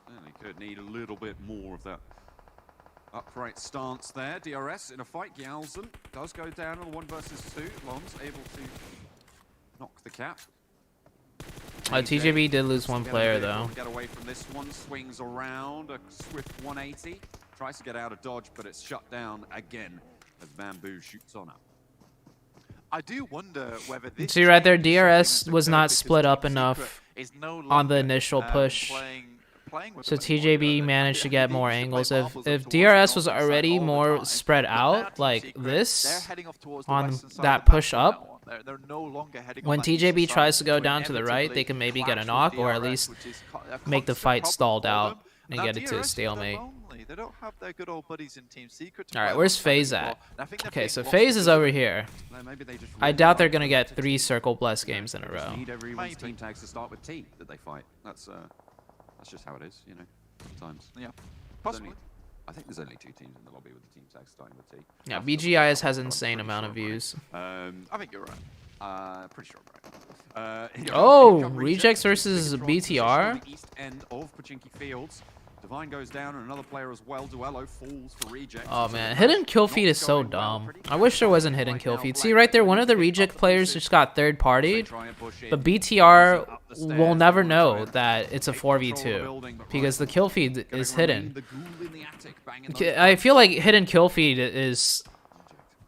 Yeah, they could need a little bit more of that upright stance there. DRS in a fight. Gyalzen does go down on 1 versus 2. Lon's able to knock the cap. TJB did lose 1 player though. Get away from this one. Swings around a swift 180. Tries to get out of dodge, but it's shut down again as Bamboo shoots on up. I do wonder whether this... See right there, DRS was not split up enough on the initial push. So TJB managed to get more angles. If DRS was already more spread out like this on that push up, when TJB tries to go down to the right, they can maybe get a knock or at least make the fight stalled out and get it to a stalemate. They don't have their good old buddies in Team Secret. Alright, where's FaZe at? Okay, so FaZe is over here. I doubt they're gonna get 3 Circle Bless games in a row. Need everyone's team tags to start with T that they fight. That's just how it is, you know, sometimes. Yeah, possibly. I think there's only 2 teams in the lobby with the team tags starting with T. Yeah, BGIS has insane amount of views. I think you're right. Pretty sure I'm right. Oh, Rejects versus BTR? The east end of Pachinki Fields. Divine goes down and another player as well. Duello falls for Rejects. Oh man, hidden kill feed is so dumb. I wish there wasn't hidden kill feed. See right there, one of the Reject players just got 3rd partied, but BTR will never know that it's a 4v2 because the kill feed is hidden. I feel like hidden kill feed is...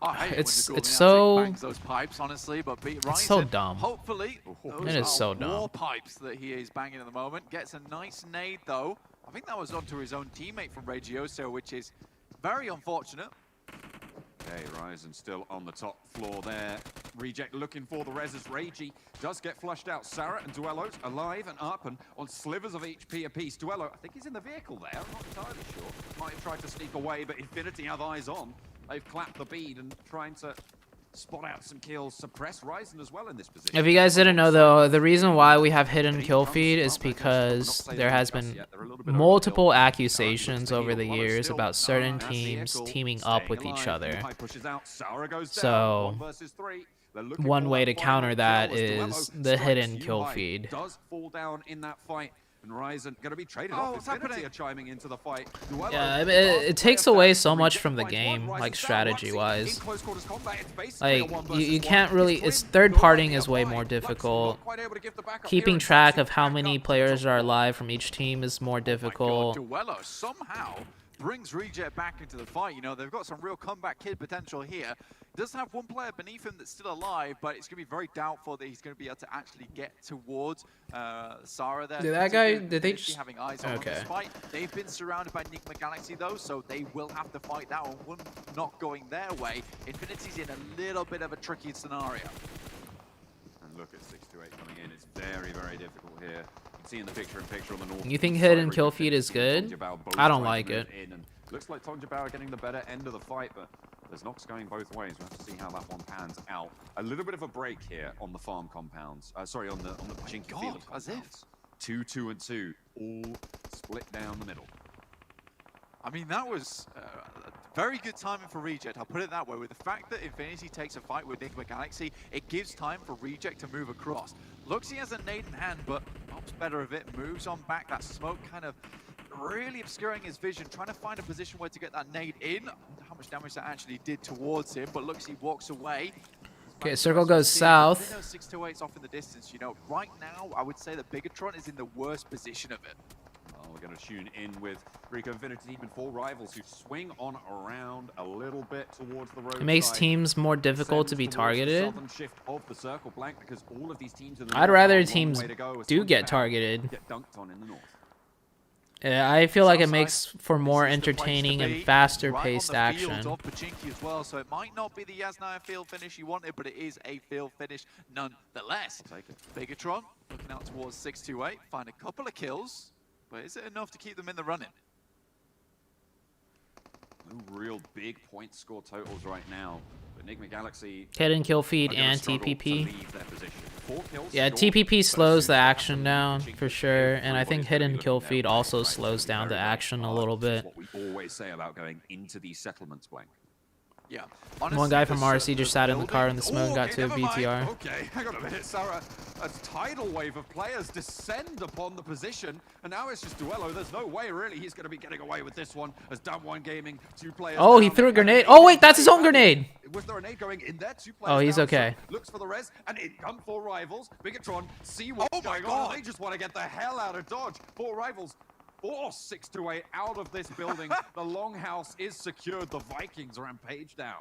It's so those pipes, honestly, but it's so dumb. Hopefully, it is so dumb. More pipes that he is banging at the moment. Gets a nice nade though. I think that was onto his own teammate from Regioso, which is very unfortunate. Okay, Ryzen still on the top floor there. Reject looking for the res as Ragey does get flushed out. Sarah and Duello's alive and up and on slivers of HP apiece. Duello, I think he's in the vehicle there. I'm not entirely sure. Might have tried to sneak away, but Infinity have eyes on. They've clapped the bead and trying to spot out some kills, suppress Ryzen as well in this position. If you guys didn't know though, the reason why we have hidden kill feed is because there has been multiple accusations over the years about certain teams teaming up with each other. So one way to counter that is the hidden kill feed. Does fall down in that fight. And Ryzen going to be traded off. Infinity are chiming into the fight. Yeah, it takes away so much from the game, like strategy-wise. Like you can't really. It's third-partying is way more difficult. Keeping track of how many players are alive from each team is more difficult. Duello somehow brings Reject back into the fight. You know, they've got some real comeback kid potential here. Does have one player beneath him that's still alive, but it's going to be very doubtful that he's going to be able to actually get towards Sarah there. Did that guy, did they just... having eyes on this fight. They've been surrounded by Enigma Galaxy though, so they will have to fight that one not going their way. Infinity's in a little bit of a tricky scenario. And look at 628 coming in. It's very, very difficult here. See in the picture-in-picture on the north. You think hidden kill feed is good? I don't like it. Looks like Tongjabao getting the better end of the fight, but there's knocks going both ways. We'll have to see how that one pans out. A little bit of a break here on the farm compounds. Sorry, on the Pachinko field of compounds. 2, 2, and 2, all split down the middle. I mean, that was very good timing for Reject. I'll put it that way. With the fact that Infinity takes a fight with Enigma Galaxy, it gives time for Reject to move across. Looks he has a nade in hand, but opts better of it. Moves on back. That smoke kind of really obscuring his vision, trying to find a position where to get that nade in. I wonder how much damage that actually did towards him, but looks he walks away. Okay, circle goes south. 628's off in the distance. You know, right now, I would say that Bigatron is in the worst position of it. We're going to tune in with Rico Infinity even 4 rivals who swing on around a little bit towards the road. It makes teams more difficult to be targeted. Shift of the circle blank because all of these teams in the I'd rather teams do get targeted. Get dunked on in the north. Yeah, I feel like it makes for more entertaining and faster paced action. Pachinko as well, so it might not be the Yasnaya field finish you wanted, but it is a field finish nonetheless. Bigatron looking out towards 628, find a couple of kills. But is it enough to keep them in the running? No real big point score totals right now. But Enigma Galaxy hidden kill feed and TPP. Yeah, TPP slows the action down for sure, and I think hidden kill feed also slows down the action a little bit. What we always say about going into these settlements, Blank. Yeah. One guy from RC just sat in the car in the smoke and got to a BTR. Okay, hang on a minute, Sarah. A tidal wave of players descend upon the position, and now it's just Duello. There's no way, really, he's going to be getting away with this one as Damwon Gaming, 2 players. Oh, he threw a grenade. Oh, wait, that's his own grenade. Was there a nade going in there? 2 players. Oh, he's okay. Looks for the res, and in come 4 rivals. Bigatron, see what's going on. They just want to get the hell out of Dodge. 4 rivals. Or 628 out of this building. The longhouse is secured. The Vikings rampage down.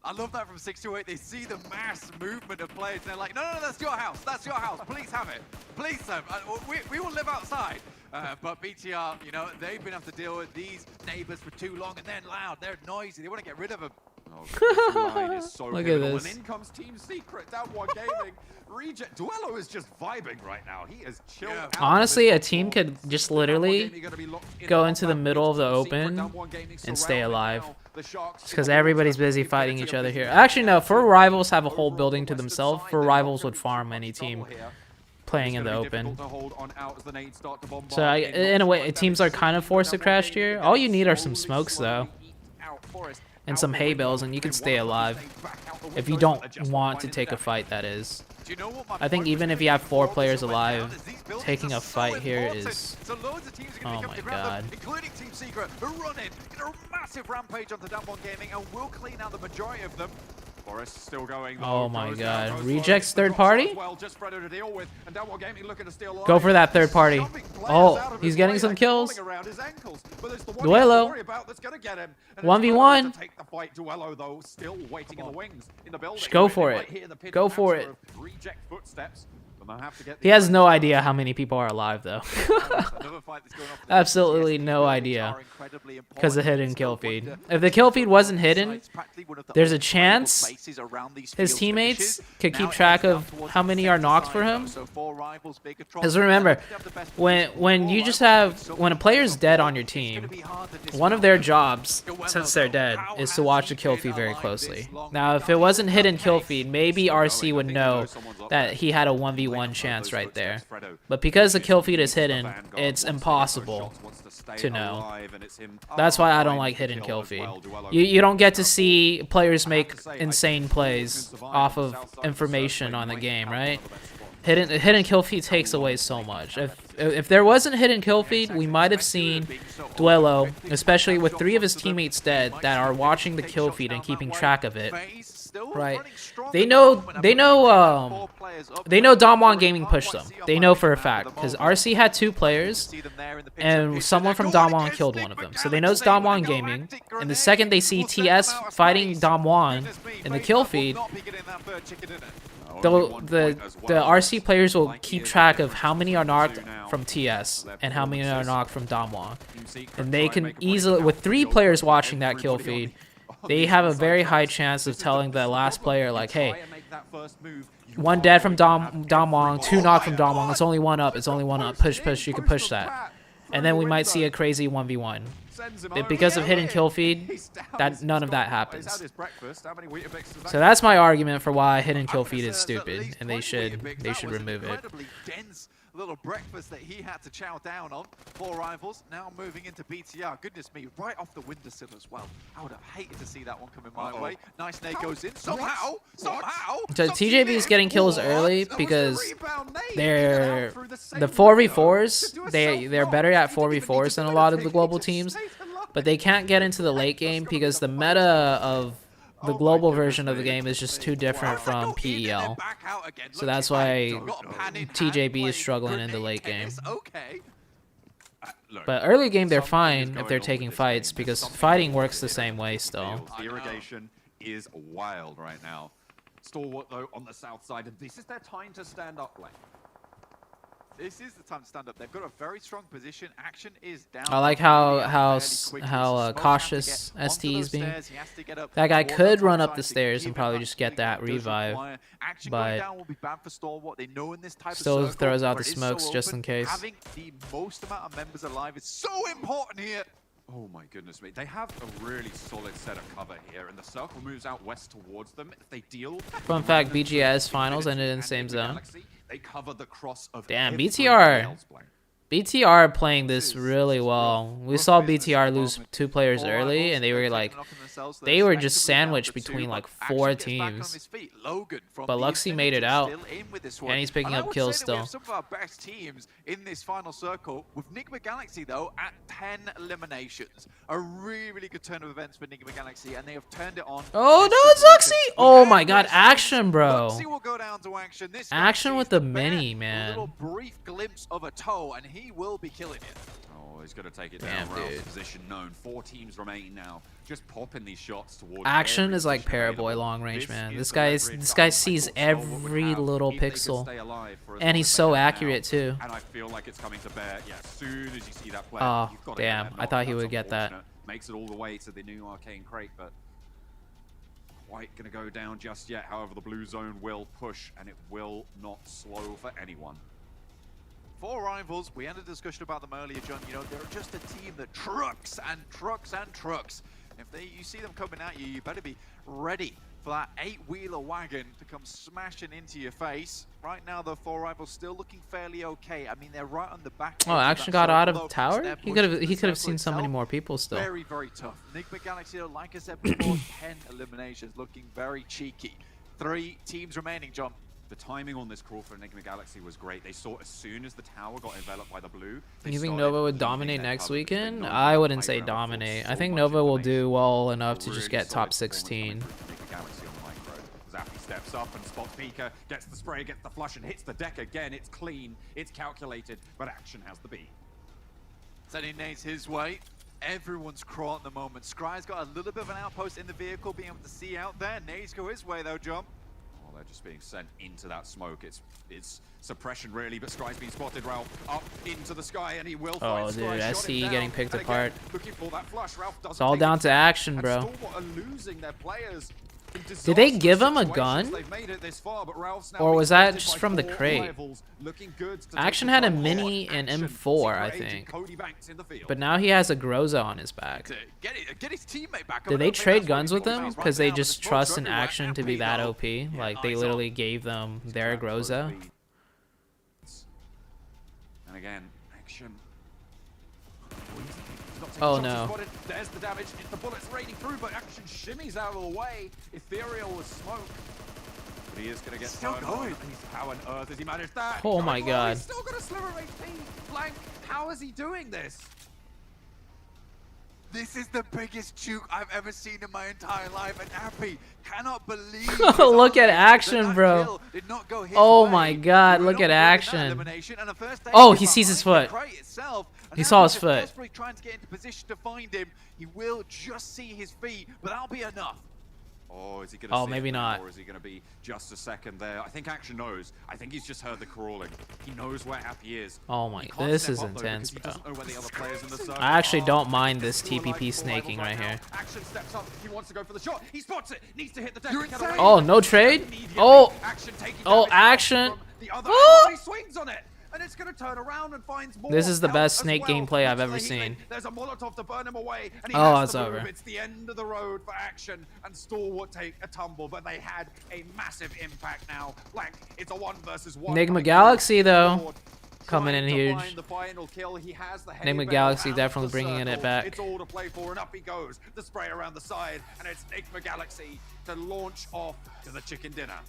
I love that from 628. They see the mass movement of players, and they're like, no, that's your house. That's your house. Please have it. Please, sir. We will live outside. But BTR, you know, they've been having to deal with these neighbors for too long, and they're loud. They're noisy. They want to get rid of them. Oh, line is so Look at this. And in comes Team Secret, Damwon Gaming. Reject. Duello is just vibing right now. He is chilled out. Honestly, a team could just literally go into the middle of the open and stay alive. Because everybody's busy fighting each other here. Actually, no. For rivals have a whole building to themselves. For rivals would farm any team playing in the open. So in a way, teams are kind of forced to crash here. All you need are some smokes, though. And some hay bales, and you can stay alive. If you don't want to take a fight, that is. I think even if you have 4 players alive, taking a fight here is... Oh my god. Including Team Secret, who run in a massive rampage onto Damwon Gaming and will clean out the majority of them. Forest still going. Oh my god. Rejects third party? Go for that third party. Oh, he's getting some kills. Duello. 1v1. Just go for it. Go for it. Reject footsteps. He has no idea how many people are alive, though. Absolutely no idea. Because of hidden kill feed. If the kill feed wasn't hidden, there's a chance his teammates could keep track of how many are knocked for him. Because remember, when a player's dead on your team, one of their jobs, since they're dead, is to watch the kill feed very closely. Now, if it wasn't hidden kill feed, maybe RC would know that he had a 1v1 chance right there. But because the kill feed is hidden, it's impossible to know. That's why I don't like hidden kill feed. You don't get to see players make insane plays off of information on the game, right? Hidden kill feed takes away so much. If there wasn't hidden kill feed, we might have seen Duelo, especially with 3 of his teammates dead, that are watching the kill feed and keeping track of it. Right? They know Damwon Gaming pushed them. They know for a fact because RC had 2 players and someone from Damwon killed one of them. So they know it's Damwon Gaming. And the second they see TS fighting Damwon in the kill feed, the RC players will keep track of how many are knocked from TS and how many are knocked from Damwon. And they can easily, with 3 players watching that kill feed, they have a very high chance of telling the last player, like, hey, 1 dead from Damwon, 2 knocked from Damwon, it's only 1 up, it's only 1 up, push, you can push that. And then we might see a crazy 1v1. Because of hidden kill feed, none of that happens. So that's my argument for why hidden kill feed is stupid, and they should remove it. Little breakfast that he had to chow down on. 4 rivals now moving into BTR. Goodness me, right off the windowsill as well. I would have hated to see that one coming my way. Nice nade goes in. Somehow. So TJB is getting kills early because they're the 4v4s. They're better at 4v4s than a lot of the global teams, but they can't get into the late game because the meta of the global version of the game is just too different from PEL. So that's why TJB is struggling in the late game. But early game, they're fine if they're taking fights because fighting works the same way still. The irrigation is wild right now. Stalwart, though, on the south side, and this is their time to stand up lane. This is the time to stand up. They've got a very strong position. Action is down. I like how cautious ST is being. That guy could run up the stairs and probably just get that revive, but still throws out the smokes just in case. Having the most amount of members alive is so important here. Oh my goodness me. They have a really solid set of cover here, and the circle moves out west towards them. If they deal... Fun fact, BGS finals ended in the same zone. They cover the cross of damn, BTR playing this really well. We saw BTR lose 2 players early, and they were just sandwiched between like 4 teams. But Luxy made it out, and he's picking up kills still. Some of our best teams in this final circle, with Nigma Galaxy though at 10 eliminations. A really good turn of events for Nigma Galaxy, and they have turned it on. Oh no, it's Luxy! Oh my god, action, bro! Action with the mini, man. A little brief glimpse of a toe, and he will be killing it. Oh, he's going to take it down. Position known. 4 teams remain now. Just popping these shots towards. Action is like Paraboy long range, man. This guy sees every little pixel, and he's so accurate too. And I feel like it's coming to bear. Yeah, as soon as you see that play. Oh damn! I thought he would get that. Makes it all the way to the new arcane crate, but quite going to go down just yet. However, the blue zone will push, and it will not slow for anyone. 4 rivals. We had a discussion about them earlier, John. You know, they're just a team that trucks and trucks and trucks. If you see them coming at you, you better be ready for that 8-wheeler wagon to come smashing into your face. Right now, the 4 rivals still looking fairly okay. I mean, they're right on the back. Oh, Action got out of tower? He could have seen so many more people still. Very, very tough. Nigma Galaxy, like I said before, 10 eliminations, looking very cheeky. 3 teams remaining, John. The timing on this crawl for Enigma Galaxy was great. They saw as soon as the tower got enveloped by the blue. You think Nova would dominate next weekend? I wouldn't say dominate. I think Nova will do well enough to just get top 16. Zappy steps up and spots Pika, gets the spray, gets the flush, and hits the deck again. It's clean, it's calculated, but Action has the B. Sending nades his way. Everyone's crawling at the moment. Scry's got a little bit of an outpost in the vehicle, being able to see out there. Nades go his way though, John. they're just being sent into that smoke. It's suppression really, but Sky's been spotted. Ralph up into the sky, and he will find Oh, dude, Sky. SE Shot him getting down. picked And apart. again, looking for that flush. Ralph doesn't It's all take down it to back, action, and bro. Stalwart are losing their players. Did they give him a gun? They've made it this far, but Ralph's now Or being was that spotted just by from the 4 crate? rivals, looking good to take Action the had a double. mini and Action, M4, I secret agent think. Cody Banks in the field. But now he has a Groza on his back. Get his teammate back. Did they trade guns with him? Because they just trust in Action to be that OP? Like, they literally gave them their Groza? And again, Action. Oh, no. Spotted. There's the damage. The bullets raining through, but Action shimmies out of the way. Ethereal with smoke. But he is going to get still going. How on earth has he managed that? Oh my god. He's still got a sliver of HP. Blank, how is he doing this? This is the biggest juke I've ever seen in my entire life, and Appy cannot believe. Look at Action, bro. Oh my god, look at Action. Oh, he sees his foot. He saw his foot. Desperately trying to get into position to find him. He will just see his feet, but that'll be enough. Oh, is he going to Oh, see maybe it now, not. or is he going to be just a second there? I think Action knows. I think he's just heard the crawling. He knows where Happy is. Oh my, He can't this step is up, though, intense, because he bro. doesn't know where the other players in the circle I actually are. don't mind this It's 4 TPP alive snaking right now. here. Action steps up. He wants to go for the shot. He spots it. Needs to hit the deck. You're He insane. cannot Oh, wait. no trade? Immediately, Oh, Action taking oh, damage Action. from the other Oh. angle. He swings on it. And it's going to turn around and finds more. This is the help best as snake well. gameplay I've ever Looks like seen. There's a Molotov to burn him away. And he Oh, has it's to move. over. It's the end of the road for Action. And Stalwart take a tumble. But they had a massive impact now. Like, it's a 1 versus 1. Enigma Galaxy, though, Stalwart coming in trying to huge. find the final kill. He has the Enigma hay bale Galaxy around definitely the bringing it circle. back. It's all to play for, and up he goes. The spray around the side, and it's Enigma Galaxy to launch off to the chicken dinner.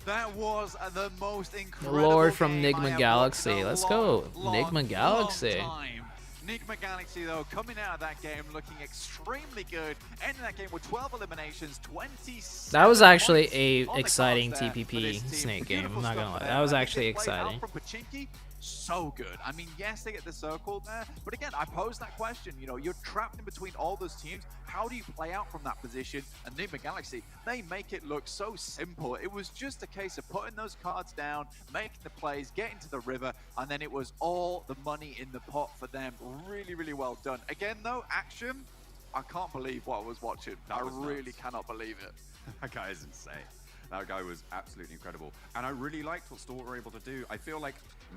That was the most The incredible Lord from game I Enigma have Galaxy. watched in a Let's long, go. long, Enigma Galaxy. long time. Enigma Galaxy, though, coming out of that game looking extremely good. Ending that game with 12 eliminations, 27 That was actually points a on the exciting cards there for TPP this team. snake game. Beautiful I'm not stuff gonna lie. there. That was I think actually they played out exciting. from Pubg, so good. I mean, yes, they get the circle there, but again, I pose that question. You know, you're trapped in between all those teams. How do you play out from that position? And Enigma Galaxy, they make it look so simple. It was just a case of putting those cards down, making the plays, getting to the river, and then it was all the money in the pot for them. Really, really well done. Again, though, Action, I can't believe what I was watching. I really cannot believe it. That guy is insane. That guy was absolutely incredible. And I really liked what Stalwart were able to do. I feel like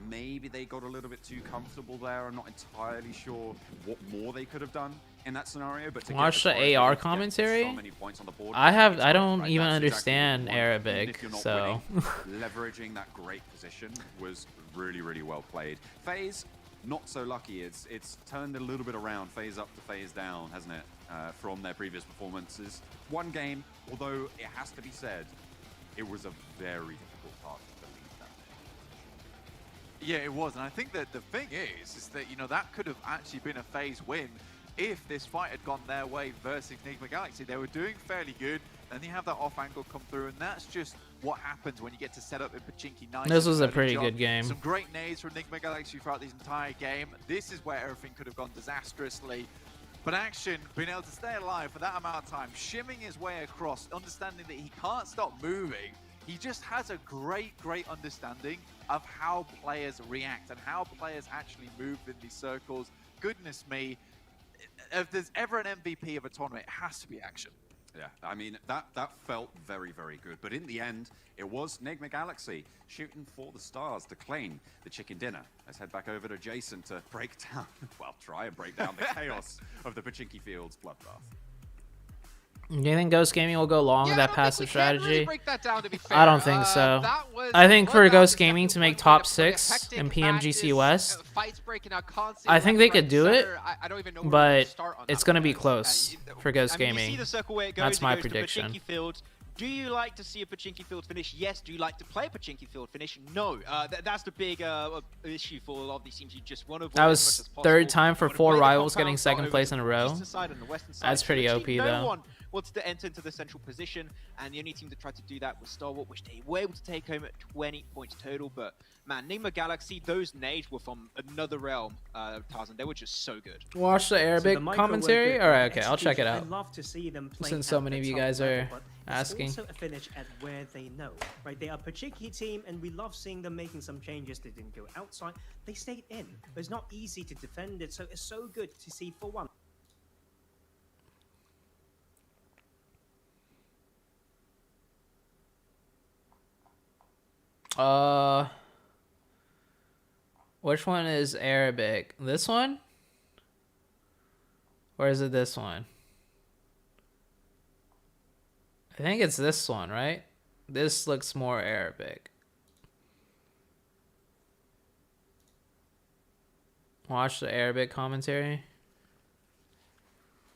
maybe they got a little bit too comfortable there. I'm not entirely sure what more they could have done in that scenario. But to Watch get the AR commentary. so many points on the board, I don't right? even That's understand exactly what you want. Even Arabic, if you're not so winning, leveraging that great position was really, really well played. FaZe, not so lucky. It's turned a little bit around, FaZe up to FaZe down, hasn't it? From their previous performances. One game, although it has to be said, it was a very difficult task to lead that. Yeah, it was, and I think that the thing is that, you know, that could have actually been a FaZe win if this fight had gone their way versus Enigma Galaxy. They were doing fairly good, and you have that off angle come through, and that's just what happens when you get to set up in Pachinki nice. This was a early pretty jump. good game. Some great nades from Enigma Galaxy throughout this entire game. This is where everything could have gone disastrously. But Action, being able to stay alive for that amount of time, shimming his way across, understanding that he can't stop moving, he just has a great, great understanding of how players react and how players actually move in these circles. Goodness me, if there's ever an MVP of a tournament, it has to be Action. Yeah, I mean, that felt very, very good. But in the end, it was Enigma Galaxy shooting for the stars to claim the chicken dinner. Let's head back over to Jason to break down, well, try and break down the chaos of the Pachinki Fields bloodbath. Do you think Ghost Gaming will go along with that passive strategy? Really break that down, to be fair. I don't think so. That was I think for bloodbath Ghost is Gaming to definitely make one top way to put it. 6 Hectic in PMGC matches, West, fights breaking out constantly I think left, they right, could do it, center. I don't even know where to but start on it's that going to one, be guys. close for Ghost I mean, Gaming. you see the circle where it goes. That's my it goes prediction. To Pachinki Field. Do you like to see a Pachinki Field finish? Yes. Do you like to play a Pachinki Field finish? No. That's the big issue for a lot of these teams. You just want to avoid That as was much as possible. third time for You wanna 4 play the rivals compound, getting start second over place to in a the row. eastern side and the western side. That's pretty OP Literally no though. one wanted to enter into the central position, and the only team that tried to do that was Stalwart, which they were able to take home at 20 points total. But man, Enigma Galaxy, those nades were from another realm, Tarzan. They were just so good. Watch the Arabic micro commentary? work Alright, okay, I'll execution, check it I out. love to see them play Since so at many the of you top guys level, are but asking. It's also a finish at where they know, right? They are a cheeky team, and we love seeing them making some changes. They didn't go outside. They stayed in. It's not easy to defend it, so it's so good to see for one. Which one is Arabic? This one? Or is it this one? I think it's this one, right? This looks more Arabic. Watch the Arabic commentary.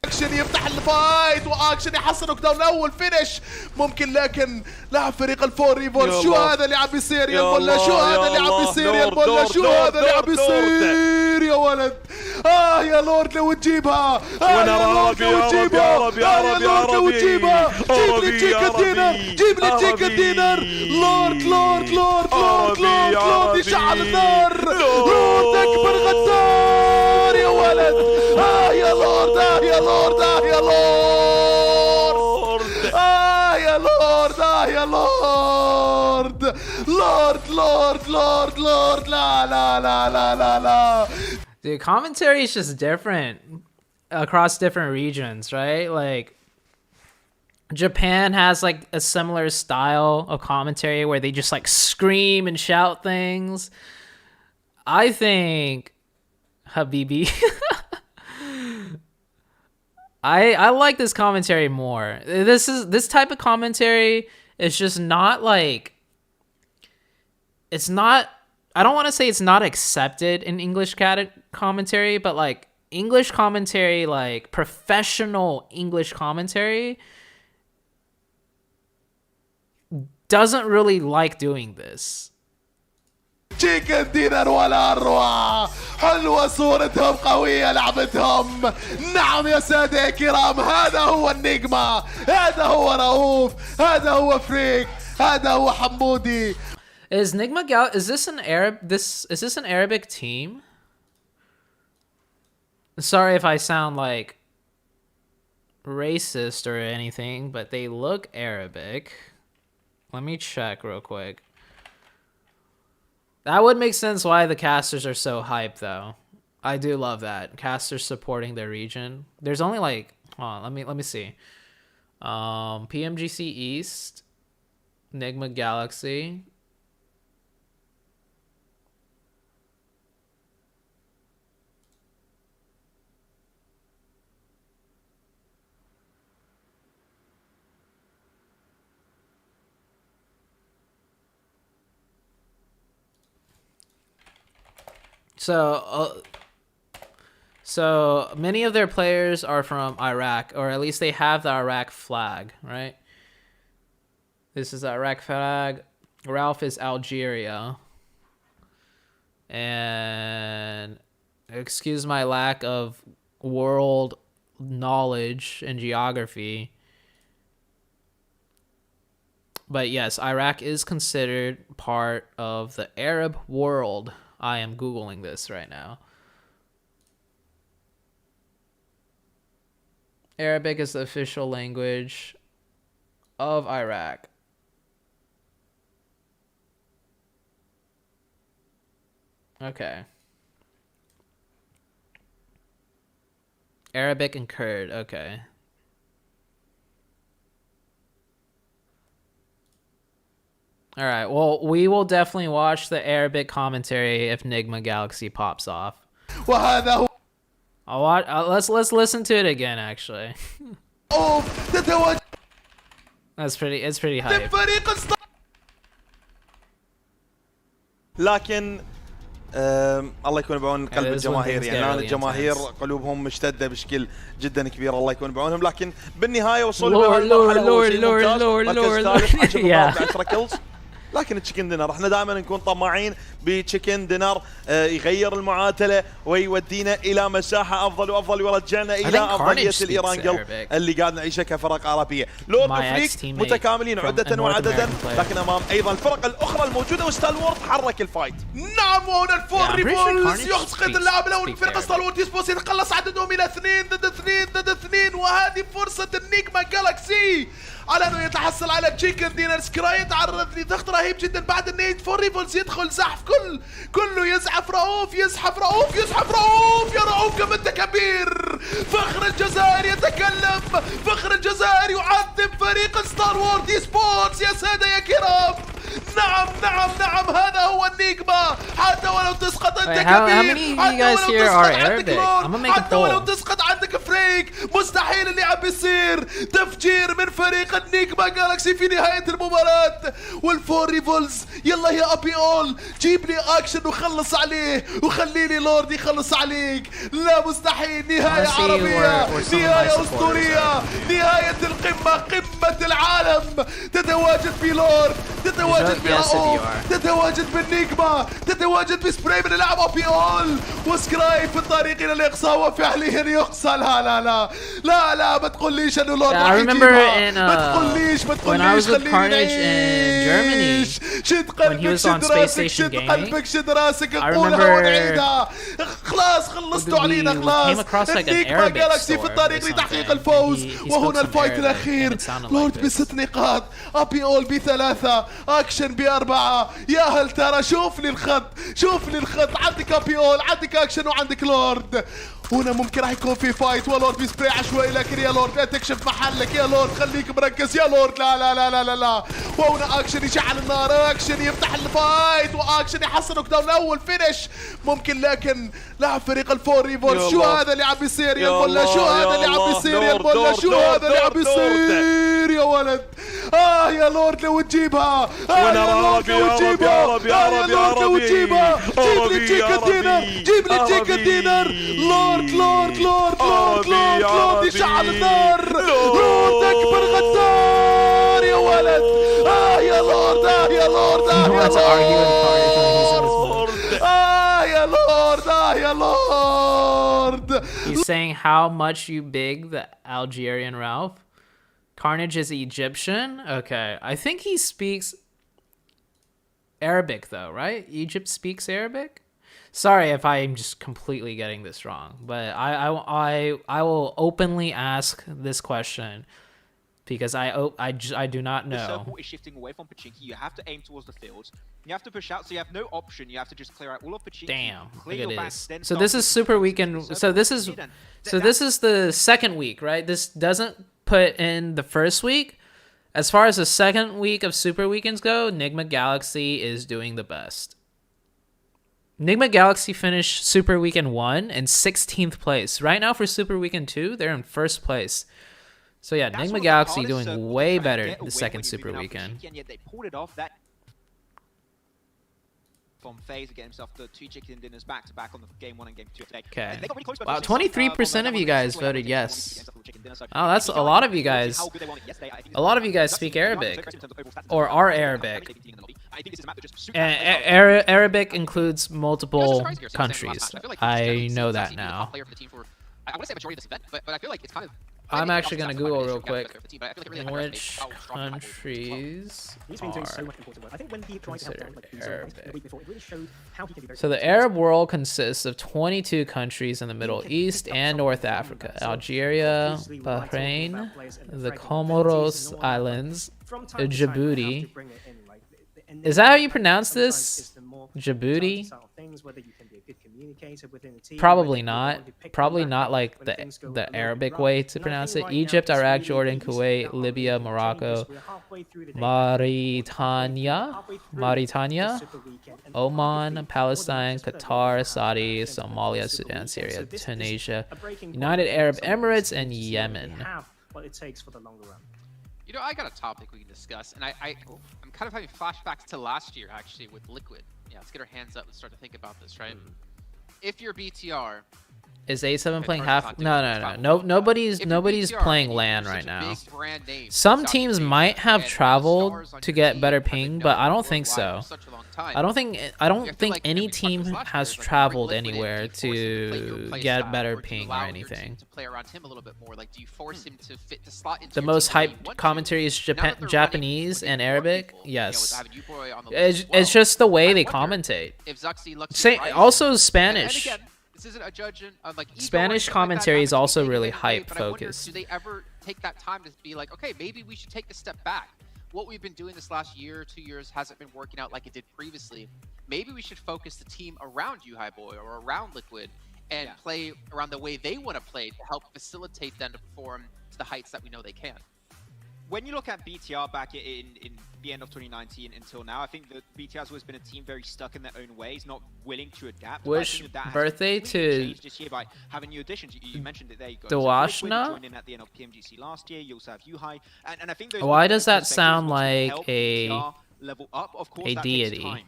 اكشن يفتح الفايت واكشن يحصل نوك داون الاول فينش ممكن لكن لاعب فريق الفور ريفول شو هذا اللي عم بيصير يا البولا شو هذا اللي عم بيصير يا البولا شو هذا اللي عم بيصير يا ولد يا لورد لو تجيبها يا لورد لو تجيبها يا لورد لو تجيبها جيب لي تشيكن دينر جيب لي تشيكن دينر لورد لورد لورد لورد لورد لورد يشعل النار لورد اكبر غدار يا ولد يا لورد يا لورد يا لورد يا لورد يا لورد لورد لورد لورد لورد لا لا لا لا لا لا. Dude, commentary is just different across different regions, right? Like Japan has like a similar style of commentary where they just like scream and shout things. I think Habibi I like this commentary more. This type of commentary is just not like, it's not, I don't want to say it's not accepted in English commentary, but like English commentary, like professional English commentary doesn't really like doing this. تشيكن دينر ولا أروع حلوة صورتهم قوية لعبتهم نعم يا سادة الكرام هذا هو النجمة هذا هو رؤوف هذا هو فريك هذا هو حمودي. Is Nigma Gal, is this an Arabic team? Sorry if I sound like racist or anything, but they look Arabic. Let me check real quick. That would make sense why the casters are so hyped, though. I do love that. Casters supporting their region. There's only like, hold on, let me see. PMGC East, Nigma Galaxy. So many of their players are from Iraq, or at least they have the Iraq flag, right? This is the Iraq flag. Ralph is Algeria. And excuse my lack of world knowledge and geography. But yes, Iraq is considered part of the Arab world. I am Googling this right now. Arabic is the official language of Iraq. Okay. Arabic and Kurd, okay. All right, well, we will definitely watch the Arabic commentary if Nigma Galaxy pops off. I'll watch, let's listen to it again, actually. It's pretty hype. لكن الله يكون بعون قلب الجماهير يعني الجماهير قلوبهم مشتده بشكل جدا كبير الله يكون بعونهم لكن بالنهايه وصلوا للمرحله لكن تشيكن دينر احنا دائما نكون طماعين بتشيكن دينر يغير المعادله ويودينا الى مساحه افضل وافضل ويرجعنا الى افضليه الايرانجل اللي قاعد نعيشها كفرق عربيه. لورد وفريك متكاملين عده وعددا لكن امام ايضا الفرق الاخرى الموجوده وستالورد حرك الفايت. نعم هنا الفور ريفولز يسقط اللاعب الاول من فرقه ستالورد يسبوس يتقلص عددهم الى 2 ضد 2 ضد 2 وهذه فرصه النيجما جالاكسي على انه يتحصل على تشيكن دينر. سكراي تعرض لضغط رهيب جدا بعد النيد. فور ريفولز يدخل زحف كله يزحف رؤوف، يزحف رؤوف، يزحف رؤوف. يا رؤوف كم انت كبير. فخر الجزائر يتكلم، فخر الجزائر يعذب فريق ستار وورد اي سبورتس. يا سادة يا كرام، نعم نعم نعم، هذا هو النيجما. حتى ولو تسقط انت كبير، حتى ولو تسقط عندك فريك، مستحيل اللي عم بيصير. تفجير من فريق النيجما جالكسي في نهاية المباراة. والفور ريفولز يلا يا ابي اول، جيب لي اكشن وخلص عليه، وخلي لي لورد يخلص عليك. لا مستحيل، نهاية عربية، نهاية اسطورية، نهاية القمة، قمة العالم. تتواجد في لورد، تتواجد برؤوف، تتواجد بالنيجما، تتواجد بسبراي من اللاعب ابي اول. وسكراي في الطريق الى الاقصاء وفعليا يقصى. لا لا لا لا لا، ما تقوليش انه لورد راح يجيبها. ما تقوليش خليني نعيش. شد قلبك، شد راسك، شد قلبك، شد راسك، قولها ونعيدها. خلاص خلصتوا علينا خلاص. النيجما جالكسي في الطريق لتحقيق الفوز. وهنا الفايت الاخير. لورد ب6 نقاط، ابي اول ب3، اكشن ب4. يا هل ترى، شوف لي الخط، شوف لي الخط. عندك ابي اول، عندك اكشن، وعندك لورد. هنا ممكن راح يكون في فايت، ولورد بيسبراي عشوائي. لكن يا لورد لا تكشف محلك، يا لورد خليك مركز يا لورد. لا لا لا لا لا لا. وهنا اكشن يشعل النار، اكشن يفتح الفايت، واكشن يحصل نوك داون اول فينش ممكن. لكن لاعب فريق الفور ريفولز، شو هذا اللي عم بيصير يا البلا؟ شو هذا اللي عم بيصير يا البلا؟ شو هذا اللي عم بيصير يا ولد؟ يا لورد لو تجيبها، يا لورد لو تجيبها، يا لورد لو تجيبها. جيب لي تشيكن دينر، جيب لي تشيكن دينر. لورد لورد لورد لورد لورد لورد يشعل النار. لورد اكبر غدار يا ولد. يا لورد، يا لورد، يا لورد، يا لورد، يا لورد. He's saying how much you big the Algerian Ralph. Carnage is Egyptian? Okay. I think he speaks Arabic though, right? Egypt speaks Arabic? Sorry if I'm just completely getting this wrong, but I will openly ask this question because I do not know. The circle is shifting away from Pachinki. You have to aim towards the field. You have to push out, so you have no option. You have to just clear out all of Pachinki. Damn, look at this. So this is Super Weekend. So this is the second week, right? This doesn't put in the first week. As far as the second week of Super Weekends go, Nigma Galaxy is doing the best. Nigma Galaxy finished Super Weekend 1 in 16th place. Right now for Super Weekend 2, they're in first place. So yeah, Nigma Galaxy doing way better the second Super Weekend. And yet they pulled it off. That from FaZe to get himself the 2 chicken dinners back to back on the game 1 and game 2 today. Okay. Wow, 23% of you guys voted yes. Oh, that's a lot of you guys. A lot of you guys speak Arabic or are Arabic. And Arabic includes multiple countries. I know that now. I want to say a majority of this event, but I feel like it's kind of. I'm actually gonna Google real quick. Which countries So the Arab world consists of 22 countries in the Middle East and North Africa: Algeria, Bahrain, the Comoros Islands, Djibouti. Is that how you pronounce this? Djibouti? Probably not. Probably not like the Arabic way to pronounce it. Egypt, Iraq, Jordan, Kuwait, Libya, Morocco, Mauritania, Oman, Palestine, Qatar, Saudi, Somalia, Sudan, Syria, Tunisia, United Arab Emirates, and Yemen. You know, I got a topic we can discuss, and I'm kind of having flashbacks to last year actually with Liquid. Yeah, let's get our hands up and start to think about this, right? If you're BTR, is A7 playing half? No. Nobody's playing LAN right now. Some teams might have traveled to get better ping, but I don't think so. I don't think any team has traveled anywhere to get better ping or anything. The most hyped commentary is Japanese and Arabic. Yes, it's just the way they commentate. Also Spanish. This isn't a judging on like Spanish commentary is also really hype focused. Do they ever take that time to be like, okay, maybe we should take a step back. What we've been doing this last year or 2 years hasn't been working out like it did previously. Maybe we should focus the team around Boy or around Liquid and play around the way they want to play to help facilitate them to perform to the heights that we know they can. When you look at BTR back in the end of 2019 until now, I think that BTR has always been a team very stuck in their own ways, not willing to adapt. Wish birthday to this year by having new additions. You mentioned it there. You got Dawashna joined in at the end of PMGC last year. You also have Yuhai, and I think those why does that sound like BTR level up? Of course, that deity? takes time.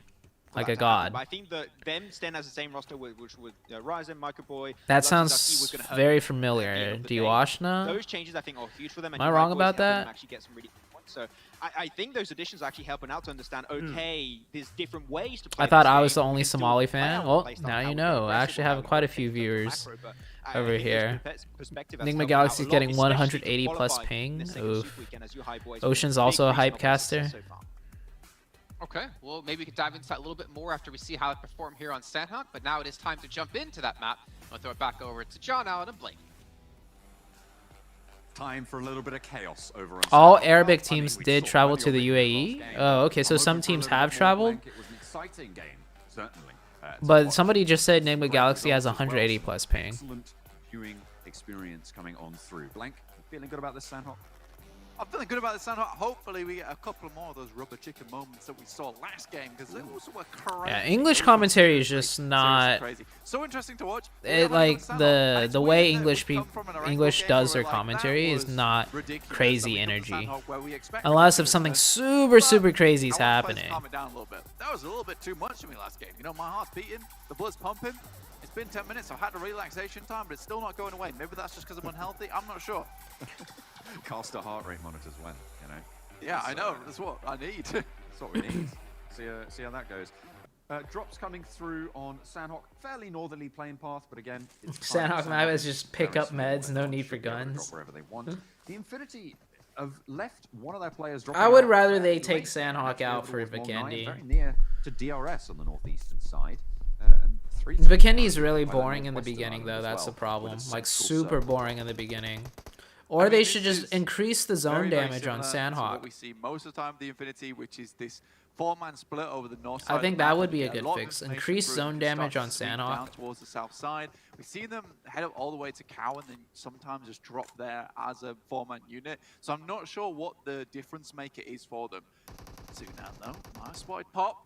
Like a god. But I think that them staying as the same roster, which would Ryzen, Microboy. That sounds very familiar. Dawashna? Those changes I think are huge for them. Am I wrong about that? Actually get some really good points. So I think those additions are actually helping out to understand. Okay, there's different ways to play. I thought I was the only Somali fan. Well, now you know. I actually have quite a few viewers over here. Enigma Galaxy's getting 180 plus ping. Oof. Ocean's also a hype caster. Okay, well, maybe we can dive into that a little bit more after we see how it performed here on Sanhok, but now it is time to jump into that map. I'll throw it back over to John Allen and Blake. Time for a little bit of chaos over on All Sanhok. Arabic teams did travel to the UAE? Oh, okay, so some teams have traveled? It was an exciting game, certainly. But somebody just said Enigma Galaxy has 180 plus ping. Excellent viewing experience coming on through. Blank, feeling good about this Sanhok? I'm feeling good about this, Sanhok. Hopefully we get a couple more of those rubber chicken moments that we saw last game, because they also were crazy. Yeah, English commentary is just not crazy. So interesting to watch. It like the way English does their commentary is not crazy energy, unless if something super crazy is happening. Calm it down a little bit. That was a little bit too much for me last game. You know, my heart's beating, the blood's pumping. It's been 10 minutes. I've had a relaxation time, but it's still not going away. Maybe that's just because I'm unhealthy. I'm not sure. Caster heart rate monitors when, you know. Yeah, I know. That's what I need. That's what we need. See how that goes. Drops coming through on Sanhok. Fairly northerly playing path, but again, it's Sanhok map is just pick up meds, no need for guns. Drop wherever they want. The Infinity have left one of their players. I would rather they take Sanhok out for Vikendi. Very near to DRS on the northeastern side. Vikendi is really boring in the beginning, though. That's the problem. Like super boring in the beginning. Or they should just increase the zone damage on Sanhok. What we see most of the time with the Infinity, which is this 4-man split over the north side. I think that would be a good fix. Increase zone damage on Sanhok. Down towards the south side. We see them head up all the way to Cow and then sometimes just drop there as a 4-man unit. So I'm not sure what the difference maker is for them. Zoom out though. Nice spotted pop.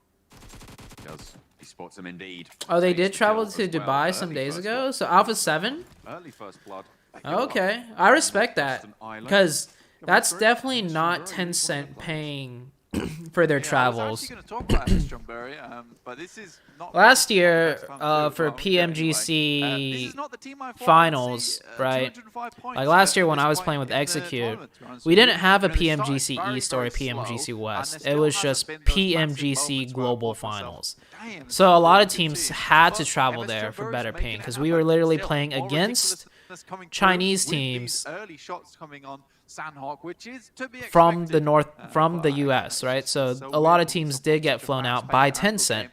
He spots him indeed. Oh, they did travel to Dubai some days ago? So Alpha 7? Early first blood. Okay, I respect that, because that's definitely not Tencent paying for their travels. Last year, for PMGC finals, right? Like last year when I was playing with Execute, we didn't have a PMGC East or a PMGC West. It was just PMGC Global Finals. So a lot of teams had to travel there for better ping, because we were literally playing against Chinese teams from the north, from the US, right? So a lot of teams did get flown out by Tencent.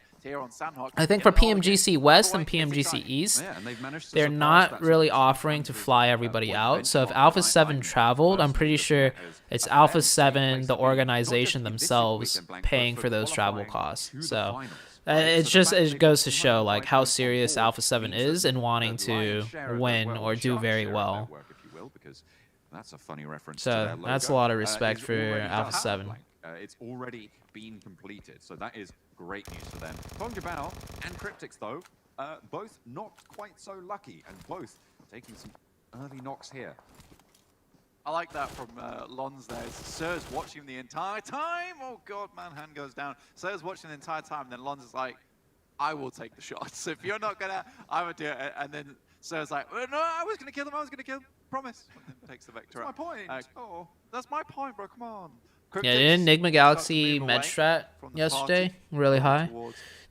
I think for PMGC West and PMGC East, they're not really offering to fly everybody out. So if Alpha 7 traveled, I'm pretty sure it's Alpha 7, the organization themselves, paying for those travel costs. So it goes to show like how serious Alpha 7 is in wanting to win or do very well. That's a funny reference. So that's a lot of respect for Alpha 7. It's already been completed, so that is great news for them. PMGMOBILE and Cryptics, though, both not quite so lucky, and both taking some early knocks here. I like that from Lons there. Sir's watching the entire time. Oh god, man, hand goes down. Sir's watching the entire time, and then Lons is like, I will take the shots. If you're not gonna, I would do it. And then Sir's like, no, I was gonna kill him, promise. Takes the vector That's my point. Oh, that's my point, bro, come on. Yeah, didn't Enigma Galaxy med strat yesterday really high?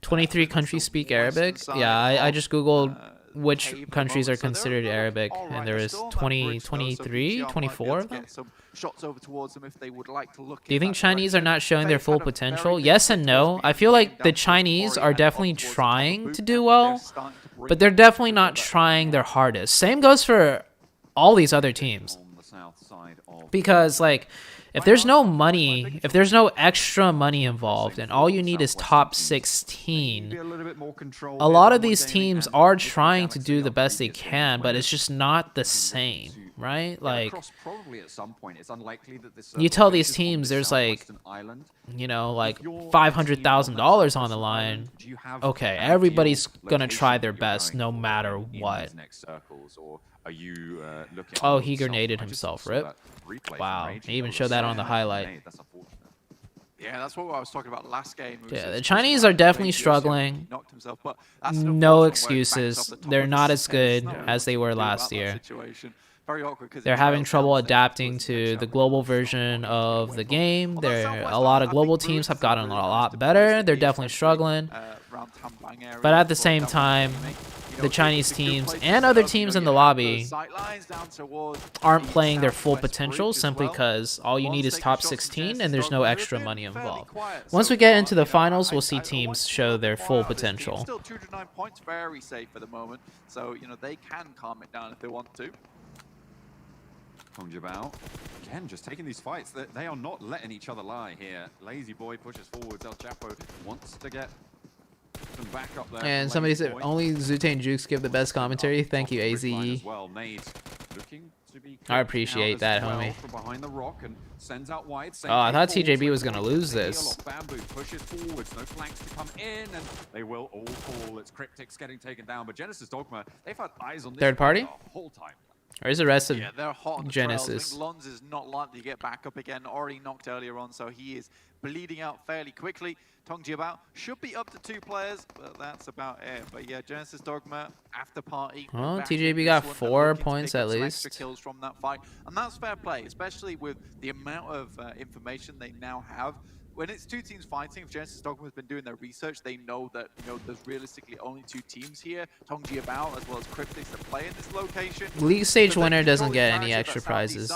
23 countries speak Arabic. Yeah, I just googled which countries are considered Arabic, and there is 23, 24 of them. Do you think Chinese are not showing their full potential? Yes and no. I feel like the Chinese are definitely trying to do well, but they're definitely not trying their hardest. Same goes for all these other teams. Because like, if there's no money, if there's no extra money involved, and all you need is top 16, a lot of these teams are trying to do the best they can, but it's just not the same, right? Like, you tell these teams there's like, you know, like $500,000 on the line. Okay, everybody's gonna try their best no matter what. Oh, he grenaded himself, rip. Wow, he even showed that on the highlight. Yeah, that's what I was talking about last game. Yeah, the Chinese are definitely struggling. No excuses. They're not as good as they were last year. They're having trouble adapting to the global version of the game. A lot of global teams have gotten a lot better. They're definitely struggling. But at the same time, the Chinese teams and other teams in the lobby aren't playing their full potential simply because all you need is top 16 and there's no extra money involved. Once we get into the finals, we'll see teams show their full potential. Still 209 points, very safe for the moment. So, you know, they can calm it down if they want to. PUBGMOBILE, again, just taking these fights. They are not letting each other lie here. Lazy Boy pushes forwards. El Chapo wants to get some back up there. And somebody said only ZooTay and Jukes give the best commentary. Thank you, AZE. I appreciate that, homie. Oh, I thought TJB was gonna lose this. Bamboo pushes forwards, no flanks to come in, and they will all fall. It's Cryptic's getting taken down, but Genesis Dogma, they've had eyes on this Third party? the whole time. Where's the rest of they're hot on the Genesis? Lons is not likely to get back up again. Already knocked earlier on, so he is bleeding out fairly quickly. PUBGMOBILE should be up to 2 players, but that's about it. But yeah, Genesis Dogma after party. Well, TJB got 4 points at least. Extra kills from that fight, and that's fair play, especially with the amount of information they now have. When it's 2 teams fighting, if Genesis Dogma has been doing their research, they know that, you know, there's realistically only 2 teams here, PUBGMOBILE as well as Cryptics, that play in this location. League stage winner doesn't get any extra prizes.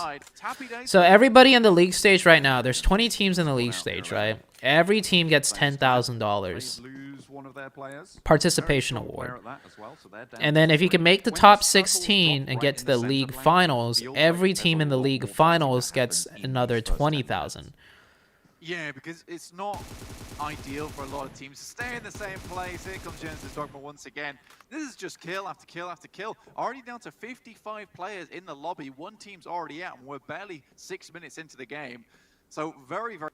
So everybody in the league stage right now, there's 20 teams in the league stage, right? Every team gets $10,000 participation award. And then if you can make the top 16 and get to the league finals, every team in the league finals gets another $20,000. Yeah, because it's not ideal for a lot of teams to stay in the same place. Here comes Genesis Dogma once again. This is just kill after kill after kill. Already down to 55 players in the lobby. One team's already out, and we're barely 6 minutes into the game. So very, very,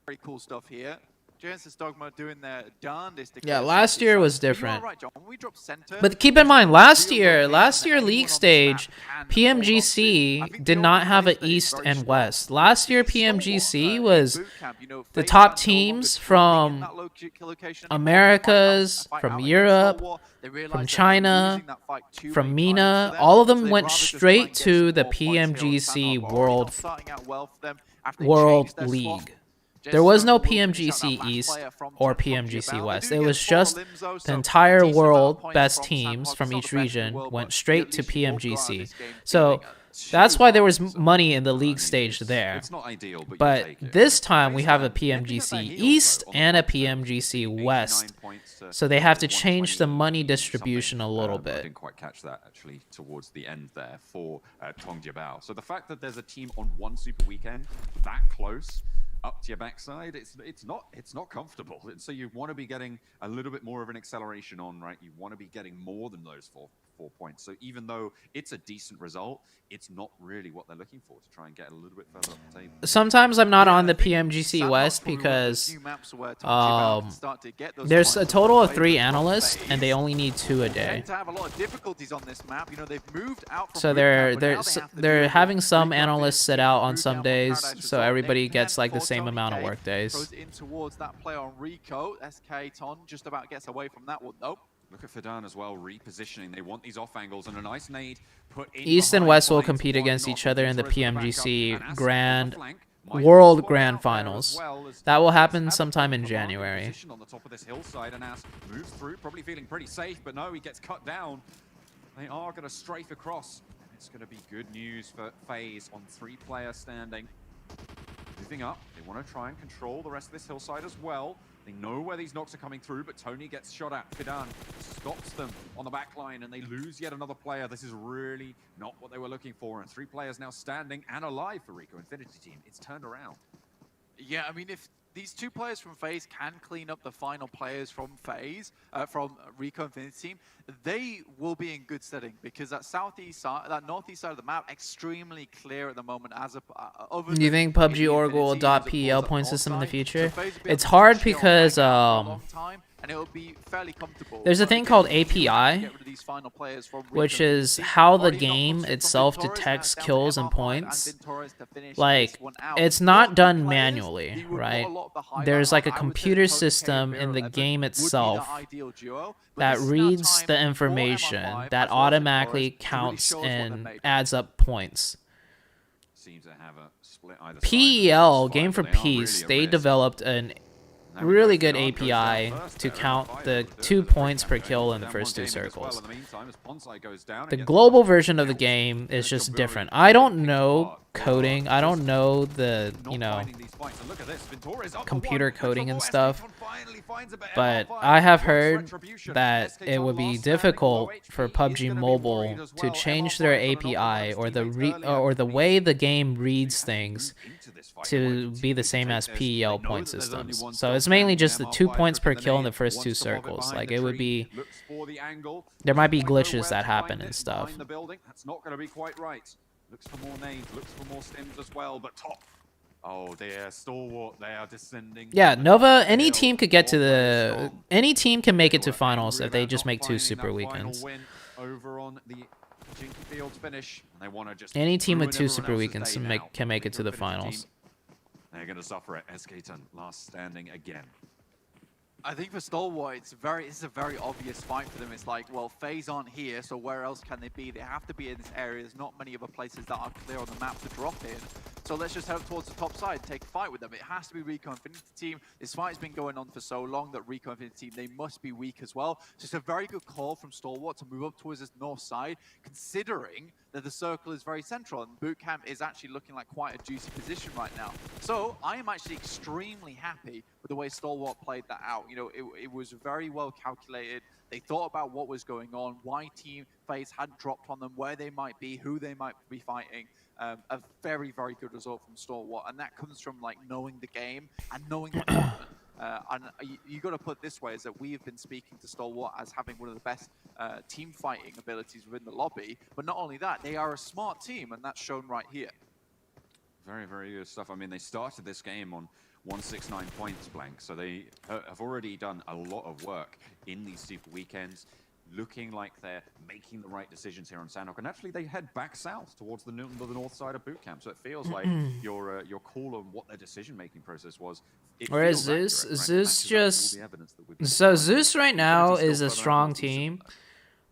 very cool stuff here. Genesis Dogma doing their darndest. Yeah, last year was different. But keep in mind, last year league stage, PMGC did not have an East and West. Last year, PMGC was the top teams from Americas, from Europe, from China, from MENA. All of them went straight to the PMGC World League. There was no PMGC East or PMGC West. It was just the entire world best teams from each region went straight to PMGC. So that's why there was money in the league stage there. But this time we have a PMGC East and a PMGC West. So they have to change the money distribution a little bit. I didn't quite catch that actually towards the end there for PUBGMOBILE. So the fact that there's a team on one Super Weekend that close up to your backside, it's not comfortable. And so you want to be getting a little bit more of an acceleration on, right? You want to be getting more than those four points. So even though it's a decent result, it's not really what they're looking for to try and get a little bit further up the table. Sometimes I'm not on the PMGC West because there's a total of 3 analysts and they only need 2 a day. So they're having some analysts sit out on some days, so everybody gets like the same amount of work days. Goes in towards that play on Rico. SK Ton just about gets away from that one though. Look at Fidan as well, repositioning. They want these off angles and a nice nade put in. East and West will compete against each other in the PMGC World Grand Finals. That will happen sometime in January. On the top of this hillside, and As moves through, probably feeling pretty safe, but no, he gets cut down. They are going to strafe across. It's going to be good news for FaZe on 3-player standing. Moving up, they want to try and control the rest of this hillside as well. They know where these knocks are coming through, but Tony gets shot at. Fidan stops them on the back line, and they lose yet another player. This is really not what they were looking for. And 3 players now standing and alive for Rico Infinity team. It's turned around. Yeah, I mean, if these 2 players from FaZe can clean up the final players from FaZe, from Rico Infinity team, they will be in good steading because that southeast side, that northeast side of the map, extremely clear at the moment. Do you think PUBG Org will adopt PEL point system in the future? It's hard because and it will be fairly comfortable. There's a thing called API, which is how the game itself detects kills and points. Like, it's not done manually, right? There's like a computer system in the game itself that reads the information that automatically counts and adds up points. PEL, Game for Peace, they developed an really good API to count the 2 points per kill in the first 2 circles. The global version of the game is just different. I don't know coding. I don't know the, you know, computer coding and stuff. But I have heard that it would be difficult for PUBG Mobile to change their API or the way the game reads things to be the same as PEL point systems. So it's mainly just the 2 points per kill in the first 2 circles. Like, it would be, there might be glitches that happen and stuff. That's not going to be quite right. Looks for more nades, looks for more stims as well, but top. Oh, they're stalwart. They are descending. Yeah, Nova. Any team could get to the. Any team can make it to finals if they just make 2 super weekends. Over on the Jinky Fields finish. They want to just. Any team with 2 super weekends can make it to the finals. They're going to suffer it. Escaton last standing again. I think for Stalwart, it's a very obvious fight for them. It's like, well, FaZe aren't here, so where else can they be? They have to be in this area. There's not many other places that are clear on the map to drop in. So let's just head towards the top side, take a fight with them. It has to be Rico Infinity team. This fight has been going on for so long that Rico Infinity team, they must be weak as well. So it's a very good call from Stalwart to move up towards this north side, considering that the circle is very central and boot camp is actually looking like quite a juicy position right now. So I am actually extremely happy with the way Stalwart played that out. You know, it was very well calculated. They thought about what was going on, why Team FaZe hadn't dropped on them, where they might be, who they might be fighting. A very, very good result from Stalwart, and that comes from like knowing the game and knowing what's happening. And you got to put this way, is that we have been speaking to Stalwart as having one of the best team fighting abilities within the lobby. But not only that, they are a smart team, and that's shown right here. Very, very good stuff. I mean, they started this game on 169 points blank, so they have already done a lot of work in these super weekends, looking like they're making the right decisions here on Sanhok. And actually, they head back south towards the north side of boot camp. So it feels like your call on what their decision-making process was. Whereas Zeus just... So Zeus right now is a strong team.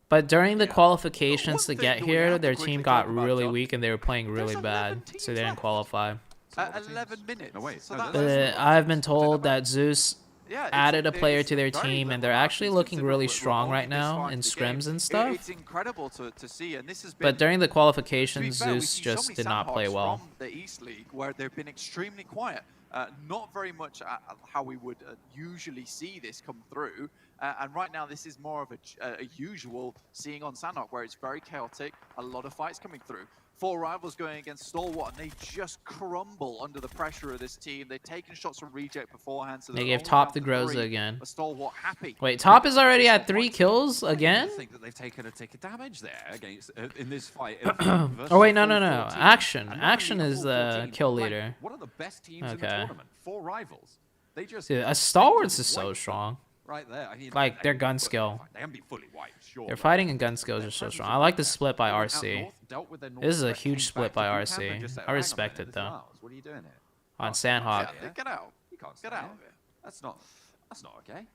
But during the qualifications to get here, their team got really weak and they were playing really bad. So they didn't qualify. 11 minutes. No, wait. I've been told that Zeus added a player to their team, and they're actually looking really strong right now in scrims and stuff. It's incredible to see, and this has been, but during the qualifications, Zeus just did not play well. From the East League, where they've been extremely quiet, not very much how we would usually see this come through. And right now, this is more of a usual seeing on Sanhok, where it's very chaotic, a lot of fights coming through. 4 rivals going against Stalwart, and they just crumble under the pressure of this team. They've taken shots from Reject beforehand, so they gave Top the Groza again. Stalwart happy. Wait, Top is already at 3 kills again? I think that they've taken a damage there against in this fight. Oh wait, no. Action is the kill leader. One of the best teams in the tournament. 4 rivals. They just. Dude, Stalwarts is so strong. Right there. I mean, like their gun skill. They haven't been fully wiped, sure. Their fighting and gun skills are so strong. I like the split by RC. This is a huge split by RC. I respect it though. What are you doing here? On Sanhok. Get out. You can't get out of here. That's not okay.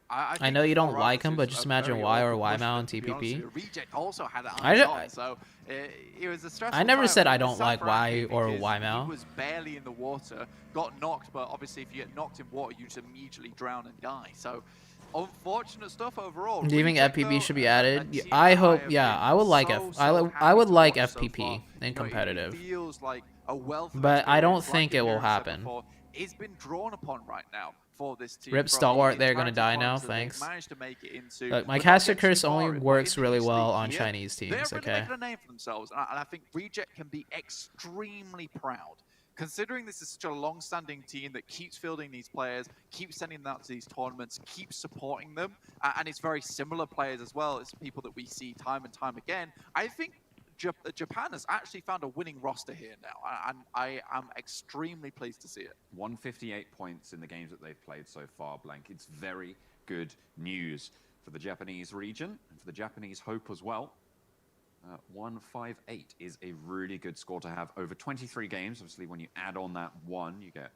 I know you don't like him, but just imagine Y or Y mount on TPP. Reject also had it on, so it was a stressful. I never said I don't don't like Y or Y mount. He was barely in the water, got knocked, but obviously if you get knocked in water, you just immediately drown and die. So unfortunate stuff overall. Do you think FPP should be added? I hope. Yeah, I would like I would like FPP in competitive, feels like a wealth, but I don't think it will happen. It's been drawn upon right now for this team. Rip from Stalwart, the they're gonna die interactive now, ones that they've thanks. managed to make it into, Look, my but not caster get too curse only far in. But works in really East well League on here, Chinese they're teams, really okay? making a name for themselves, and I think Reject can be extremely proud. Considering this is such a long-standing team that keeps fielding these players, keeps sending them out to these tournaments, keeps supporting them, and it's very similar players as well. It's people that we see time and time again. I think Japan has actually found a winning roster here now, and I am extremely pleased to see it. 158 points in the games that they've played so far, Blank. It's very good news for the Japanese region and for the Japanese hope as well. 158 is a really good score to have over 23 games. Obviously, when you add on that 1, you get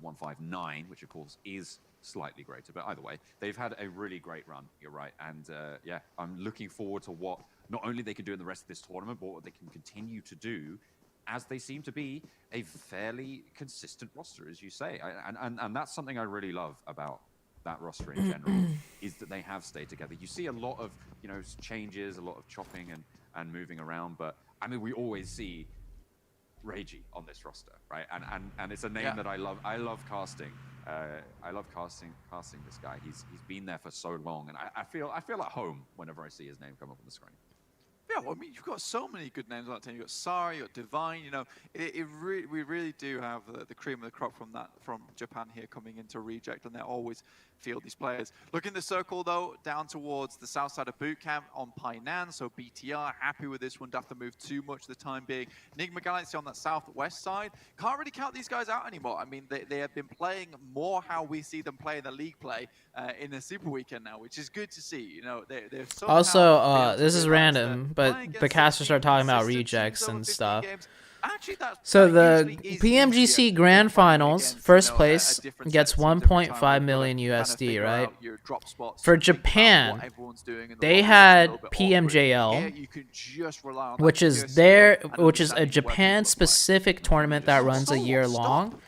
159, which of course is slightly greater. But either way, they've had a really great run. You're right. And yeah, I'm looking forward to what not only they can do in the rest of this tournament, but what they can continue to do, as they seem to be a fairly consistent roster, as you say. And that's something I really love about that roster in general, is that they have stayed together. You see a lot of, you know, changes, a lot of chopping and moving around, but I mean, we always see Reiji on this roster, right? And it's a name that I love. I love casting. I love casting this guy. He's been there for so long, and I feel at home whenever I see his name come up on the screen. Yeah, well, I mean, you've got so many good names on that team. You've got Sari, you've got Divine. You know, we really do have the cream of the crop from Japan here coming into Reject, and they always field these players. Look in the circle, though, down towards the south side of boot camp on Painan. So BTR, happy with this one. Don't have to move too much for the time being. Enigma Galaxy on that southwest side. Can't really count these guys out anymore. I mean, they have been playing more how we see them play in the league play in the Super Weekend now, which is good to see. You know, they're so also, this is random, but the casters start talking about rejects and stuff. So the PMGC Grand Finals, first place gets 1.5 million USD, right? For Japan, they had PMJL, which is a Japan-specific tournament that runs a year long.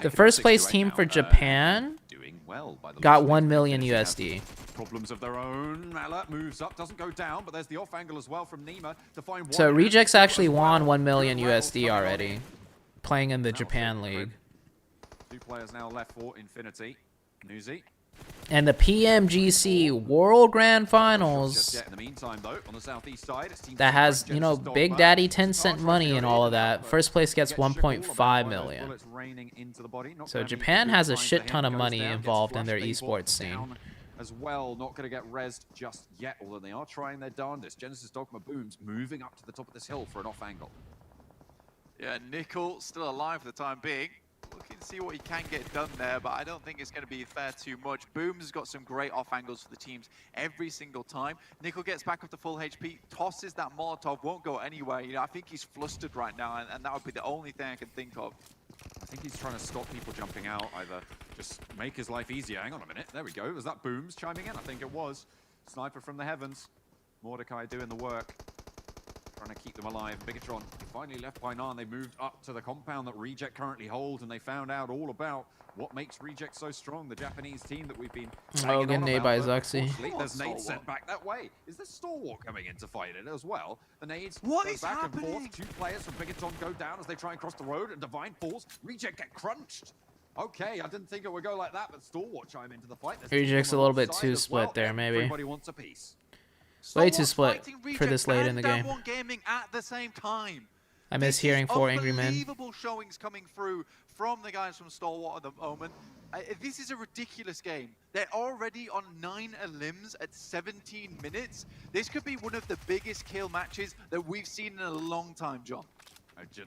The first place team for Japan got 1 million USD. Problems of their own. Mala moves up, doesn't go down, but there's the off angle as well from Nima to find one. So Rejects actually won 1 million USD already, playing in the Japan League. 2 players now left for Infinity. Newsy. And the PMGC World Grand Finals, in the meantime, though, on the southeast side, that has, you know, Big Daddy 10-cent money and all of that. First place gets 1.5 million. So Japan has a shit ton of money involved in their esports scene. As well, not going to get rezzed just yet, although they are trying their darndest. Genesis Dogma Booms moving up to the top of this hill for an off angle. Yeah, Nickel still alive for the time being. Looking to see what he can get done there, but I don't think it's going to be fair too much. Booms has got some great off angles for the teams every single time. Nickel gets back up to full HP, tosses that Molotov, won't go anywhere. You know, I think he's flustered right now, and that would be the only thing I can think of. I think he's trying to stop people jumping out, either just make his life easier. Hang on a minute, there we go. Was that Booms chiming in? I think it was. Sniper from the heavens. Mordecai doing the work. Trying to keep them alive. Bigatron finally left Painan. They moved up to the compound that Reject currently hold, and they found out all about what makes Reject so strong. The Japanese team that we've been Oh, good nade by Zuxi. There's nades sent back that way. Is there Stalwart coming in to fight it as well? The nades what go is back happening? and forth. 2 players from Bigatron go down as they try and cross the road, and Divine falls. Reject get crunched. Okay, I didn't think it would go like that, but Stalwart chime into the fight. Reject's a little bit too split there, maybe. Everybody wants a piece. Way too split for this late in the game. Gaming at the same time. I miss hearing 4 Angry Men. Unbelievable showings coming through from the guys from Stalwart at the moment. This is a ridiculous game. They're already on 9 elims at 17 minutes. This could be one of the biggest kill matches that we've seen in a long time, John.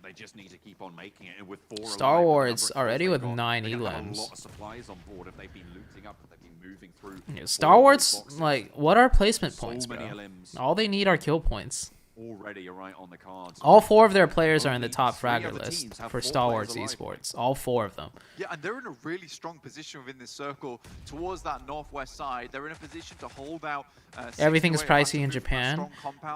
They just need to keep on making it. And with 4 Star Wars already with 9 elims. A lot of supplies on board if they've been looting up, if they've been moving through. Yeah, Star Wars, like, what are placement points, bro? Elims. All they need are kill points. Already right on the cards. All 4 of their players are in the top fragger list for Star Wars esports. All 4 of them. Yeah, and they're in a really strong position within this circle towards that northwest side. They're in a position to hold out. Everything is pricey in Japan.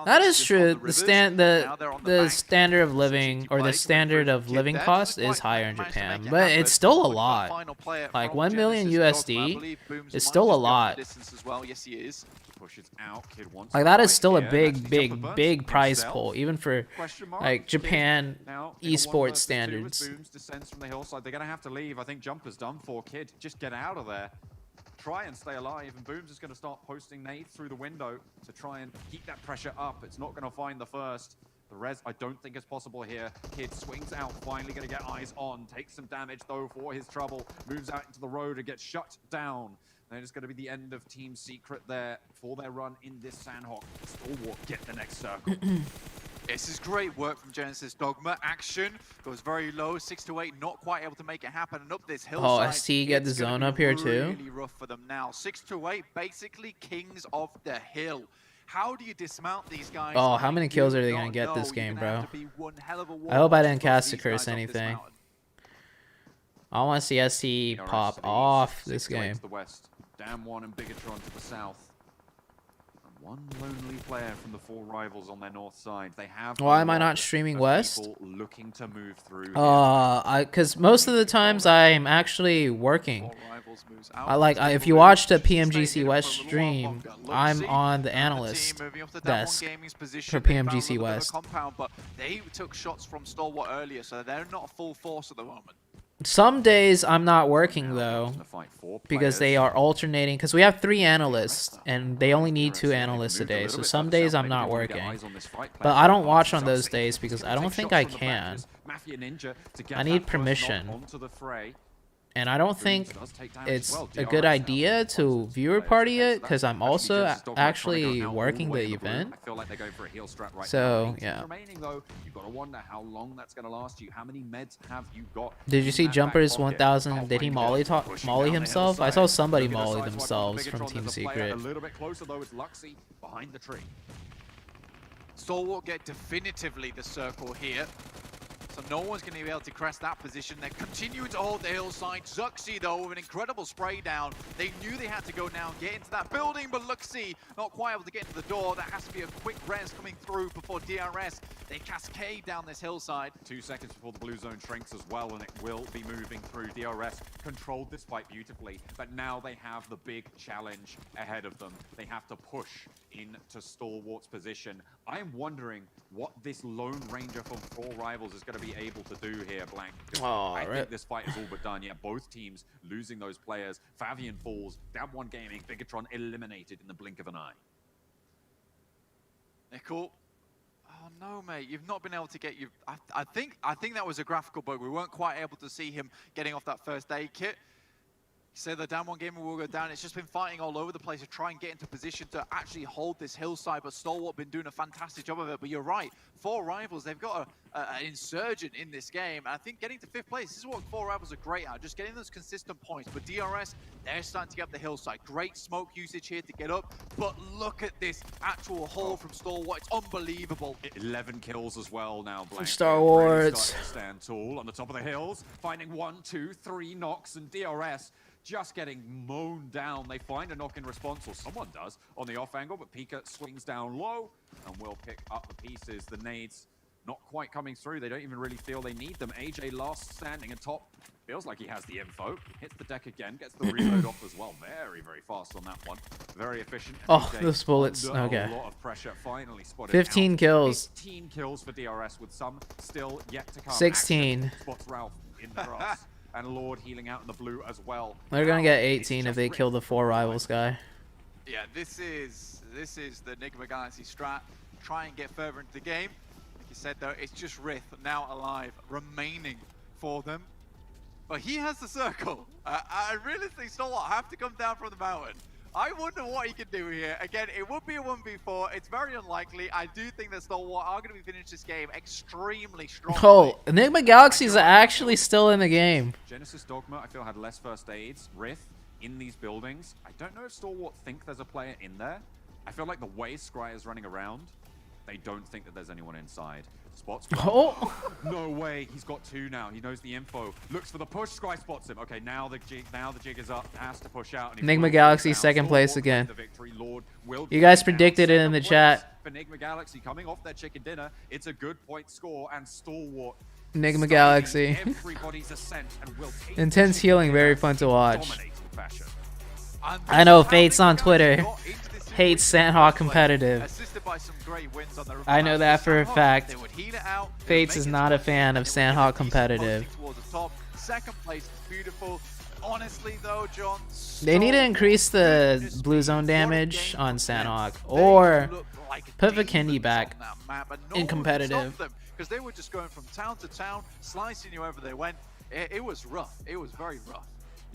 That is true. The standard of living, or the standard of living cost, is higher in Japan, but it's still a lot. Like 1 million USD is still a lot. Yes, he is. Pushes out. Kid wants Like to that is fight still a here. big, Actually, big, Jumper big burns prize himself. pool, even for Question mark. like Kid Japan now in a 1 esports versus 2 standards. as Booms descends from the hillside. They're going to have to leave. I think Jumper's done for. Kid, just get out of there. Try and stay alive, and Booms is going to start posting nades through the window to try and keep that pressure up. It's not going to find the first. The res, I don't think is possible here. Kid swings out, finally going to get eyes on. Takes some damage, though, for his trouble. Moves out into the road and gets shut down. And it's going to be the end of Team Secret there for their run in this Sanhok. Stalwart get the next circle. This is great work from Genesis Dogma. Action goes very low, 6 to 8, not quite able to make it happen. And up this hillside, Oh, ST get the zone up here too. Really rough for them now. 6 to 8, basically kings of the hill. How do you dismount these guys? Oh, how many kills are they gonna get this game, bro? I hope I didn't cast a curse anything. I want to see ST pop off this game. To the west. Damn One and Bigatron to the south. And one lonely player from the 4 rivals on their north side. They have. Why am I not streaming West? Looking to move through. Because most of the times I'm actually working. If you watched a PMGC West stream, I'm on the analyst desk for PMGC West. But they took shots from Stalwart earlier, so they're not full force at the moment. Some days I'm not working though, because they are alternating, because we have 3 analysts and they only need 2 analysts a day, so some days I'm not working. But I don't watch on those days because I don't think I can. I need permission. And I don't think it's a good idea to viewer party it, because I'm also actually working the event. So, yeah. Did you see Jumper's 1000? Did he molly himself? I saw somebody molly themselves from Team Secret. A little bit closer though, it's Luxy behind the tree. Stalwart get definitively the circle here. So no one's going to be able to crest that position. They're continuing to hold the hillside. Zuxi, though, with an incredible spray down. They knew they had to go now and get into that building, but Luxi not quite able to get into the door. That has to be a quick res coming through before DRS. They cascade down this hillside. 2 seconds before the blue zone shrinks as well, and it will be moving through. DRS controlled this fight beautifully, but now they have the big challenge ahead of them. They have to push into Stalwart's position. I'm wondering what this Lone Ranger from 4 rivals is going to be able to do here, Blank. I think this fight is all but done. Yeah, both teams losing those players. Favian falls, Damn One Gaming, Bigatron eliminated in the blink of an eye. Nickel. Oh no, mate! You've not been able to get you. I think that was a graphical bug. We weren't quite able to see him getting off that first aid kit. So the Damn One Gamer will go down. It's just been fighting all over the place to try and get into position to actually hold this hillside, but Stalwart been doing a fantastic job of it. But you're right, 4 rivals, they've got an insurgent in this game. And I think getting to 5th place, this is what 4 rivals are great at, just getting those consistent points. But DRS, they're starting to get up the hillside. Great smoke usage here to get up, but look at this actual haul from Stalwart. It's unbelievable. 11 kills as well now, Blank. Star Wars. Stand tall on the top of the hills, finding 1, 2, 3 knocks, and DRS just getting mown down. They find a knock in response, or someone does, on the off angle, but Pika swings down low and will pick up the pieces. The nades not quite coming through. They don't even really feel they need them. AJ last standing atop. Feels like he has the info. Hits the deck again, gets the reload off as well. Very, very fast on that one. Very efficient. Oh, those bullets. Okay. A lot of pressure. Finally spotted 15 out. kills. 15 kills for DRS, with some still yet to come. 16. Action spots Ralph in the grass. And Lord healing out in the blue as well. They're gonna get 18 if they kill the 4 rivals guy. Yeah, this is the Enigma Galaxy strat. Try and get further into the game. Like you said though, it's just Rith now alive, remaining for them. But he has the circle. I really think Stalwart have to come down from the mountain. I wonder what he can do here. Again, it would be a 1v4. It's very unlikely. I do think that Stalwart are going to be finished this game extremely strong. Oh, Enigma Galaxy is actually still in the game. Genesis Dogma, I feel, had less first aids. Rith in these buildings. I don't know if Stalwart think there's a player in there. I feel like the way Scry is running around, they don't think that there's anyone inside. Spots. Oh! No way. He's got 2 now. He knows the info. Looks for the push. Scry spots him. Okay, now the jig is up. Has to push out. Enigma Galaxy 2nd place again. You guys predicted it in the chat. Enigma Galaxy coming off their chicken dinner. It's a good point score, and Stalwart. Enigma Galaxy. Everybody's ascent and will take Intense healing, very fun to watch. I know, Fate's on Twitter. hates Sanhok competitive. Assisted by some great wins on the I know that for a Sanhok, fact. they would heal it out, they would Fates make is it not a towards fan the of end, they would get Sanhok a decent competitive. posting towards the top. Second place is beautiful. Honestly though, John, They need to increase the blue zone damage on Sanhok or put Vikendi back in competitive. Because they were just going from town to town, slicing you wherever they went. It was rough. It was very rough.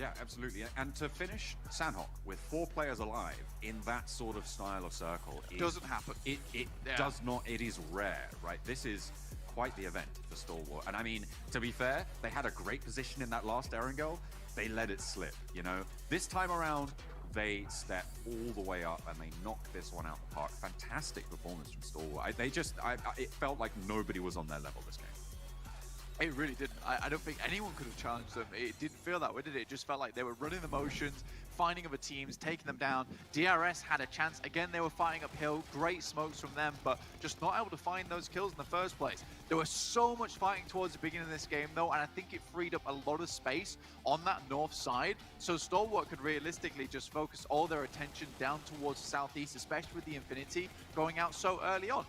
Yeah, absolutely. And to finish Sanhok with 4 players alive in that sort of style of circle Doesn't happen. It does not. It is rare, right? This is quite the event for Stalwart. And I mean, to be fair, they had a great position in that last Erangel. They let it slip, you know. This time around, they stepped all the way up and they knocked this one out the park. Fantastic performance from Stalwart. It felt like nobody was on their level this game. It really didn't. I don't think anyone could have challenged them. It didn't feel that way, did it? It just felt like they were running the motions, finding other teams, taking them down. DRS had a chance. Again, they were fighting uphill. Great smokes from them, but just not able to find those kills in the first place. There was so much fighting towards the beginning of this game, though, and I think it freed up a lot of space on that north side, so Stalwart could realistically just focus all their attention down towards the southeast, especially with the Infinity going out so early on.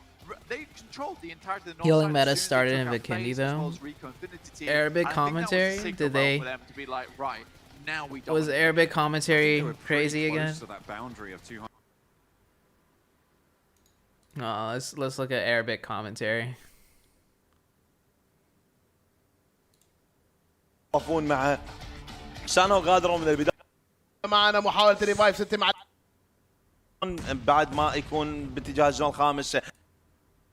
They controlled the entirety of the north Healing side meta as soon as they started took in out Vikendi FaZe, as though. well as Rico Infinity team. Arabic And I think that was a commentary? signal Did they? for them to be like, right, now we Was dominate. Arabic commentary crazy Close again? to that boundary of 200. Oh, let's look at Arabic commentary. يقفون مع سانو غادروا من البداية. معنا محاولة ريفايف 6 مع بعد ما يكون باتجاه الزون الخامس.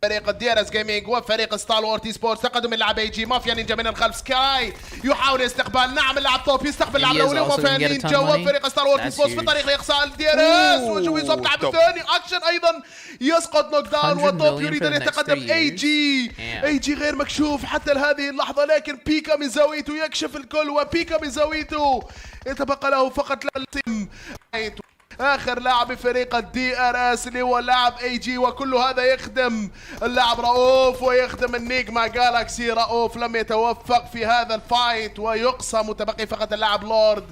فريق الديرس جيمنج وفريق ستار وورتي سبورتس تقدم اللاعب اي جي مافيا نينجا من الخلف. سكاي يحاول استقبال، نعم اللاعب توب يستقبل اللاعب الاولي ومافيا نينجا وفريق ستار وورتي سبورتس في طريق اقصاء الديرس وشوف يصاب اللاعب الثاني. اكشن ايضا يسقط نوك داون وتوب يريد ان يتقدم. اي جي غير مكشوف حتى لهذه اللحظه، لكن بيكا من زاويته يكشف الكل وبيكا من زاويته يتبقى له فقط للتم. اخر لاعب بفريق الدي ار اس اللي هو لاعب اي جي، وكل هذا يخدم اللاعب رؤوف ويخدم النيجما جالاكسي. رؤوف لم يتوفق في هذا الفايت ويقصى، متبقي فقط اللاعب لورد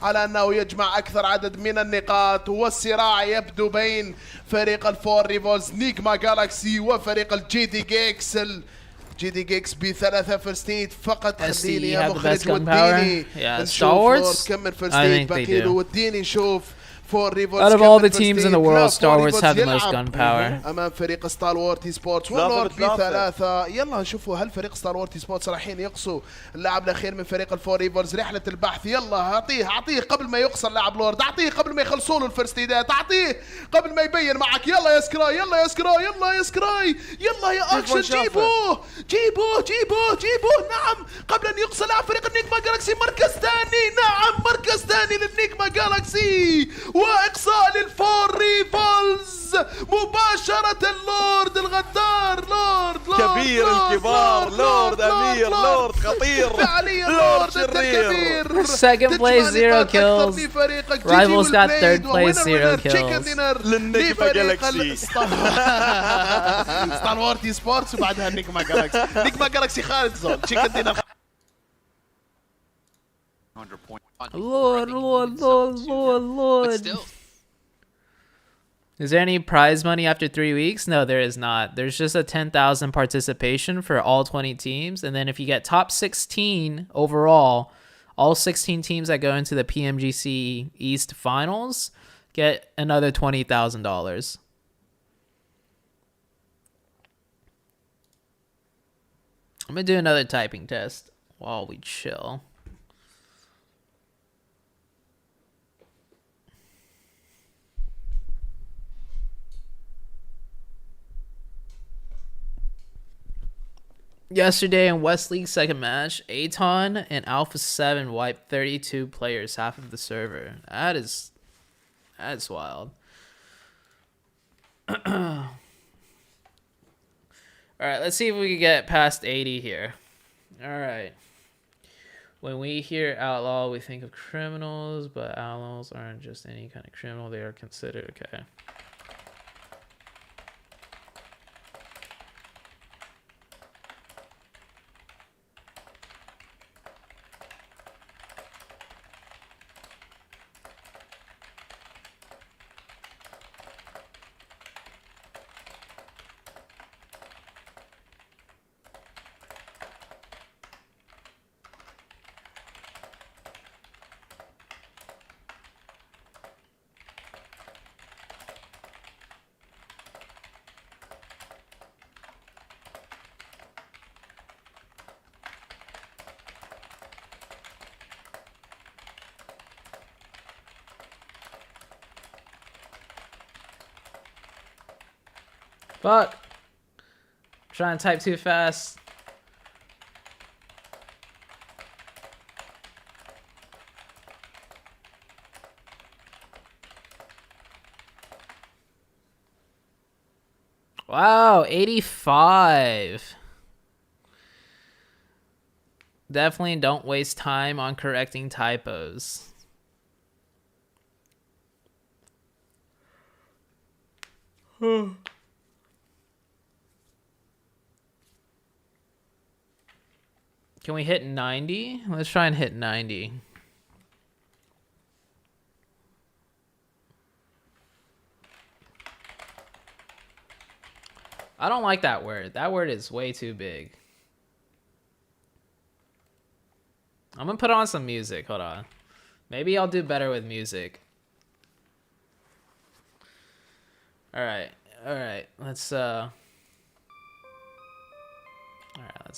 على انه يجمع اكثر عدد من النقاط، والصراع يبدو بين فريق الفور ريفولز نيجما جالاكسي وفريق الجي دي جيكس. جي دي جيكس ب3 فيرست ايد فقط. خليني يا مخرج وديني نشوف كم من فيرست ايد باقي له، وديني نشوف Out of all the teams in the world, Star Wars have the most gunpowder. امام فريق ستار وورتي سبورتس ولورد ب3. يلا نشوفوا هل فريق ستار وورتي سبورتس رايحين يقصوا اللاعب الاخير من فريق الفور ريفرز. رحله البحث، يلا اعطيه قبل ما يقصى اللاعب لورد، اعطيه قبل ما يخلصوا له الفيرست ايدات، اعطيه قبل ما يبين معك. يلا يا سكراي، يلا يا سكراي، يلا يا سكراي، يلا يا اكشن، جيبوه جيبوه جيبوه جيبوه. نعم قبل ان يقصى لاعب فريق النيجما جالكسي مركز ثاني. نعم مركز ثاني للنيجما جالكسي واقصاء للفور ريفولز مباشرة. اللورد الغدار، لورد كبير الكبار، لورد امير، لورد خطير، فعليا لورد الكبير. Second place 0 kills. Rivals got third place 0 kills. للنيجما جالكسي. ستار وورتي سبورتس وبعدها النيجما جالكسي. نيجما جالكسي خارج زون تشيكن دينر. Lord. Is there any prize money after 3 weeks? No, there is not. There's just a 10,000 participation for all 20 teams. And then if you get top 16 overall, all 16 teams that go into the PMGC East Finals get another $20,000. I'm going to do another typing test while we chill. Yesterday in West League second match, Aton and Alpha 7 wiped 32 players, half of the server. That's wild. Alright, let's see if we can get past 80 here. Alright. When we hear outlaw, we think of criminals, but outlaws aren't just any kind of criminal. They are considered, okay. Fuck. Trying to type too fast. Wow, 85. Definitely don't waste time on correcting typos. Can we hit 90? Let's try and hit 90. I don't like that word. That word is way too big. I'm gonna put on some music. Hold on. Maybe I'll do better with music. Alright. Alright. Let's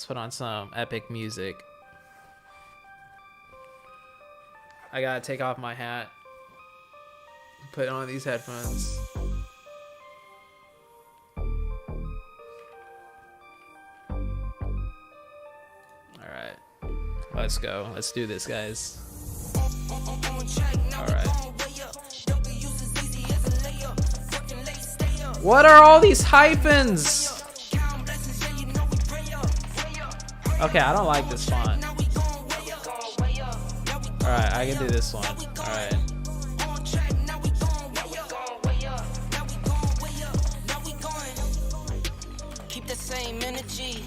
put on some epic music. I gotta take off my hat. Put on these headphones. Let's go. Let's do this, guys. Alright. What are all these hyphens? Okay, I don't like this font. Alright, I can do this one. Alright. Keep the same energy.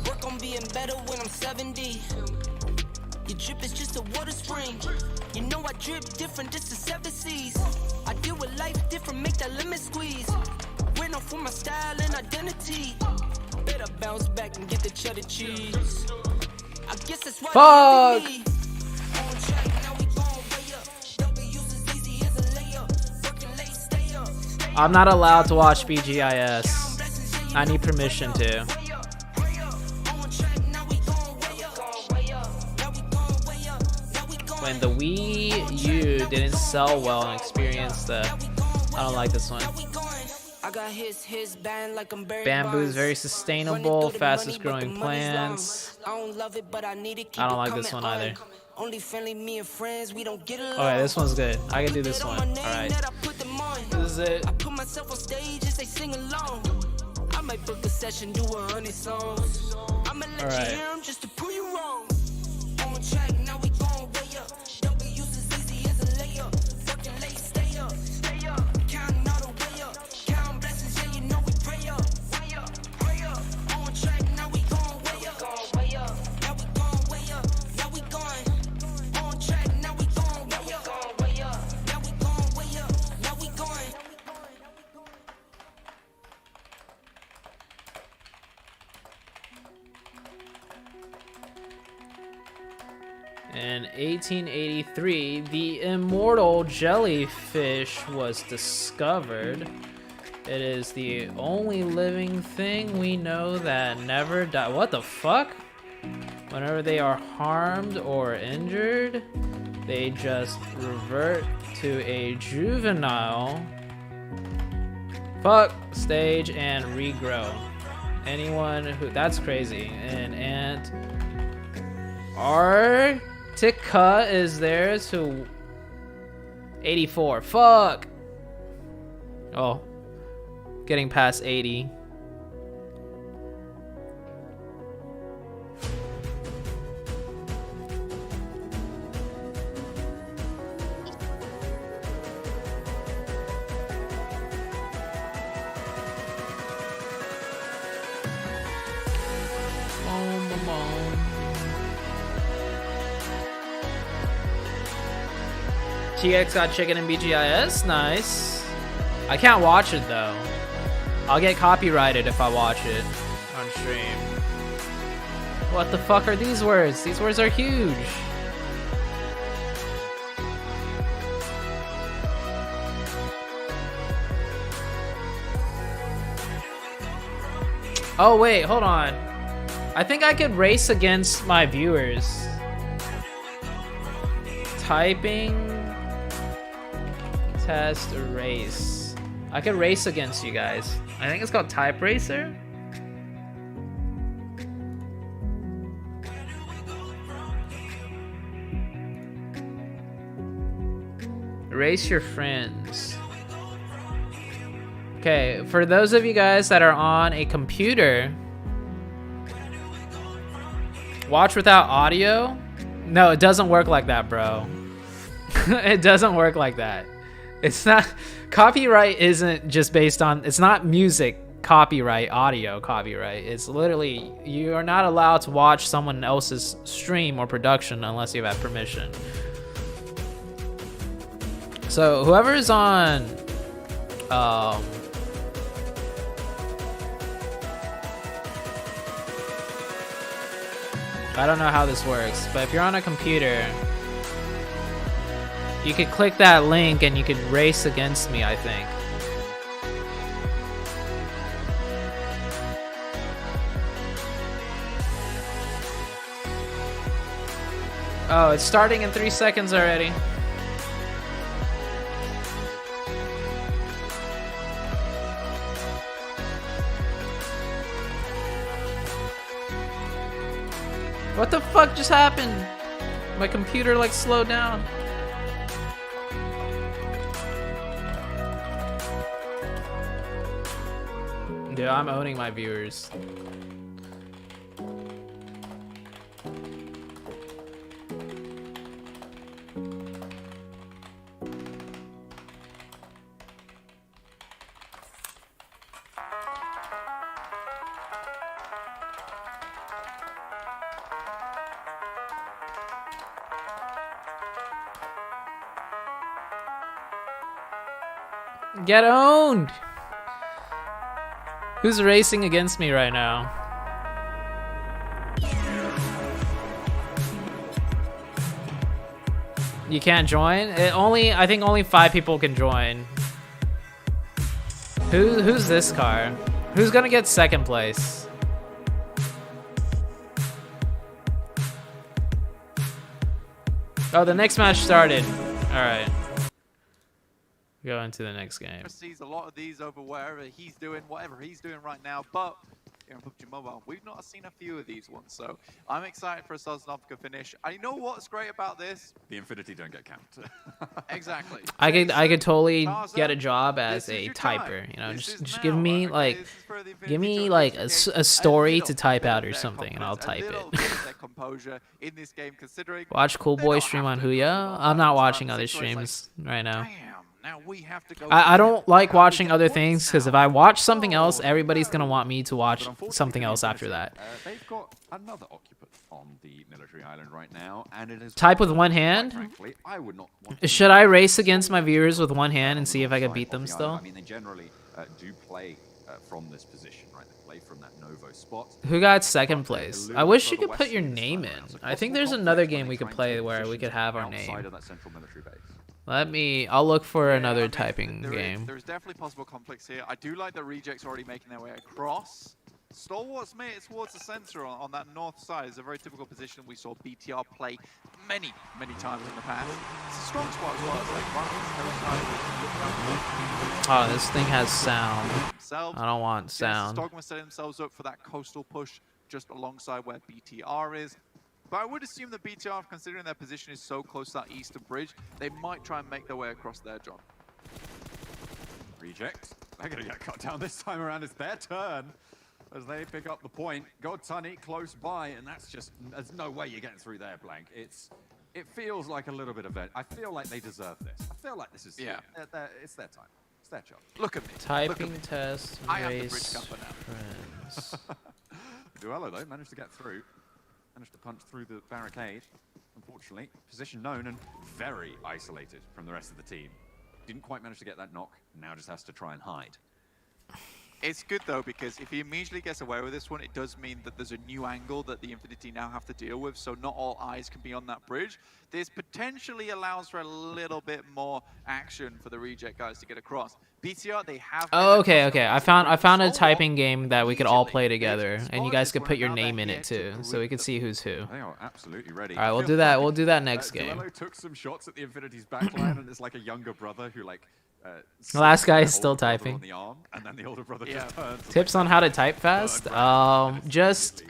Work on being better when I'm 70. Your drip is just a water spring. You know I drip different, this is 7 seas. I deal with life different, make that limit squeeze. Went off for my style and identity. Better bounce back and get the cheddar cheese. I guess that's why fuck. I'm not allowed to watch BGIS. I need permission to. When the Wii U didn't sell well and experience the... I don't like this one. Bamboo is very sustainable, fastest growing plants. I don't like this one either. Okay, this one's good. I can do this one. Alright. This is it. Alright. In 1883, the immortal jellyfish was discovered. It is the only living thing we know that never die. What the fuck? Whenever they are harmed or injured, they just revert to a juvenile stage and regrow. Anyone who... That's crazy. An ant... Arctica is there to 84. Fuck. Oh, getting past 80. TX got chicken in BGIS, nice. I can't watch it though. I'll get copyrighted if I watch it on stream. What the fuck are these words? These words are huge. Oh wait, hold on. I think I could race against my viewers. Typing test race. I could race against you guys. I think it's called Type Racer. Race your friends. Okay, for those of you guys that are on a computer, watch without audio. No, it doesn't work like that, bro. It doesn't work like that. It's not, copyright isn't just based on, it's not music copyright, audio copyright. It's literally, you are not allowed to watch someone else's stream or production unless you have permission. So whoever is on, I don't know how this works, but if you're on a computer, you could click that link and you could race against me, I think. Oh, it's starting in 3 seconds already. What the fuck just happened? My computer like slowed down. Dude, I'm owning my viewers. Get owned! Who's racing against me right now? You can't join? I think only 5 people can join. Who's this car? Who's gonna get second place? Oh, the next match started. Alright. Go into the next game. Sees a lot of these over wherever he's doing, whatever he's doing right now, but here in PUBG Mobile, we've not seen a few of these ones, so I'm excited for a Sanhok finish. I know what's great about this. The Infinity don't get camped. Exactly. I could totally get a job as a typer, you know, just give me like a story to type out or something and I'll type it. Watch Cool Boy stream on Huya. I'm not watching other streams right now. I don't like watching other things because if I watch something else, everybody's gonna want me to watch something else after that. They've got another occupant on the military island right now, and it is Type with one hand? frankly, I would not want Should I race against my viewers with one hand and see if I can beat them still? I mean, they generally do play from this position, right? They play from that Novo spot. Who got second place? I wish you could put your name in. I think there's another game we could play where we could have our name. I'll look for another typing game. There's definitely possible conflicts here. I do like the rejects already making their way across. Stalwarts made it towards the center on that north side. It's a very typical position we saw BTR play many times in the past. It's a strong spot as well. It's like Oh, this thing has sound. I don't want sound. Stogma set themselves up for that coastal push just alongside where BTR is. But I would assume that BTR, considering their position is so close to that eastern bridge, they might try and make their way across there, John. Reject. They're going to get cut down this time around. It's their turn as they pick up the point. God Tunny close by, and there's no way you're getting through there, Blank. It feels like a little bit of it. I feel like they deserve this. I feel like this is it's their time. It's their job. Look at me. Typing test. I am the bridge Race camper now. friends. Duello though managed to get through. Managed to punch through the barricade. Unfortunately, position known and very isolated from the rest of the team. Didn't quite manage to get that knock. Now just has to try and hide. It's good though, because if he immediately gets away with this one, it does mean that there's a new angle that the Infinity now have to deal with, so not all eyes can be on that bridge. This potentially allows for a little bit more action for the reject guys to get across. BTR, they have... Oh, okay. I found a typing game that we could all play together, and you guys could put your name in it too, so we could see who's who. They are absolutely ready. All right, we'll do that. We'll do that next game. Duello took some shots at the Infinity's backline, and it's like a younger brother who like The last guy is still typing. Tips on how to type fast? Just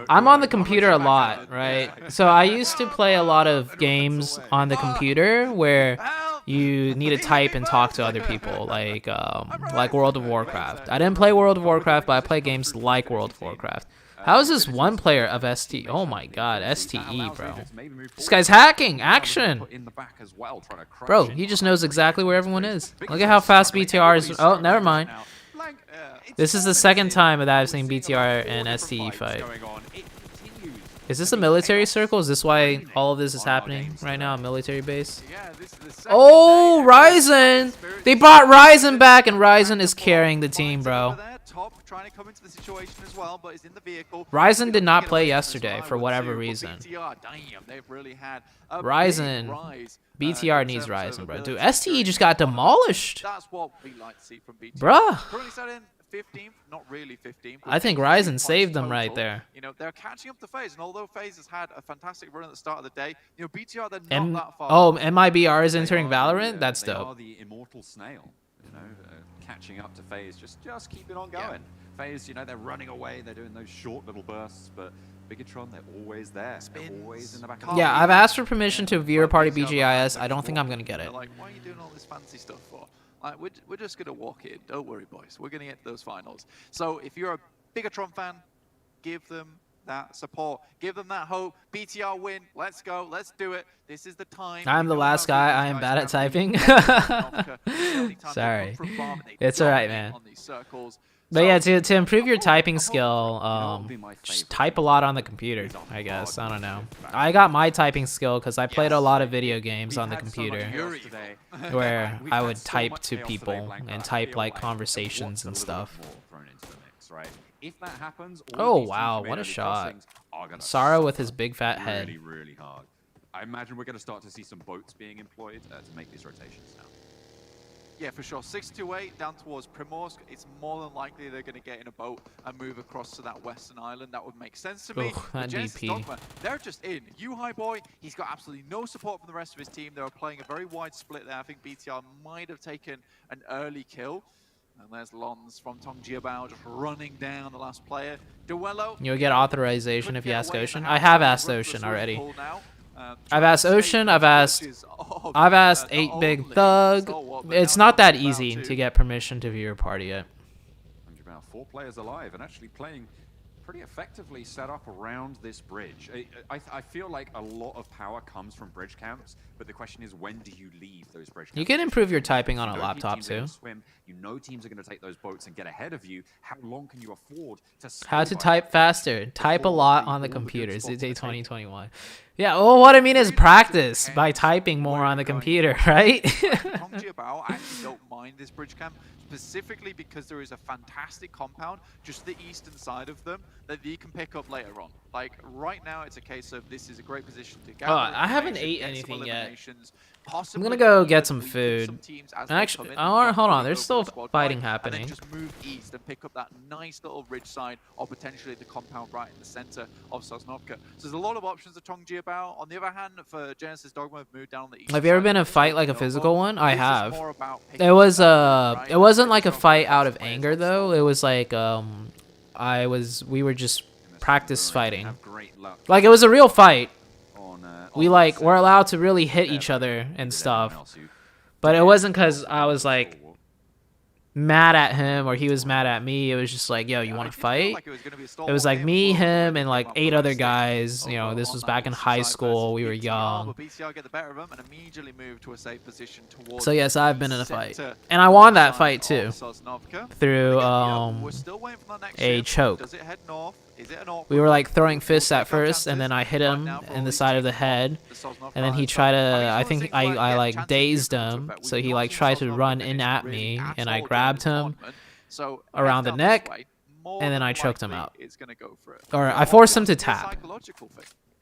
I'm on the computer a lot, right? So I used to play a lot of games on the computer where you need to type and talk to other people, like World of Warcraft. I didn't play World of Warcraft, but I play games like World of Warcraft. How is this one player of ST? Oh my god, STE, bro. This guy's hacking! Action! Bro, he just knows exactly where everyone is. Look at how fast BTR is. Oh, never mind. This is the second time that I've seen BTR and STE fight. Is this a military circle? Is this why all of this is happening right now? A military base? Oh, Ryzen! They brought Ryzen back, and Ryzen is carrying the team, bro. Trying to come into the situation as well, but is in the vehicle. Ryzen did not play yesterday for whatever reason. Ryzen, BTR needs Ryzen, bro. Dude, STE just got demolished. That's what we like to see from BTR. Bruh. Currently sat in 15th, not really 15th. I think Ryzen saved them right there. You know, they're catching up to FaZe, and although FaZe has had a fantastic run at the start of the day, you know, BTR, they're not that far. Oh, MIBR is entering Valorant? That's dope. They are the immortal snail, you know, catching up to FaZe, just keep it on going. FaZe, you know, they're running away, they're doing those short little bursts, but Bigatron, they're always there. They're always in the back of the Yeah, I've asked for permission to viewer party BGIS. I don't think I'm going to get it. Like, why are you doing all this fancy stuff for? Like, we're just going to walk in. Don't worry, boys. We're going to get to those finals. So if you're a Bigatron fan, give them that support. Give them that hope. BTR win. Let's go. Let's do it. This is the time. I'm the last guy. I am bad at typing. Sorry. It's alright, man. But yeah, to improve your typing skill, just type a lot on the computer, I guess. I don't know. I got my typing skill because I played a lot of video games on the computer where I would type to people and type like conversations and stuff. Oh wow, what a shot. Sarah with his big fat head. Really hard. I imagine we're going to start to see some boats being employed to make these rotations now. Yeah, for sure. 628 down towards Primorsk. It's more than likely they're going to get in a boat and move across to that western island. That would make sense to me. That DP. Dogma, they're just in. High Boy, he's got absolutely no support from the rest of his team. They were playing a very wide split there. I think BTR might have taken an early kill. And there's Lons from Tongjiabao just running down the last player. Duello. You'll get authorization if you ask Ocean. I have asked Ocean already. I've asked Ocean, I've asked 8Big Thug. It's not that easy to get permission to view your party yet. About 4 players alive and actually playing pretty effectively set up around this bridge. I feel like a lot of power comes from bridge camps, but the question is, when do you leave those bridge camps? You can improve your typing on a laptop too. You know teams are going to take those boats and get ahead of you. How long can you afford to... How to type faster. Type a lot on the computer. ZooTay 2021. Yeah, well, what I mean is practice by typing more on the computer, right? Tongjiabao, I actually don't mind this bridge camp, specifically because there is a fantastic compound just to the eastern side of them that you can pick up later on. Like, right now, it's a case of this is a great position to gather. I haven't ate anything yet. I'm gonna go get some food. Actually, hold on. There's still fighting happening. And then just move east and pick up that nice little ridge side, or potentially the compound right in the center of Sosnovka. So there's a lot of options to Tongjiabao. On the other hand, for Genesis Dogma, have moved down on the east. Have you ever been in a fight like a physical one? I have. It was it wasn't like a fight out of anger though. It was like we were just practice fighting. Like it was a real fight. We were allowed to really hit each other and stuff. But it wasn't because I was like mad at him or he was mad at me. It was just like, yo, you want to fight? It was like me, him, and like 8 other guys. You know, this was back in high school. We were young. So yes, I've been in a fight. And I won that fight too. Through a choke. We were like throwing fists at first, and then I hit him in the side of the head, and then he tried to, I think I like dazed him, so he like tried to run in at me, and I grabbed him around the neck, and then I choked him out. Or I forced him to tap.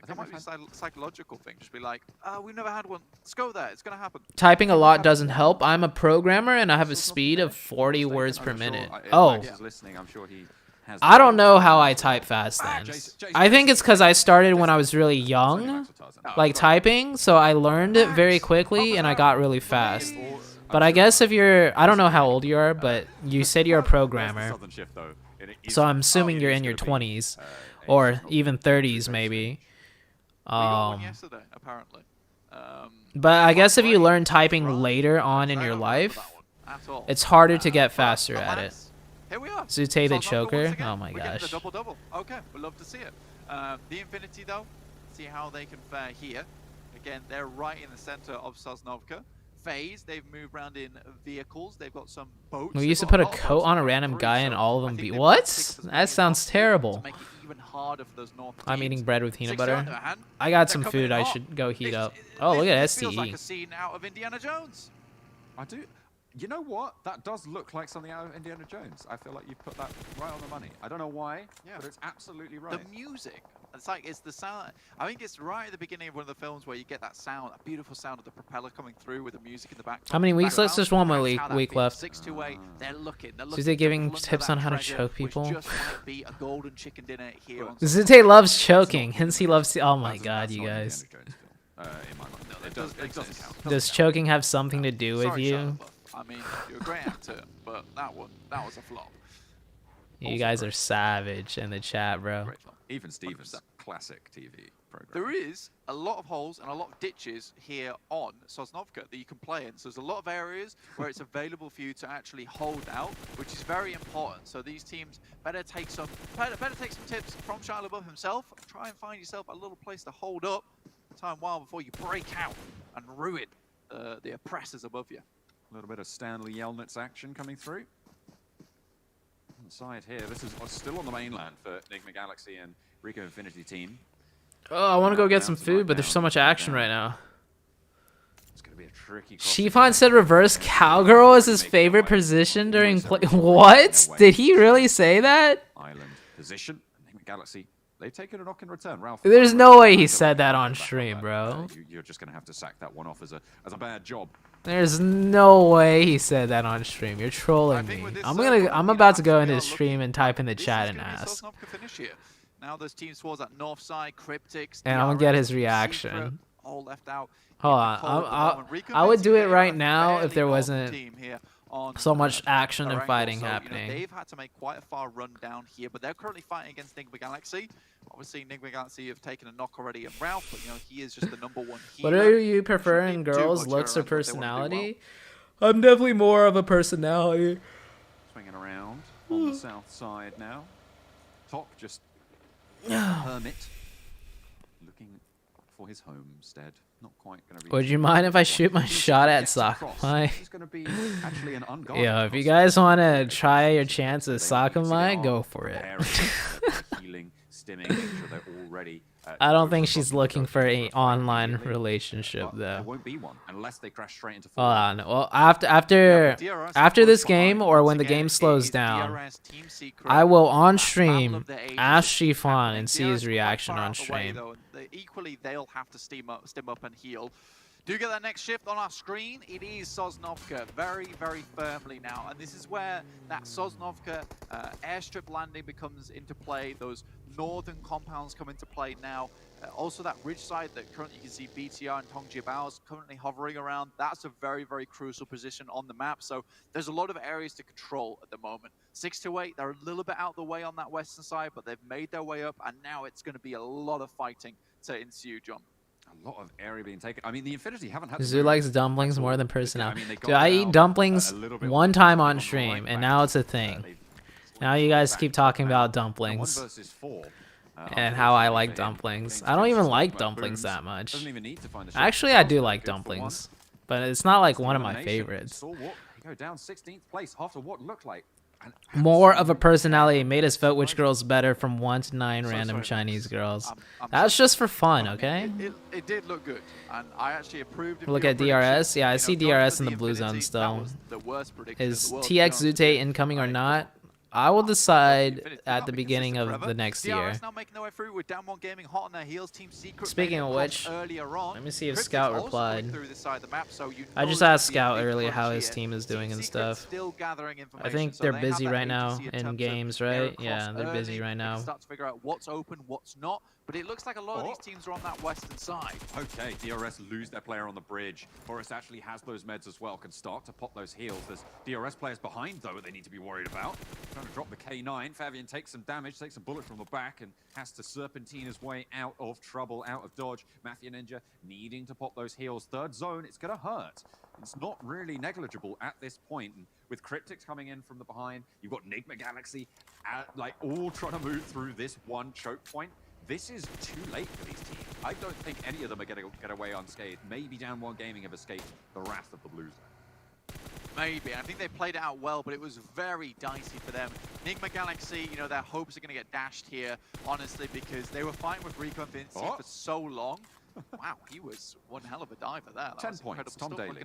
That might be a psychological thing. Just be like, we've never had one. Let's go there. It's going to happen. Typing a lot doesn't help. I'm a programmer, and I have a speed of 40 words per minute. Oh. I don't know how I type fast then. I think it's because I started when I was really young, like typing, so I learned it very quickly and I got really fast. But I guess if you're, I don't know how old you are, but you said you're a programmer. So I'm assuming you're in your 20s or even 30s maybe. Yesterday, apparently. But I guess if you learn typing later on in your life, it's harder to get faster at it. Here we are. ZooTay the choker. Oh my We're getting gosh. the double-double. Okay, we'd love to see it. The Infinity, though, see how they can fare here. Again, they're right in the center of Sosnovka. FaZe, they've moved around in vehicles. They've got some boats. We used to put a coat on a random guy and all of them be what? That sounds terrible. I'm eating bread with peanut butter. I got some food I should go heat up. Oh, look at SCE. Feels like a scene out of Indiana Jones. I do. You know what? That does look like something out of Indiana Jones. I feel like you've put that right on the money. I don't know why, but it's absolutely right. The music. It's the sound. I think it's right at the beginning of one of the films where you get that sound, that beautiful sound of the propeller coming through with the music in the background. How many weeks left? Just one more week left. 6 to 8. They're looking. ZooTay giving tips on how to choke people. Just might be a golden chicken dinner here on ZooTay loves choking, hence he loves. Oh my god, you guys. Does choking have something to do with you? I mean, you're a great actor, but that was a flop. You guys are savage in the chat, bro. Even Steven's classic TV program. There is a lot of holes and a lot of ditches here on Sosnovka that you can play in. So there's a lot of areas where it's available for you to actually hold out, which is very important. So these teams better take some tips from Shia LaBeouf himself. Try and find yourself a little place to hold up time while before you break out and ruin the oppressors above you. A little bit of Stanley Yelnats action coming through. On the side here, this is still on the mainland for Enigma Galaxy and Rico Infinity team. Oh, I want to go get some food, but there's so much action right now. It's going to be a tricky. Shifan said reverse cowgirl is his favorite position during play. What? Did he really say that? Island position. Enigma Galaxy. They've taken a knock in return. Ralph. There's no way he said that on stream, bro. You're just going to have to sack that one off as a bad job. There's no way he said that on stream. You're trolling me. I'm about to go into his stream and type in the chat and ask. Now there's teams towards that north side, Cryptics, and I'm gonna get his reaction. All left out. Hold on. I would do it right now if there wasn't so much action and fighting happening. They've had to make quite a far run down here, but they're currently fighting against Enigma Galaxy. Obviously, Enigma Galaxy have taken a knock already, and Ralph, but he is just the #1 hero. What do you prefer in girls, looks or personality? I'm definitely more of a personality. Swinging around on the south side now. Top just hermit looking for his homestead. Not quite going to. Would you mind if I shoot my shot at Sakamai? Yeah, if you guys want to try your chance at Sakamai, go for it. I don't think she's looking for an online relationship though. There won't be one unless they crash straight into. Hold on. Well, after this game or when the game slows down, I will on stream ask Shifan and see his reaction on stream. Equally, they'll have to stim up and heal. Do get that next shift on our screen. It is Sosnovka very, very firmly now. And this is where that Sosnovka airstrip landing becomes into play. Those northern compounds come into play now. Also that ridge side that currently you can see BTR and Tongjiabao is currently hovering around. That's a very, very crucial position on the map. So there's a lot of areas to control at the moment. 6 to 8, they're a little bit out the way on that western side, but they've made their way up. And now it's going to be a lot of fighting to ensue, John. A lot of area being taken. I mean, the Infinity haven't had. Zoo likes dumplings more than personality. Dude, I eat dumplings one time on stream, and now it's a thing. Now you guys keep talking about dumplings and how I like dumplings. I don't even like dumplings that much. Actually, I do like dumplings, but it's not like one of my favorites. Go down 16th place after what looked like. More of a personality made us vote which girl's better from 1 to 9 random Chinese girls. That's just for fun, okay? It did look good, and I actually approved. Look at DRS. Yeah, I see DRS in the blue zone still. Is TX ZooTay incoming or not? I will decide at the beginning of the next year. Speaking of which, let me see if Scout replied. I just asked Scout earlier how his team is doing and stuff. I think they're busy right now in games, right? Yeah, they're busy right now. Start to figure out what's open, what's not. but it looks like a lot of these teams are on that western side. Okay, DRS lose their player on the bridge. Forest actually has those meds as well, can start to pop those heals. There's DRS players behind, though, they need to be worried about. Trying to drop the K9. Fabian takes some damage, takes a bullet from the back, and has to serpentine his way out of trouble, out of dodge. Mafia Ninja needing to pop those heals. Third zone, it's going to hurt. It's not really negligible at this point. And with Cryptics coming in from the behind, you've got Enigma Galaxy, like, all trying to move through this one choke point. This is too late for these teams. I don't think any of them are going to get away unscathed. Maybe Down One Gaming have escaped the wrath of the Blues. Maybe. I think they played it out well, but it was very dicey for them. Enigma Galaxy, you know, their hopes are going to get dashed here, honestly, because they were fighting with Rico Infinity for so long. Wow, he was one hell of a diver there. That 10 points, Tom Daly.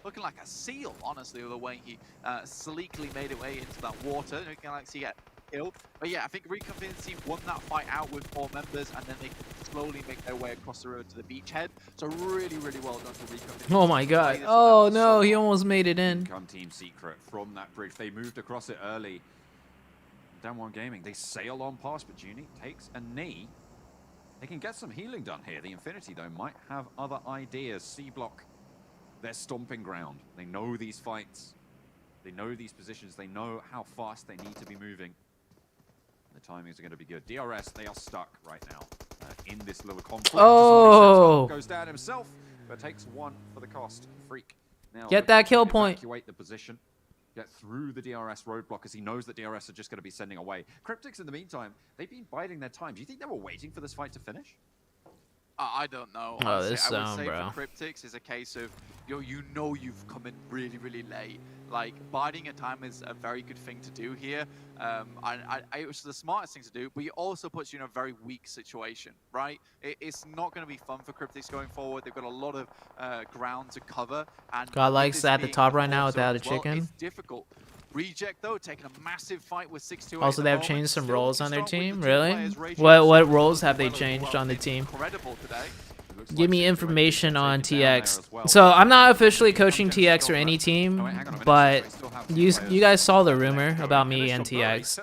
Looking like a seal, honestly, with the way he sleekly made his way into that water. Enigma Galaxy get killed. But yeah, I think Rico Infinity won that fight out with 4 members, and then they slowly make their way across the road to the beachhead. So really, really well done for Rico Infinity. Oh my god. Oh no, he almost made it in. Come Team Secret from that bridge. They moved across it early. Down One Gaming, they sail on past, but Junie takes a knee. They can get some healing done here. The Infinity, though, might have other ideas. C-Block, their stomping ground. They know these fights. They know these positions. They know how fast they need to be moving. The timings are going to be good. DRS, they are stuck right now in this little conflict. Oh! Goes down himself, but takes 1 for the cost. Freak. Now, get that kill point. Evacuate the position. Get through the DRS roadblock, as he knows that DRS are just going to be sending away. Cryptics, in the meantime, they've been biding their time. Do you think they were waiting for this fight to finish? I don't know. Oh, this I would say bro. for Cryptics is a case of, you know you've come in really, really late. Like, biding your time is a very good thing to do here. It was the smartest thing to do, but it also puts you in a very weak situation, right? It's not going to be fun for Cryptics going forward. They've got a lot of ground to cover. And God likes at the top right now without a chicken. It's difficult. Reject, though, taking a massive fight with 6-2. Also, they have changed some roles on their team. Really? What roles have they changed on the team? Give me information on TX. So I'm not officially coaching TX or any team, but you guys saw the rumor about me and TX.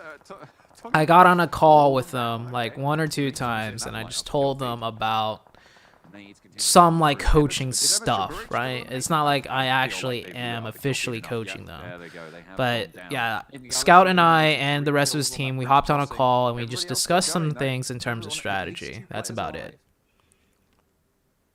I got on a call with them like 1 or 2 times, and I just told them about some like coaching stuff, right? It's not like I actually am officially coaching them. But yeah, Scout and I and the rest of his team, we hopped on a call and we just discussed some things in terms of strategy. That's about it.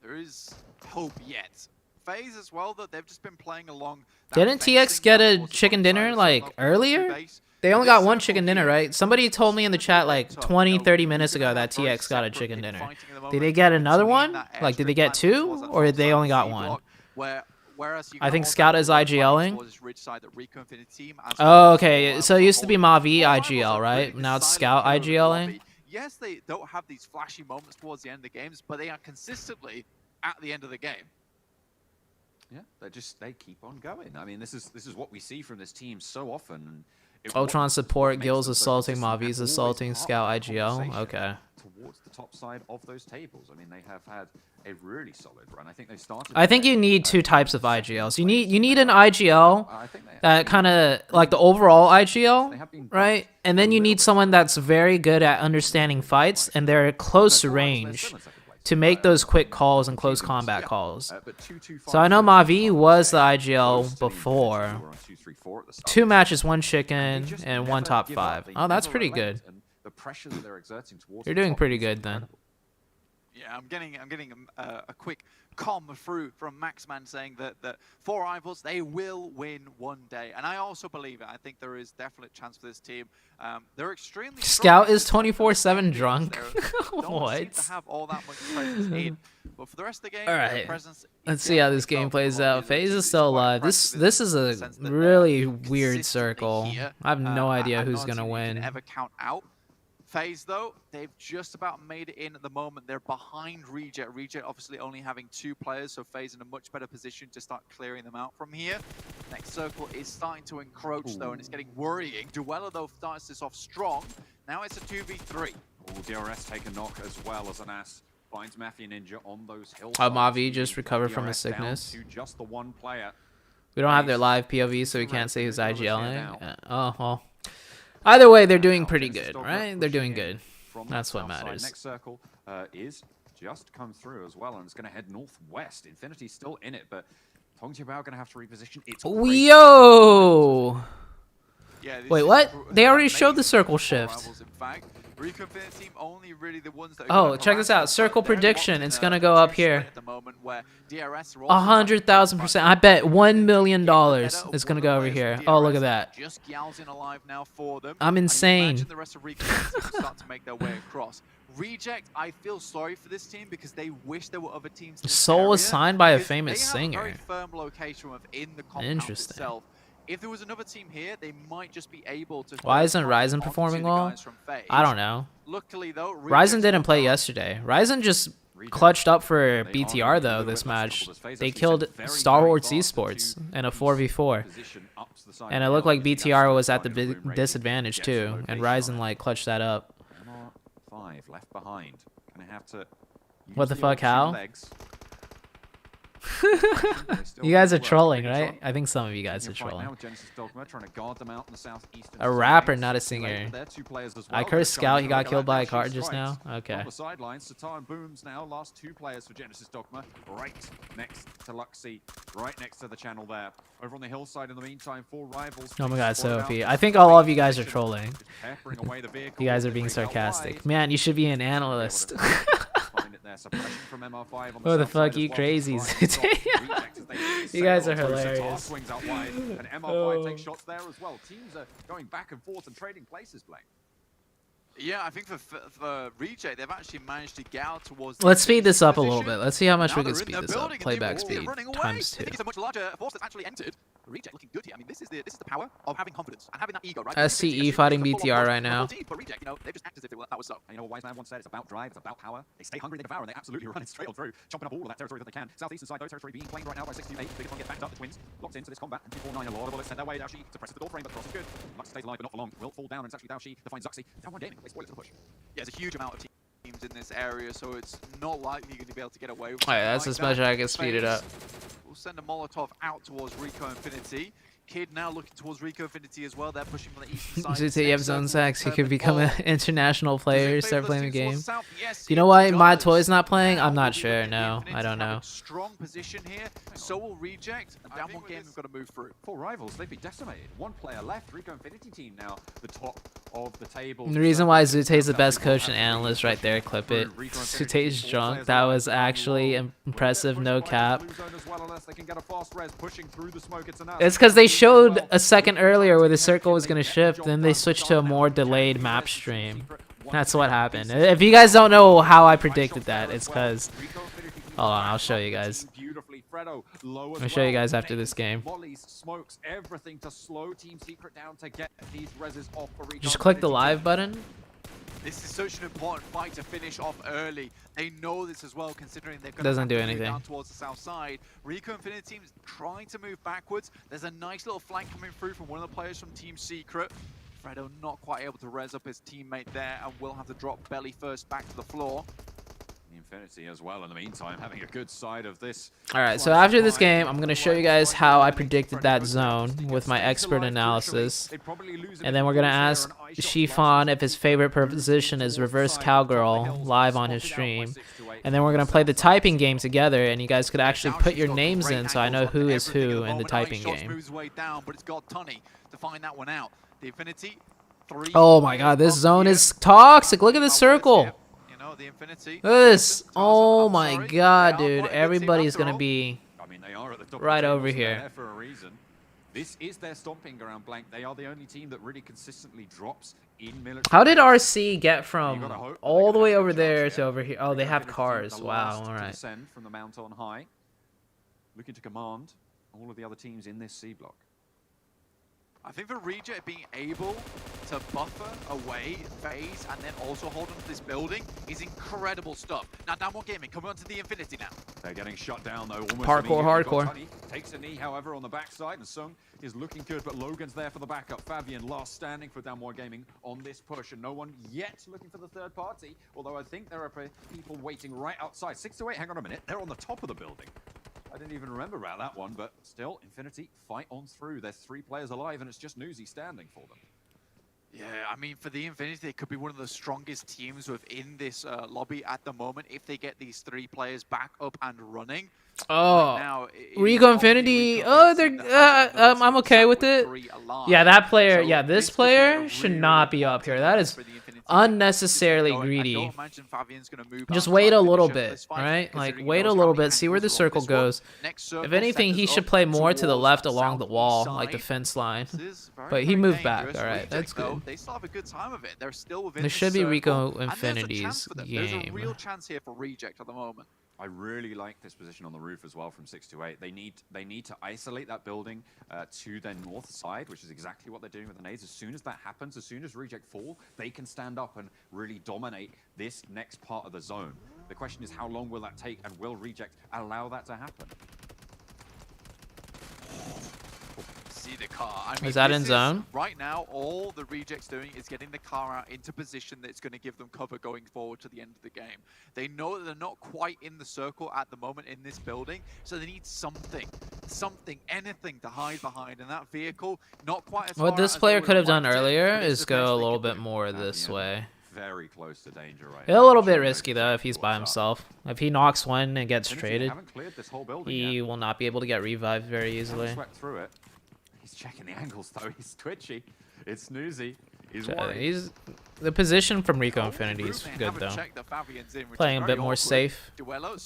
There is hope yet. FaZe as well, though, they've just been playing along. Didn't TX get a chicken dinner like earlier? They only got 1 chicken dinner, right? Somebody told me in the chat like 20-30 minutes ago that TX got a chicken dinner. Did they get another one? Like, did they get 2? Or did they only got 1? I think Scout is IGLing. Oh, okay. So it used to be Mavi IGL, right? Now it's Scout IGLing. Yes, they don't have these flashy moments towards the end of the games, but they are consistently at the end of the game. Yeah, they keep on going. I mean, this is what we see from this team so often. Ultron support, Gil's assaulting, Mavi's assaulting, Scout IGL. Okay. Towards the top side of those tables. I mean, they have had a really solid run. I think they started. I think you need 2 types of IGLs. You need an IGL that kind of like the overall IGL, right? And then you need someone that's very good at understanding fights and they're close range to make those quick calls and close combat calls. So I know Mavi was the IGL before. 2 matches, 1 chicken, and 1 top 5. Oh, that's pretty good. You're doing pretty good then. Yeah, I'm getting a quick com through from Maxman saying that for Rivals, they will win one day. And I also believe it. I think there is definite chance for this team. They're extremely Scout is 24/7 drunk. What? To have all that much presence in. But for the rest of the game, all right. Let's see how this game plays out. FaZe is still alive. This is a really weird circle. I have no idea who's gonna win. Ever count out. FaZe, though, they've just about made it in at the moment. They're behind Reject. Reject obviously only having 2 players, so FaZe in a much better position to start clearing them out from here. Next circle is starting to encroach, though, and it's getting worrying. Duella, though, starts this off strong. Now it's a 2v3. DRS take a knock as well as an ass. Finds Mafia Ninja on those hills. Mavi just recovered from his sickness. Just the 1 player. We don't have their live POV, so we can't say who's IGLing. Oh, well. Either way, they're doing pretty good, right? They're doing good. from That's that what south side. matters. Next circle is just come through as well, and it's going to head northwest. Infinity's still in it, but PUBGMOBILE going to have to reposition. It's Yo! Yeah, Wait, what? They already showed the circle shift. In fact, Rico Infinity team only really the ones that Oh, check this out. Circle prediction. It's gonna go up here. 100,000%. I bet $1 million is gonna go over here. Oh, look at that. Just gouging alive now for them. I'm insane. Imagine the rest of Rico Infinity start to make their way across. Reject, I feel sorry for this team because they wish there were other teams. Soul was signed by a famous singer. They have a very firm location within the compound itself. If there was another team here, they might just be able to. Why isn't Ryzen performing well? I don't know. Luckily, though, Ryzen didn't play yesterday. Ryzen just clutched up for BTR though this match. They killed Star Wars Esports in a 4v4, and it looked like BTR was at the big disadvantage too, and Ryzen like clutched that up. 5 left behind. Gonna have to. What the fuck? How? You guys are trolling, right? I think some of you guys are trolling. A rapper, not a singer. I cursed Scout. He got killed by a car just now. Okay. On the sidelines, Satar and Booms now. Last 2 players for Genesis Dogma. Right next to Luxy. Right next to the channel there. Over on the hillside in the meantime, 4 rivals. Oh my god, Sophie. I think all of you guys are trolling. You guys are being sarcastic. Man, you should be an analyst. What the fuck, you crazies. You guys are hilarious. And MR5 takes shots there as well. Teams are going back and forth and trading places, Blake. Yeah, I think for Reject, they've actually managed to get out towards. Let's speed this up a little bit. Let's see how much we can speed this up. Playback speed times 2. It's a much larger force that's actually entered. Reject looking good here. I mean, this is the power of having confidence and having that ego, right? SCE fighting BTR right now. But Reject, you know, they've just acted as if that was so. And you know what Wise Man once said? It's about drive, it's about power. They stay hungry, they devour, and they absolutely run it straight on through, chomping up all of that territory that they can. Southeastern side, though, territory being claimed right now by 628. Biggest one get backed up. The Twins locked into this combat, and 249 a lot of bullets sent their way. Daoshi suppresses the door frame, but the cross is good. Lux stays alive, but not for long. Will fall down, and it's actually Daoshi to find Zuxi. Down one gaming, they spoil it to the push. Yeah, there's a huge amount of teams in this area, so it's not likely you're going to be able to get away with it. Alright, that's as much as I can speed it up. We'll send a Molotov out towards Rico Infinity. Kid now looking towards Rico Infinity as well. They're pushing from the eastern side. ZooTay, you have zone sex. You could become an international player, start playing the game. Do you know why my toy's not playing? I'm not sure. No, I don't know. Strong position here. So will Reject. And down one game, we've got to move through. 4 rivals, they've been decimated. 1 player left. Rico Infinity team now the top of the table. The reason why ZooTay's the best coach and analyst right there, clip it. ZooTay's drunk. That was actually impressive, no cap. It's because they showed a second earlier where the circle was going to shift, then they switched to a more delayed map stream. That's what happened. If you guys don't know how I predicted that, it's because... Hold on, I'll show you guys. I'll show you guys after this game. Just click the live button. This is such an important fight to finish off early. They know this as well, considering they're going Doesn't to do move anything. down towards the south side. Rico Infinity team's trying to move backwards. There's a nice little flank coming through from one of the players from Team Secret. Fredo not quite able to res up his teammate there and will have to drop belly first back to the floor. Infinity as well in the meantime, having a good side of this. Alright, so after this game, I'm going to show you guys how I predicted that zone with my expert analysis. And then we're going to ask Shifan if his favorite position is reverse cowgirl live on his stream. And then we're going to play the typing game together, and you guys could actually put your names in so I know who is who in the typing game. Oh my god, this zone is toxic. Look at the circle. This, oh my god, dude, everybody's gonna be right over here. This is their stomping ground, Blank. They are the only team that really consistently drops in military. How did RC get from all the way over there to over here? Oh, they have cars. Wow, all right. From the mount on high, looking to command all of the other teams in this C block. I think for Reject being able to buffer away phase and then also hold on to this building is incredible stuff. Now down one gaming, coming onto the Infinity now. They're getting shut down though. Hardcore. Takes a knee, however, on the backside, and Sung is looking good, but Logan's there for the backup. Fabian last standing for Downmore Gaming on this push, and no one yet looking for the third party, although I think there are people waiting right outside. 6 to 8, hang on a minute, they're on the top of the building. I didn't even remember about that one, but still, Infinity fight on through. There's 3 players alive, and it's just Newsy standing for them. Yeah, I mean, for the Infinity, they could be one of the strongest teams within this lobby at the moment if they get these 3 players back up and running. Oh, right now, Rico Infinity. Oh, they're. I'm okay with it. Yeah, that player. Yeah, this player should not be up here. That is unnecessarily greedy. Just wait a little bit, right? Like, wait a little bit, see where the circle goes. If anything, he should play more to the left along the wall, like the fence line. But he moved back. All right, that's good. They still have a good time of it. They're still within This should be circle, Rico and Infinity's there's a game. real chance here for Reject at the moment. I really like this position on the roof as well from 628. They need to isolate that building to their north side, which is exactly what they're doing with the nades. As soon as that happens, as soon as Reject fall, they can stand up and really dominate this next part of the zone. The question is, how long will that take, and will Reject allow that to happen? See the car. I mean, Is that in zone? Right now, all the Reject's doing is getting the car out into position that's going to give them cover going forward to the end of the game. They know that they're not quite in the circle at the moment in this building, so they need something, anything to hide behind. And that vehicle, not quite as far What this as player they could have would done wanted, earlier but it's is the go best a they little can bit do. more this way. Very close to danger right A now. little bit risky though if he's by himself. If he knocks one and gets traded, haven't cleared this whole building he yet. will not be able to get revived very easily. Swept through it. He's checking the angles though. He's twitchy. It's snoozy. He's worried. The position from Rico Infinity is good though. Playing a bit more safe.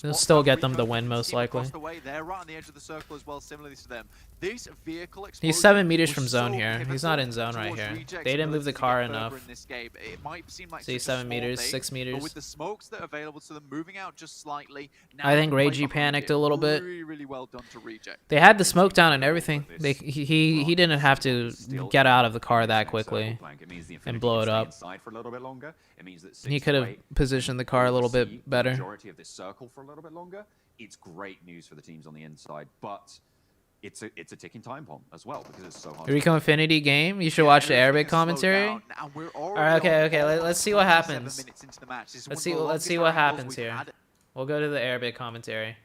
He'll still get them the win most likely. They're right on the edge of the circle as well, similarly to them. This vehicle He's 7 meters from zone here. He's not in zone right here. They didn't move the car enough. See, 7 meters, 6 meters. But with the smokes that are available to them moving out just slightly, I think Ragey panicked a little bit. Really well done to Reject. They had the smoke down and everything. He didn't have to get out of the car that quickly and blow it up. He could have positioned the car a little bit better. Majority of this circle for a little bit longer. It's great news for the teams on the inside, but it's a ticking time bomb as well because it's so hard. Rico Infinity game. You should watch the Arabic commentary. All right, okay. Let's see what happens. Let's see what happens here. We'll go to the Arabic commentary.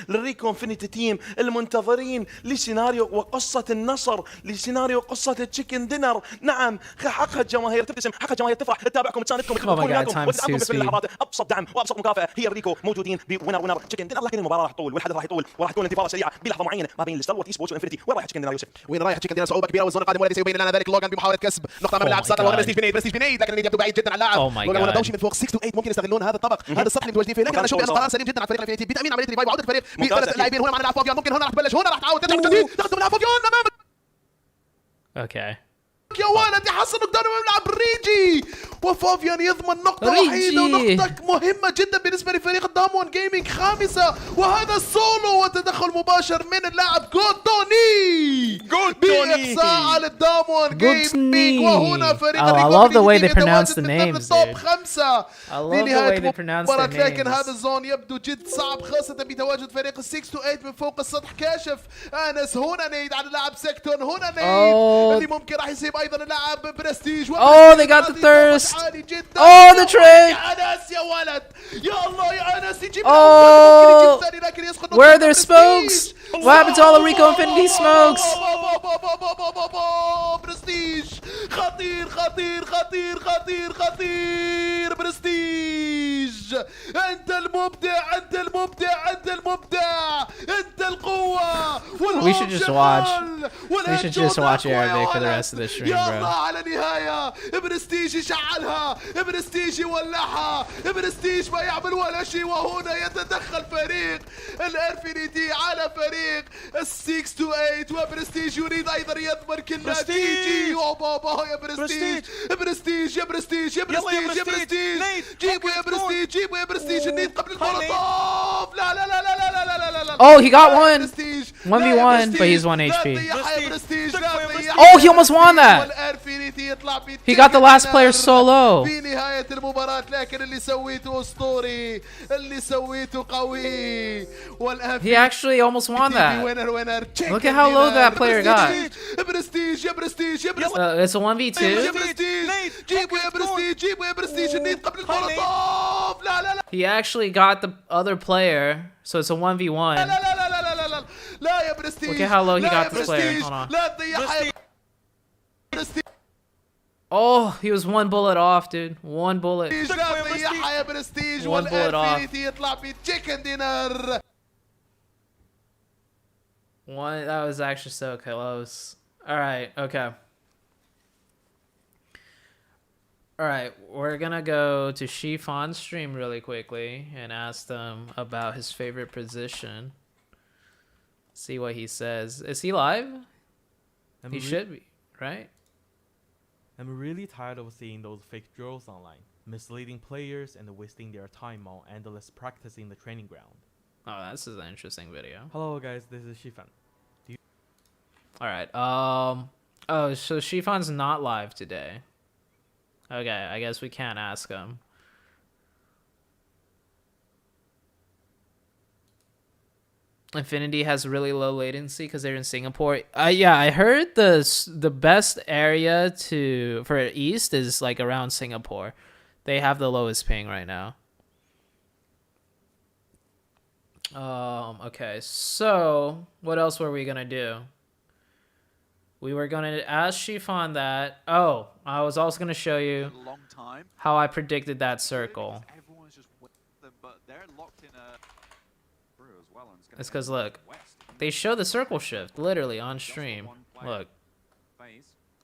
للريكو انفينيتي تيم المنتظرين لسيناريو وقصة النصر لسيناريو قصة تشيكن دينر. نعم حققت جماهير تبتسم، حققت جماهير تفرح، تتابعكم وتساندكم وتدعمكم في اللحظات. ابسط دعم وابسط مكافأة هي الريكو موجودين بوينر تشيكن دينر. لكن المباراة راح تطول والحدث راح يطول وراح تكون انتظارة سريعة بلحظة معينة ما بين الستار وتي سبورتس وانفينيتي. وين رايح تشيكن دينر يوسف؟ وين رايح تشيكن دينر؟ صعوبة كبيرة والزون القادم والذي سيبين لنا ذلك لوغان بمحاولة كسب نقطة امام اللاعب ساتا وبرستيج بنيد لكن يبدو بعيد جدا عن اللاعب. لوغان هنا دوشي من فوق 6 to 8 ممكن يستغلون هذا الطبق هذا السطح اللي متواجدين فيه. لكن انا اشوف بانه قرار سليم جدا على فريق الانفينيتي بتامين عملية ريفايف وعودة الفريق بثلاث لاعبين. هنا معنا لاعب بابجيون ممكن هنا راح تبلش هنا راح تعاود ترجع من جديد تقدم لاعب بابجيون امامك. Okay. يا ولد يحسن قدام يلعب ريجي وفافيان يضمن نقطة وحيدة ونقطة مهمة جدا بالنسبة لفريق دامون جيمنج خامسة. وهذا السولو وتدخل مباشر من اللاعب جوتوني بإقصاء على الدامون جيمنج. وهنا فريق I love the way they pronounce the names. توب 5 I love the way they pronounce the names. لكن هذا الزون يبدو جد صعب خاصة بتواجد فريق 6 to 8 من فوق السطح. كاشف أنس هنا نيد على لاعب سيكتون. هنا نيد اللي ممكن راح يسيب أيضا اللاعب برستيج. Oh, they got the thirst. Oh, the trade. أنس يا ولد يا الله يا أنس يجيب. Oh, where are their smokes? What happened to all the Rico Infinity smokes? برستيج خطير خطير خطير خطير خطير. برستيج أنت المبدع أنت المبدع أنت المبدع أنت القوة. We should just watch. We should just watch Arabic for the rest of the stream, يلا bro. على نهاية برستيج يشعلها برستيج يولعها برستيج ما يعمل ولا شيء. وهنا يتدخل فريق الانفينيتي على فريق 6 to 8 وبرستيج يريد ايضا يضمن كل نتيجي. يا بابا يا برستيج برستيج يا برستيج يا برستيج يا برستيج جيبوا يا برستيج جيبوا يا برستيج. النيد قبل المولوتوف. لا لا لا لا لا لا لا لا. Oh, he got one. 1v1, but he's 1 HP. Oh, he almost won that. He got the last player solo. في نهاية المباراة لكن اللي سويته أسطوري اللي سويته قوي. He actually almost won that. Look at how low that player got. برستيج يا برستيج يا برستيج. It's a 1v2. جيبوا يا برستيج جيبوا يا برستيج. النيد قبل المولوتوف. لا لا لا. He actually got the other player, so it's a 1v1. لا لا لا لا لا لا لا يا برستيج. Look at how low he got this player. Hold on. لا تضيعها يا برستيج. Oh, he was one bullet off, dude. One bullet. يا برستيج One bullet off. والانفينيتي يطلع بتشيكن دينر. One, that was actually so close. All right, okay. All right, we're gonna go to Shifon's stream really quickly and ask them about his favorite position. See what he says. Is he live? He should be, right? I'm really tired of seeing those fake drills online, misleading players and wasting their time on endless practice in the training ground. Oh, this is an interesting video. Hello guys, this is Shifan. All right. Oh, so Shifon's not live today. Okay, I guess we can't ask him. Infinity has really low latency because they're in Singapore. Yeah, I heard the best area for East is like around Singapore. They have the lowest ping right now. Okay, so what else were we gonna do? We were gonna ask Shifon that. Oh, I was also gonna show you how I predicted that circle. It's because look, they show the circle shift literally on stream. Look,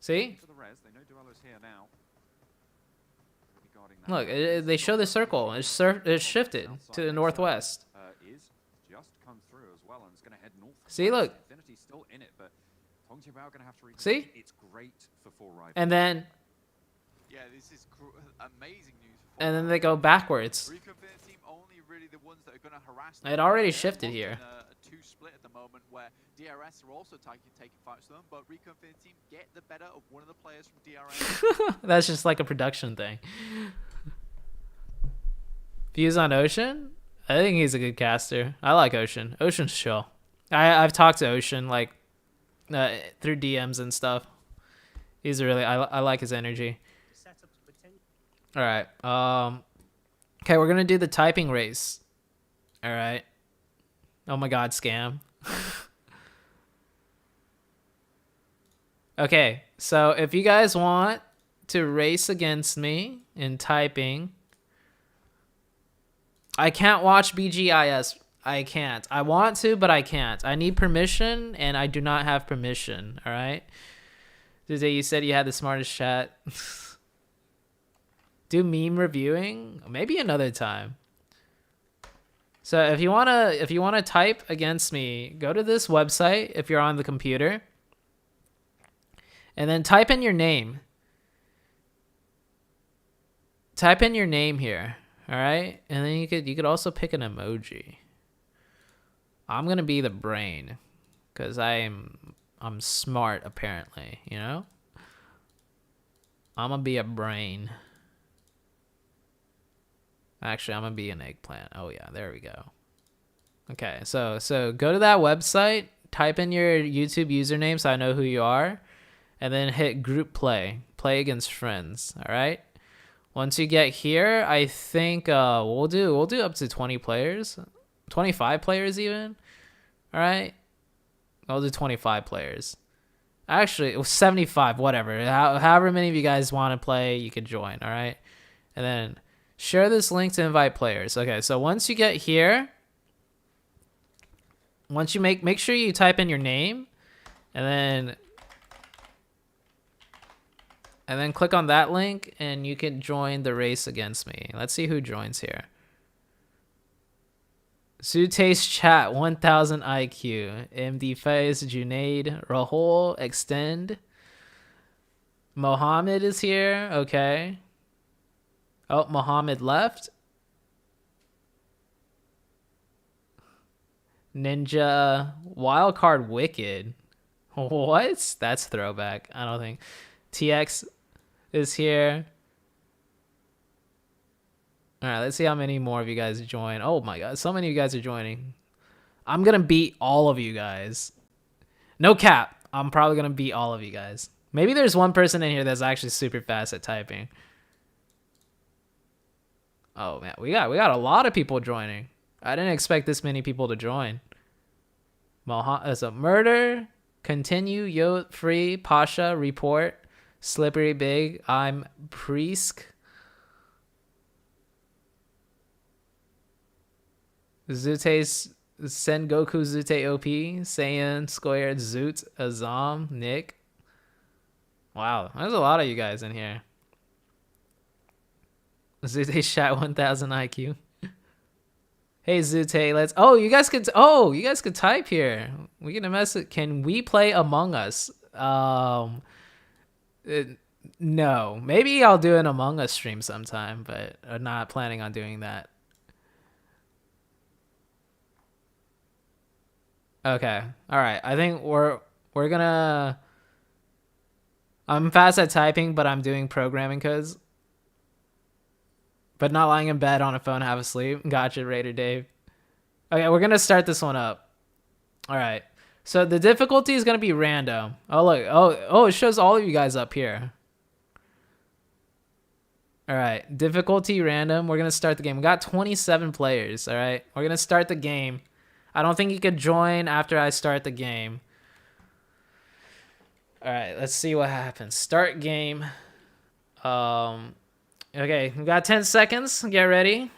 see? Look, they show the circle. It's shifted to the northwest. See, look. See? And then amazing news. And then they go backwards. It already shifted here. Two split at the moment where DRS are also taking fights to them, but Reconfirm team get the better of one of the players from DRS. That's just like a production thing. Views on Ocean? I think he's a good caster. I like Ocean. Ocean's chill. I've talked to Ocean like through DMs and stuff. He's really I like his energy. All right. Okay, we're gonna do the typing race. All right. Oh my God, scam. Okay, so if you guys want to race against me in typing, I can't watch BGIS. I can't. I want to, but I can't. I need permission, and I do not have permission. All right. ZooTay, you said you had the smartest chat. Do meme reviewing? Maybe another time. So if you wanna type against me, go to this website if you're on the computer, and then type in your name. Type in your name here, all right? And then you could also pick an emoji. I'm gonna be the brain, cause I'm smart apparently, you know. I'm gonna be a brain. Actually, I'm gonna be an eggplant. Oh yeah, there we go. Okay, so go to that website, type in your YouTube username so I know who you are, and then hit group play against friends. All right. Once you get here, I think we'll do up to 20 players, 25 players even. All right. I'll do 25 players. Actually, it was 75. Whatever. However many of you guys want to play, you can join. All right, and then share this link to invite players. Okay, so once you get here, once you make sure you type in your name, and then click on that link, and you can join the race against me. Let's see who joins here. ZooTay's chat, 1000 IQ. MD Faiz, Junaid, Rahul, Extend. Mohammed is here. Okay. Oh, Mohammed left. Ninja, Wildcard Wicked. What? That's throwback. I don't think. TX is here. All right, let's see how many more of you guys join. Oh my God, so many of you guys are joining. I'm going to beat all of you guys. No cap. I'm probably going to beat all of you guys. Maybe there's one person in here that's actually super fast at typing. Oh man, we got a lot of people joining. I didn't expect this many people to join. As a murder, continue, yo, free, Pasha, report, Slippery Big. I'm Priest. ZooTay's Sengoku ZooTay OP. Saiyan Squared Zoot Azam Nick. Wow, there's a lot of you guys in here. ZooTay shot 1000 IQ. Hey ZooTay, let's. Oh, you guys could. Oh, you guys could type here. We get a message. Can we play Among Us? No. Maybe I'll do an Among Us stream sometime, but I'm not planning on doing that. Okay. All right. I think we're gonna. I'm fast at typing, but I'm doing programming codes. But not lying in bed on a phone half asleep. Gotcha, Raider Dave. Okay, we're gonna start this one up. All right. So the difficulty is gonna be random. Oh look. Oh, it shows all of you guys up here. All right. Difficulty random. We're gonna start the game. We got 27 players. All right. We're gonna start the game. I don't think you could join after I start the game. All right. Let's see what happens. Start game. Okay, we got 10 seconds. Get ready.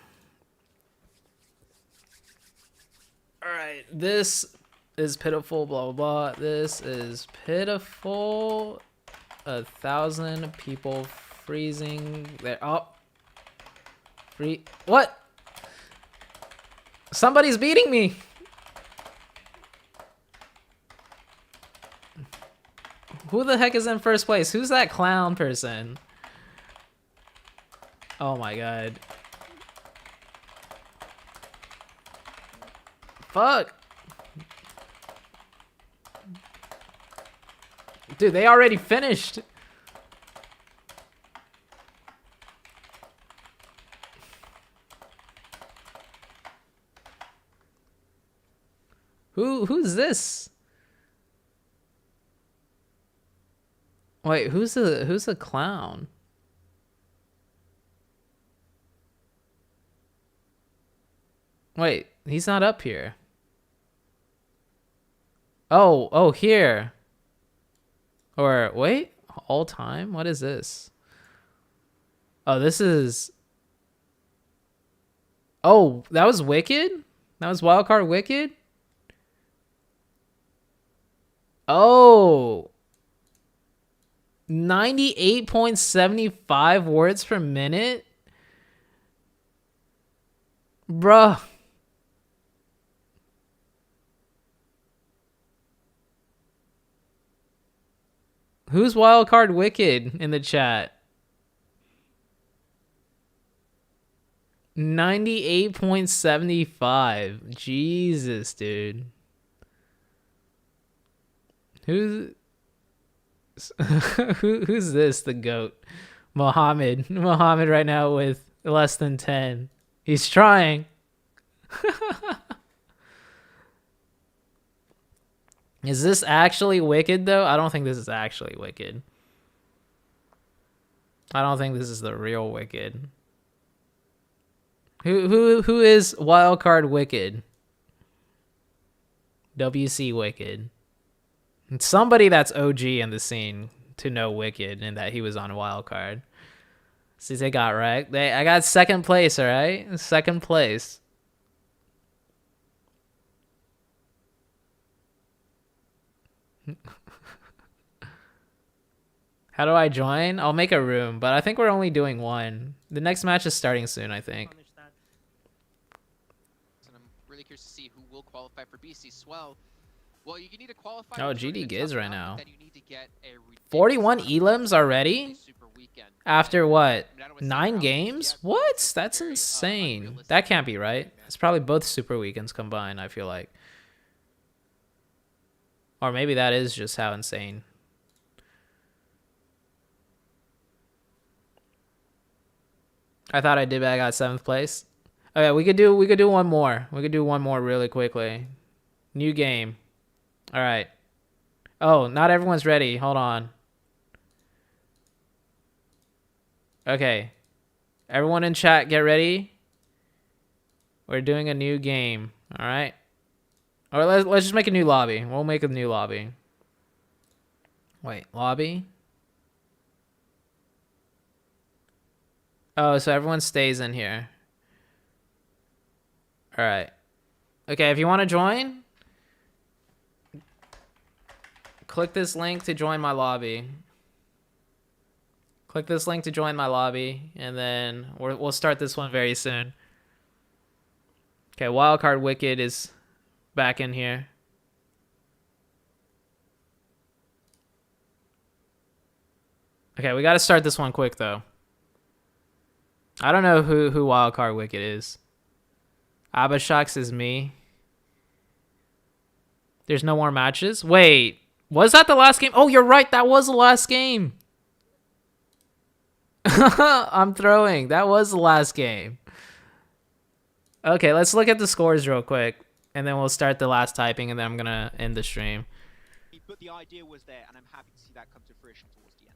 All right, this is pitiful, blah, blah, blah. This is pitiful. 1,000 people freezing there. Oh. What? Somebody's beating me. Who the heck is in first place? Who's that clown person? Oh my god. Fuck. Dude, they already finished. Who's this? Wait, who's a clown? Wait, he's not up here. Oh, here. Or, wait, all time? What is this? Oh, this is... Oh, that was Wicked? That was Wildcard Wicked? Oh. 98.75 words per minute? Bruh. Who's Wildcard Wicked in the chat? 98.75. Jesus, dude. Who's this? The GOAT. Mohammed right now with less than 10. He's trying. Is this actually Wicked though? I don't think this is actually Wicked. I don't think this is the real Wicked. Who is Wildcard Wicked? WC Wicked. Somebody that's OG in the scene to know Wicked and that he was on Wildcard. See, they got wrecked. I got second place, all right? Second place. How do I join? I'll make a room, but I think we're only doing one. The next match is starting soon, I think. And I'm really curious to see who will qualify for BC Swell. Well, you need to qualify. Oh, GD Giz right now. Then you need to get a 41 elims already? After what? 9 games? What? That's insane. That can't be right. It's probably both Super Weekends combined, I feel like. Or maybe that is just how insane. I thought I did, but I got 7th place. Okay, we could do one more. We could do one more really quickly. New game. All right. Oh, not everyone's ready. Hold on. Okay. Everyone in chat, get ready. We're doing a new game. All right. Or let's just make a new lobby. We'll make a new lobby. Wait, lobby? Oh, so everyone stays in here. All right. Okay, if you want to join, click this link to join my lobby. Click this link to join my lobby, and then we'll start this one very soon. Okay, Wildcard Wicked is back in here. Okay, we got to start this one quick, though. I don't know who Wildcard Wicked is. Abashox is me. There's no more matches? Wait, was that the last game? Oh, you're right. That was the last game. I'm throwing. That was the last game. Okay, let's look at the scores real quick, and then we'll start the last typing, and then I'm going to end the stream. But the idea was there, and I'm happy to see that come to fruition towards the end.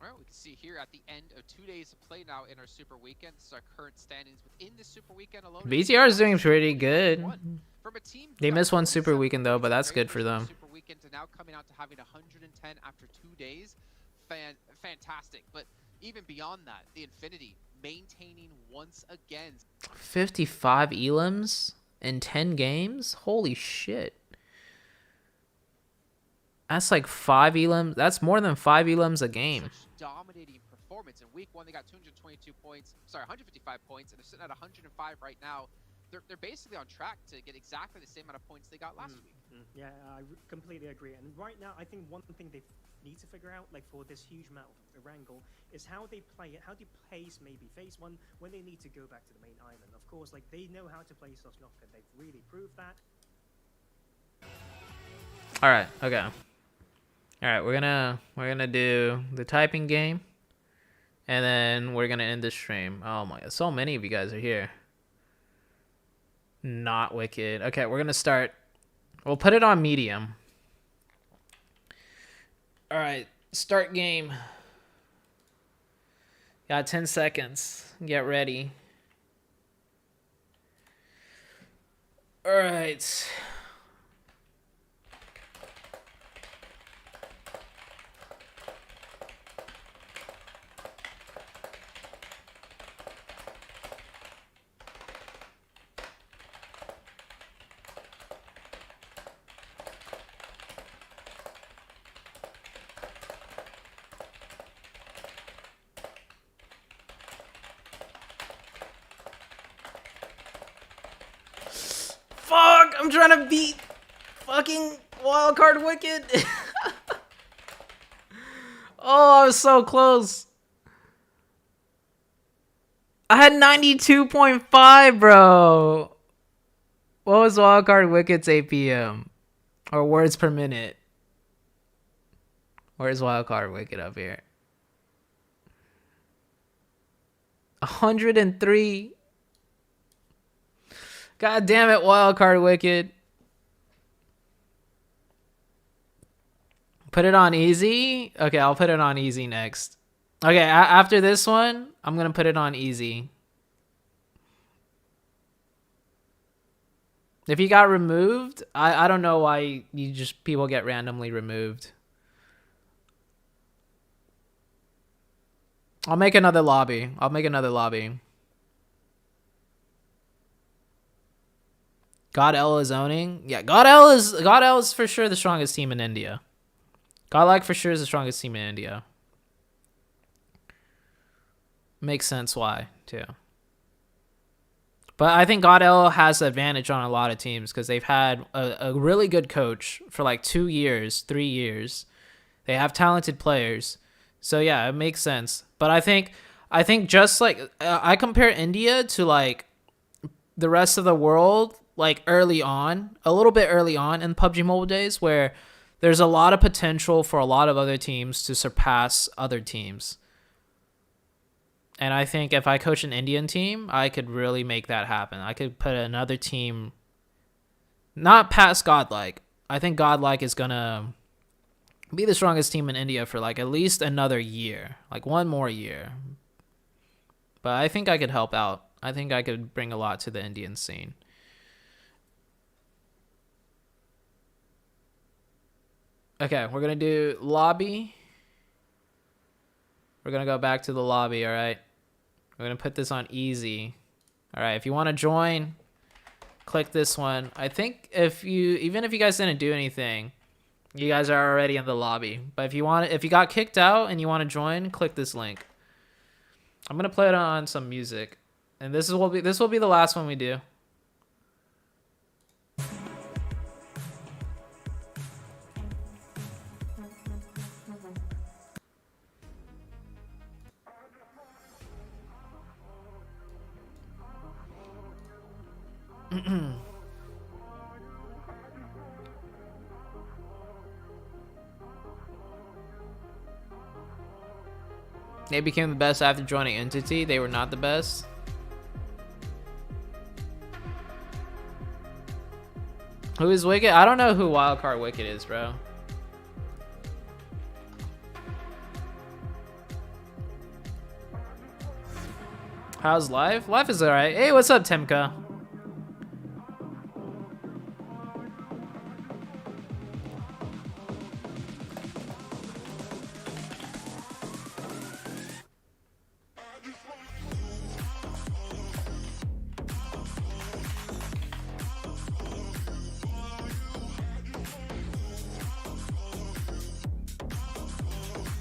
All right, we can see here at the end of 2 days of play now in our Super Weekend. This is our current standings within the Super Weekend alone. BTR is doing pretty good. They missed one Super Weekend, though, but that's good for them. Super Weekend to now coming out to having 110 after 2 days. Fantastic. But even beyond that, the Infinity maintaining once again. 55 elims in 10 games? Holy shit. That's like 5 elims. That's more than 5 elims a game. Dominating performance. In week 1, they got 222 points. Sorry, 155 points, and they're sitting at 105 right now. They're basically on track to get exactly the same amount of points they got last week. Yeah, I completely agree. And right now, I think one thing they need to figure out, like for this huge amount of wrangle, is how they play it, how they place maybe phase 1 when they need to go back to the main island. Of course, like they know how to play Sanhok, and they've really proved that. All right, okay. All right, we're gonna do the typing game, and then we're gonna end the stream. Oh my god, so many of you guys are here. Not wicked. Okay, we're gonna start. We'll put it on medium. All right, start game. Got 10 seconds. Get ready. All right. Fuck! I'm trying to beat fucking Wildcard Wicked. Oh, I was so close. I had 92.5, bro. What was Wildcard Wicked's APM? Or words per minute? Where's Wildcard Wicked up here? 103. God damn it, Wildcard Wicked. Put it on easy? Okay, I'll put it on easy next. Okay, after this one, I'm going to put it on easy. If you got removed, I don't know why people get randomly removed. I'll make another lobby. God L is owning. Yeah, God L is for sure the strongest team in India. Godlike for sure is the strongest team in India. Makes sense why, too. But I think God L has the advantage on a lot of teams because they've had a really good coach for like 2 years, 3 years. They have talented players. So yeah, it makes sense. But I think just like I compare India to like the rest of the world, like early on, a little bit early on in PUBG Mobile days, where there's a lot of potential for a lot of other teams to surpass other teams. And I think if I coach an Indian team, I could really make that happen. I could put another team not past Godlike. I think Godlike is going to be the strongest team in India for like at least another year, like one more year. But I think I could help out. I think I could bring a lot to the Indian scene. Okay, we're going to do lobby. We're going to go back to the lobby, all right? We're gonna put this on easy. All right, if you want to join, click this one. I think even if you guys didn't do anything, you guys are already in the lobby. But if you got kicked out and you want to join, click this link. I'm gonna play it on some music, and this will be the last one we do. They became the best after joining Entity. They were not the best. Who is Wicked? I don't know who Wildcard Wicked is, bro. How's life? Life is alright. Hey, what's up, Timka?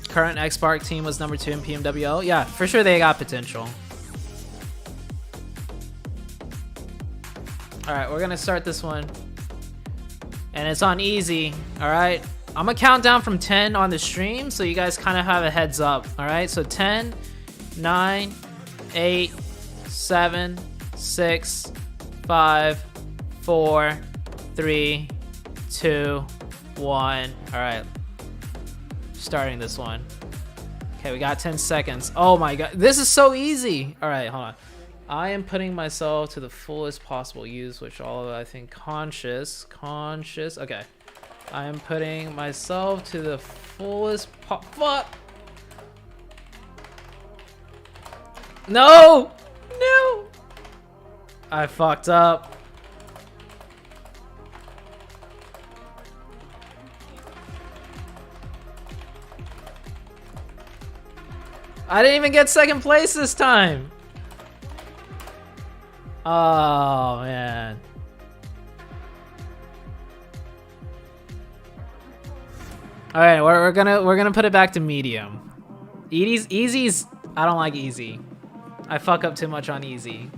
Current X-Spark team was number 2 in PMWL. Yeah, for sure they got potential. Alright, we're gonna start this one. And it's on easy, alright? I'm gonna count down from 10 on the stream so you guys kind of have a heads up, alright? So 10, 9, 8, 7, 6, 5, 4, 3, 2, 1. Alright. Starting this one. Okay, we got 10 seconds. Oh my god, this is so easy. All right, hold on. I am putting myself to the fullest possible use, which all of I think conscious. Okay, I am putting myself to the fullest. Fuck. No, no. I fucked up. I didn't even get second place this time. Oh man. All right, we're gonna put it back to medium. Easy's I don't like easy. I fuck up too much on easy.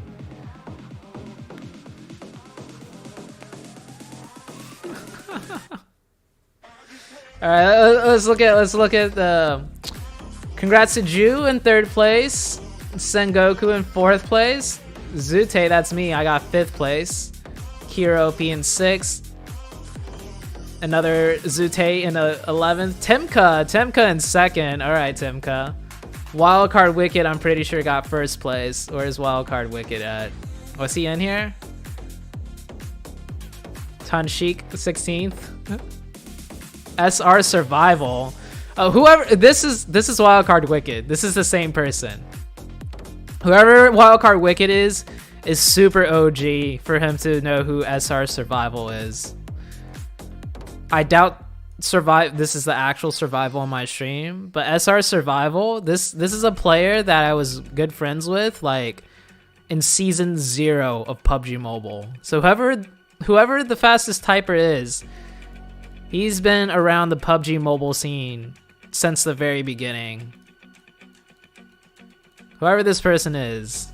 All right, let's look at the. Congrats to Ju in 3rd place, Sengoku in 4th place, ZooTay, that's me, I got 5th place, Kiro P in 6th, another ZooTay in 11th, Timka in 2nd, alright Timka. Wildcard Wicked, I'm pretty sure got 1st place. Where's Wildcard Wicked at? Was he in here? Tanshik 16th. SR Survival. Oh, whoever this is Wildcard Wicked. This is the same person. Whoever Wildcard Wicked is super OG for him to know who SR Survival is. I doubt this is the actual Survival on my stream, but SR Survival, this is a player that I was good friends with like in season 0 of PUBG Mobile. So whoever the fastest typer is, he's been around the PUBG Mobile scene since the very beginning. Whoever this person is.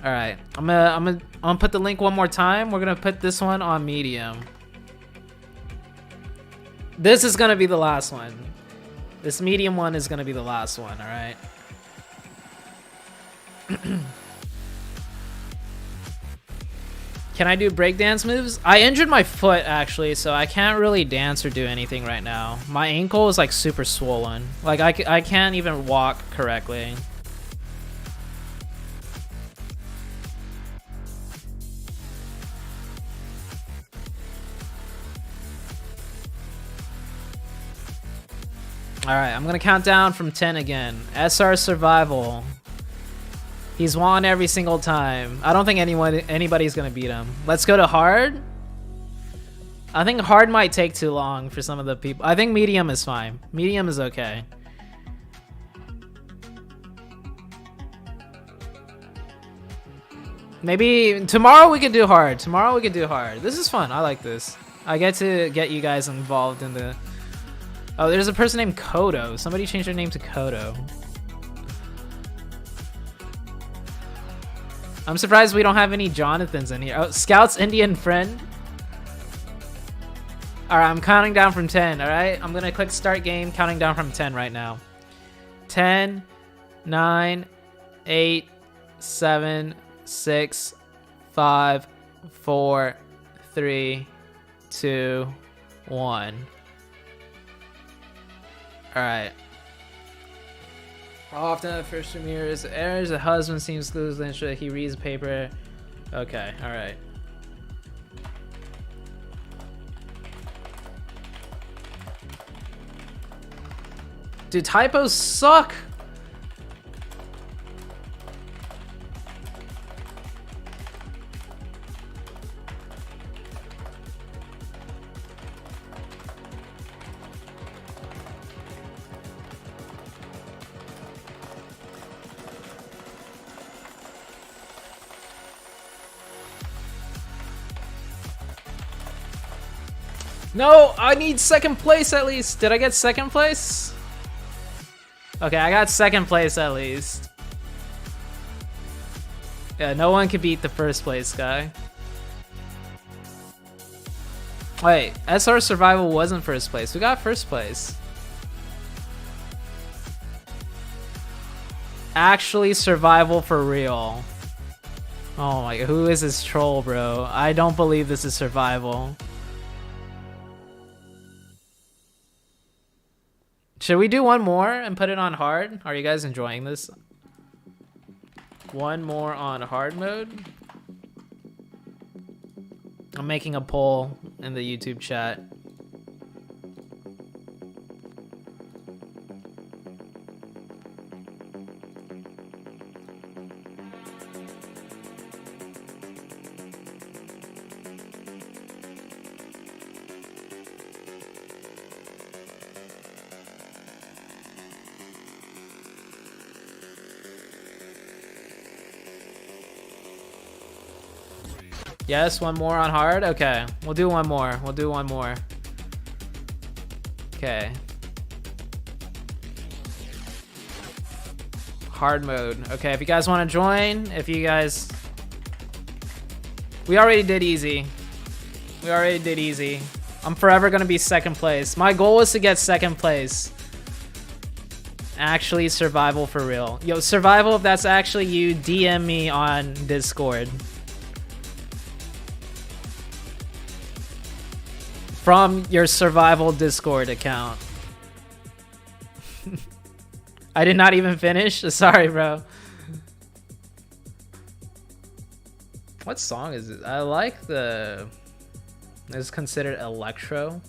All right, I'm gonna put the link one more time. We're gonna put this one on medium. This is gonna be the last one. This medium one is gonna be the last one. All right. Can I do breakdance moves? I injured my foot actually, so I can't really dance or do anything right now. My ankle is like super swollen. Like I can't even walk correctly. All right, I'm gonna count down from 10 again. SR Survival. He's won every single time. I don't think anybody's gonna beat him. Let's go to hard. I think hard might take too long for some of the people. I think medium is fine. Medium is okay. Maybe tomorrow we could do hard. Tomorrow we could do hard. This is fun. I like this. I get to get you guys involved in the... Oh, there's a person named Kodo. Somebody changed their name to Kodo. I'm surprised we don't have any Jonathans in here. Oh, Scout's Indian friend. Alright, I'm counting down from 10, alright? I'm gonna click start game, counting down from 10 right now. 10, 9, 8, 7, 6, 5, 4, 3, 2, 1. Alright. Often the first premiere is airs, the husband seems to lose interest, he reads the paper. Okay, alright. Dude, typos suck! No, I need second place at least. Did I get second place? Okay, I got second place at least. Yeah, no one can beat the first place guy. Wait, SR Survival wasn't first place. We got first place. Actually, survival for real. Oh my god, who is this troll, bro? I don't believe this is survival. Should we do one more and put it on hard? Are you guys enjoying this? One more on hard mode. I'm making a poll in the YouTube chat. Yes, one more on hard? Okay, we'll do one more. We'll do one more. Okay. Hard mode. Okay, if you guys want to join, if you guys... We already did easy. We already did easy. I'm forever going to be second place. My goal is to get second place. Actually, survival for real. Yo, survival, if that's actually you, DM me on Discord. From your survival Discord account. I did not even finish. Sorry, bro. What song is it? I like the... It's considered electro.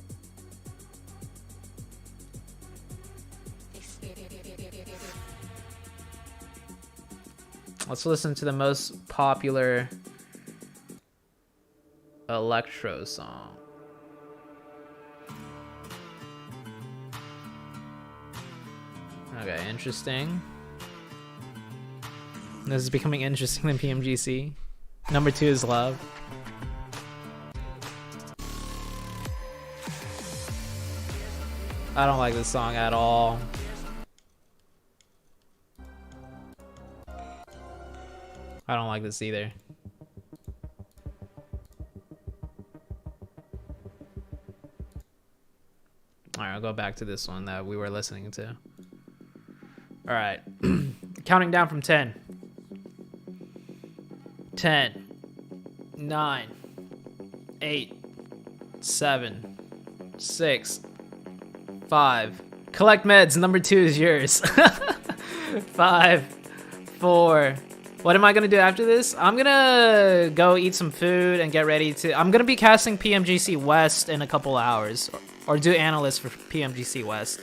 Let's listen to the most popular electro song. Okay, interesting. This is becoming interesting than PMGC. Number 2 is Love. I don't like this song at all. I don't like this either. Alright, I'll go back to this one that we were listening to. Alright. Counting down from 10. 10. 9. 8. 7. 6. 5. Collect meds. Number 2 is yours. 5. 4. What am I going to do after this? I'm going to go eat some food and get ready to... I'm going to be casting PMGC West in a couple hours. Or do analysts for PMGC West.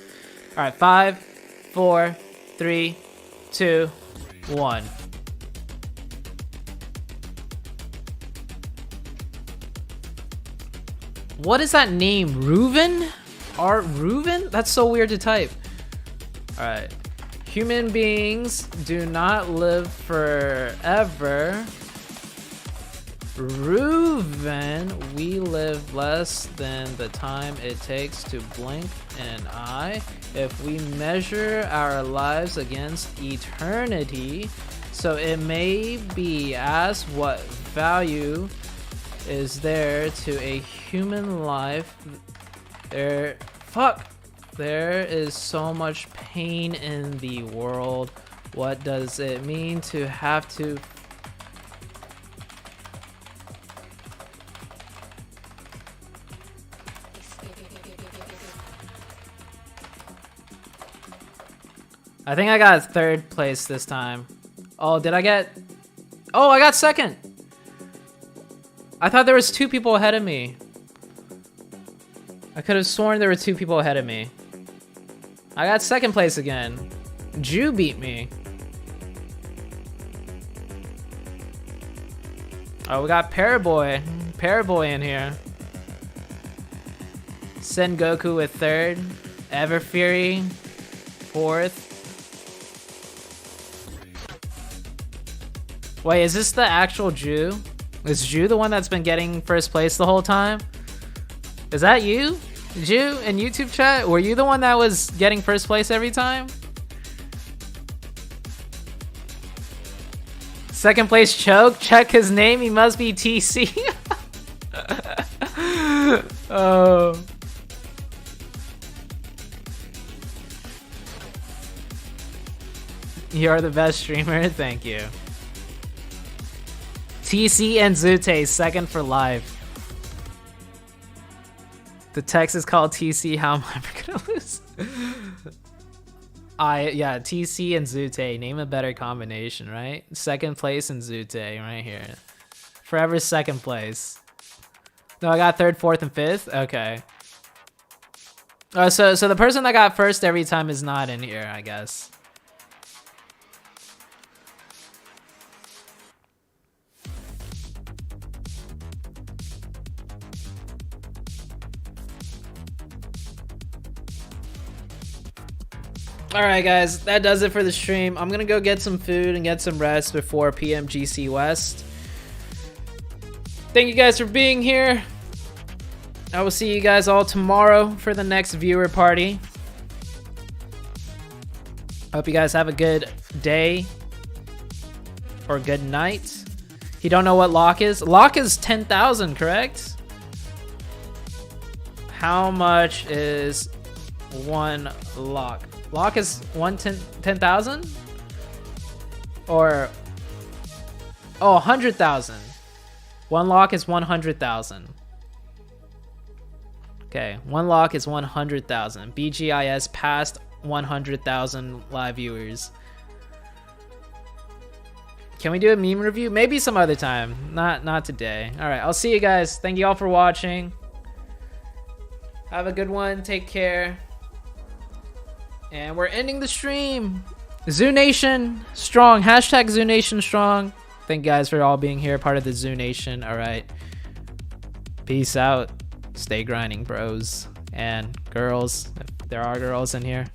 Alright, 5, 4, 3, 2, 1. What is that name? Reuven? Reuven? That's so weird to type. Alright. Human beings do not live forever. Reuven, we live less than the time it takes to blink an eye. If we measure our lives against eternity, so it may be asked what value is there to a human life. There is so much pain in the world. What does it mean to have to I think I got 3rd place this time. Oh, did I get... Oh, I got 2nd. I thought there was 2 people ahead of me. I could have sworn there were 2 people ahead of me. I got 2nd place again. Jew beat me. Oh, we got Paraboy. Paraboy in here. Sengoku with 3rd. Everfury 4th. Wait, is this the actual Jew? Is Jew the one that's been getting 1st place the whole time? Is that you? Jew in YouTube chat? Were you the one that was getting 1st place every time? 2nd place choke? Check his name, he must be TC. Oh. You're the best streamer, thank you. TC and ZooTay, 2nd for live. The text is called TC, how am I ever gonna lose? Yeah, TC and ZooTay, name a better combination, right? 2nd place and ZooTay right here. Forever 2nd place. No, I got 3rd, 4th, and 5th? Okay. So the person that got 1st every time is not in here, I guess. Alright guys, that does it for the stream. I'm gonna go get some food and get some rest before PMGC West. Thank you guys for being here. I will see you guys all tomorrow for the next viewer party. Hope you guys have a good day or good night. You don't know what lock is? Lock is 10,000, correct? How much is one lock? Lock is 10,000? Or... Oh, 100,000. One lock is 100,000. Okay, one lock is 100,000. BGIS passed 100,000 live viewers. Can we do a meme review? Maybe some other time. Not today. Alright, I'll see you guys. Thank you all for watching. Have a good one. Take care. And we're ending the stream. Zoo Nation strong. Hashtag Zoo Nation strong. Thank you guys for all being here, part of the Zoo Nation. All right. Peace out. Stay grinding, bros and girls. If there are girls in here.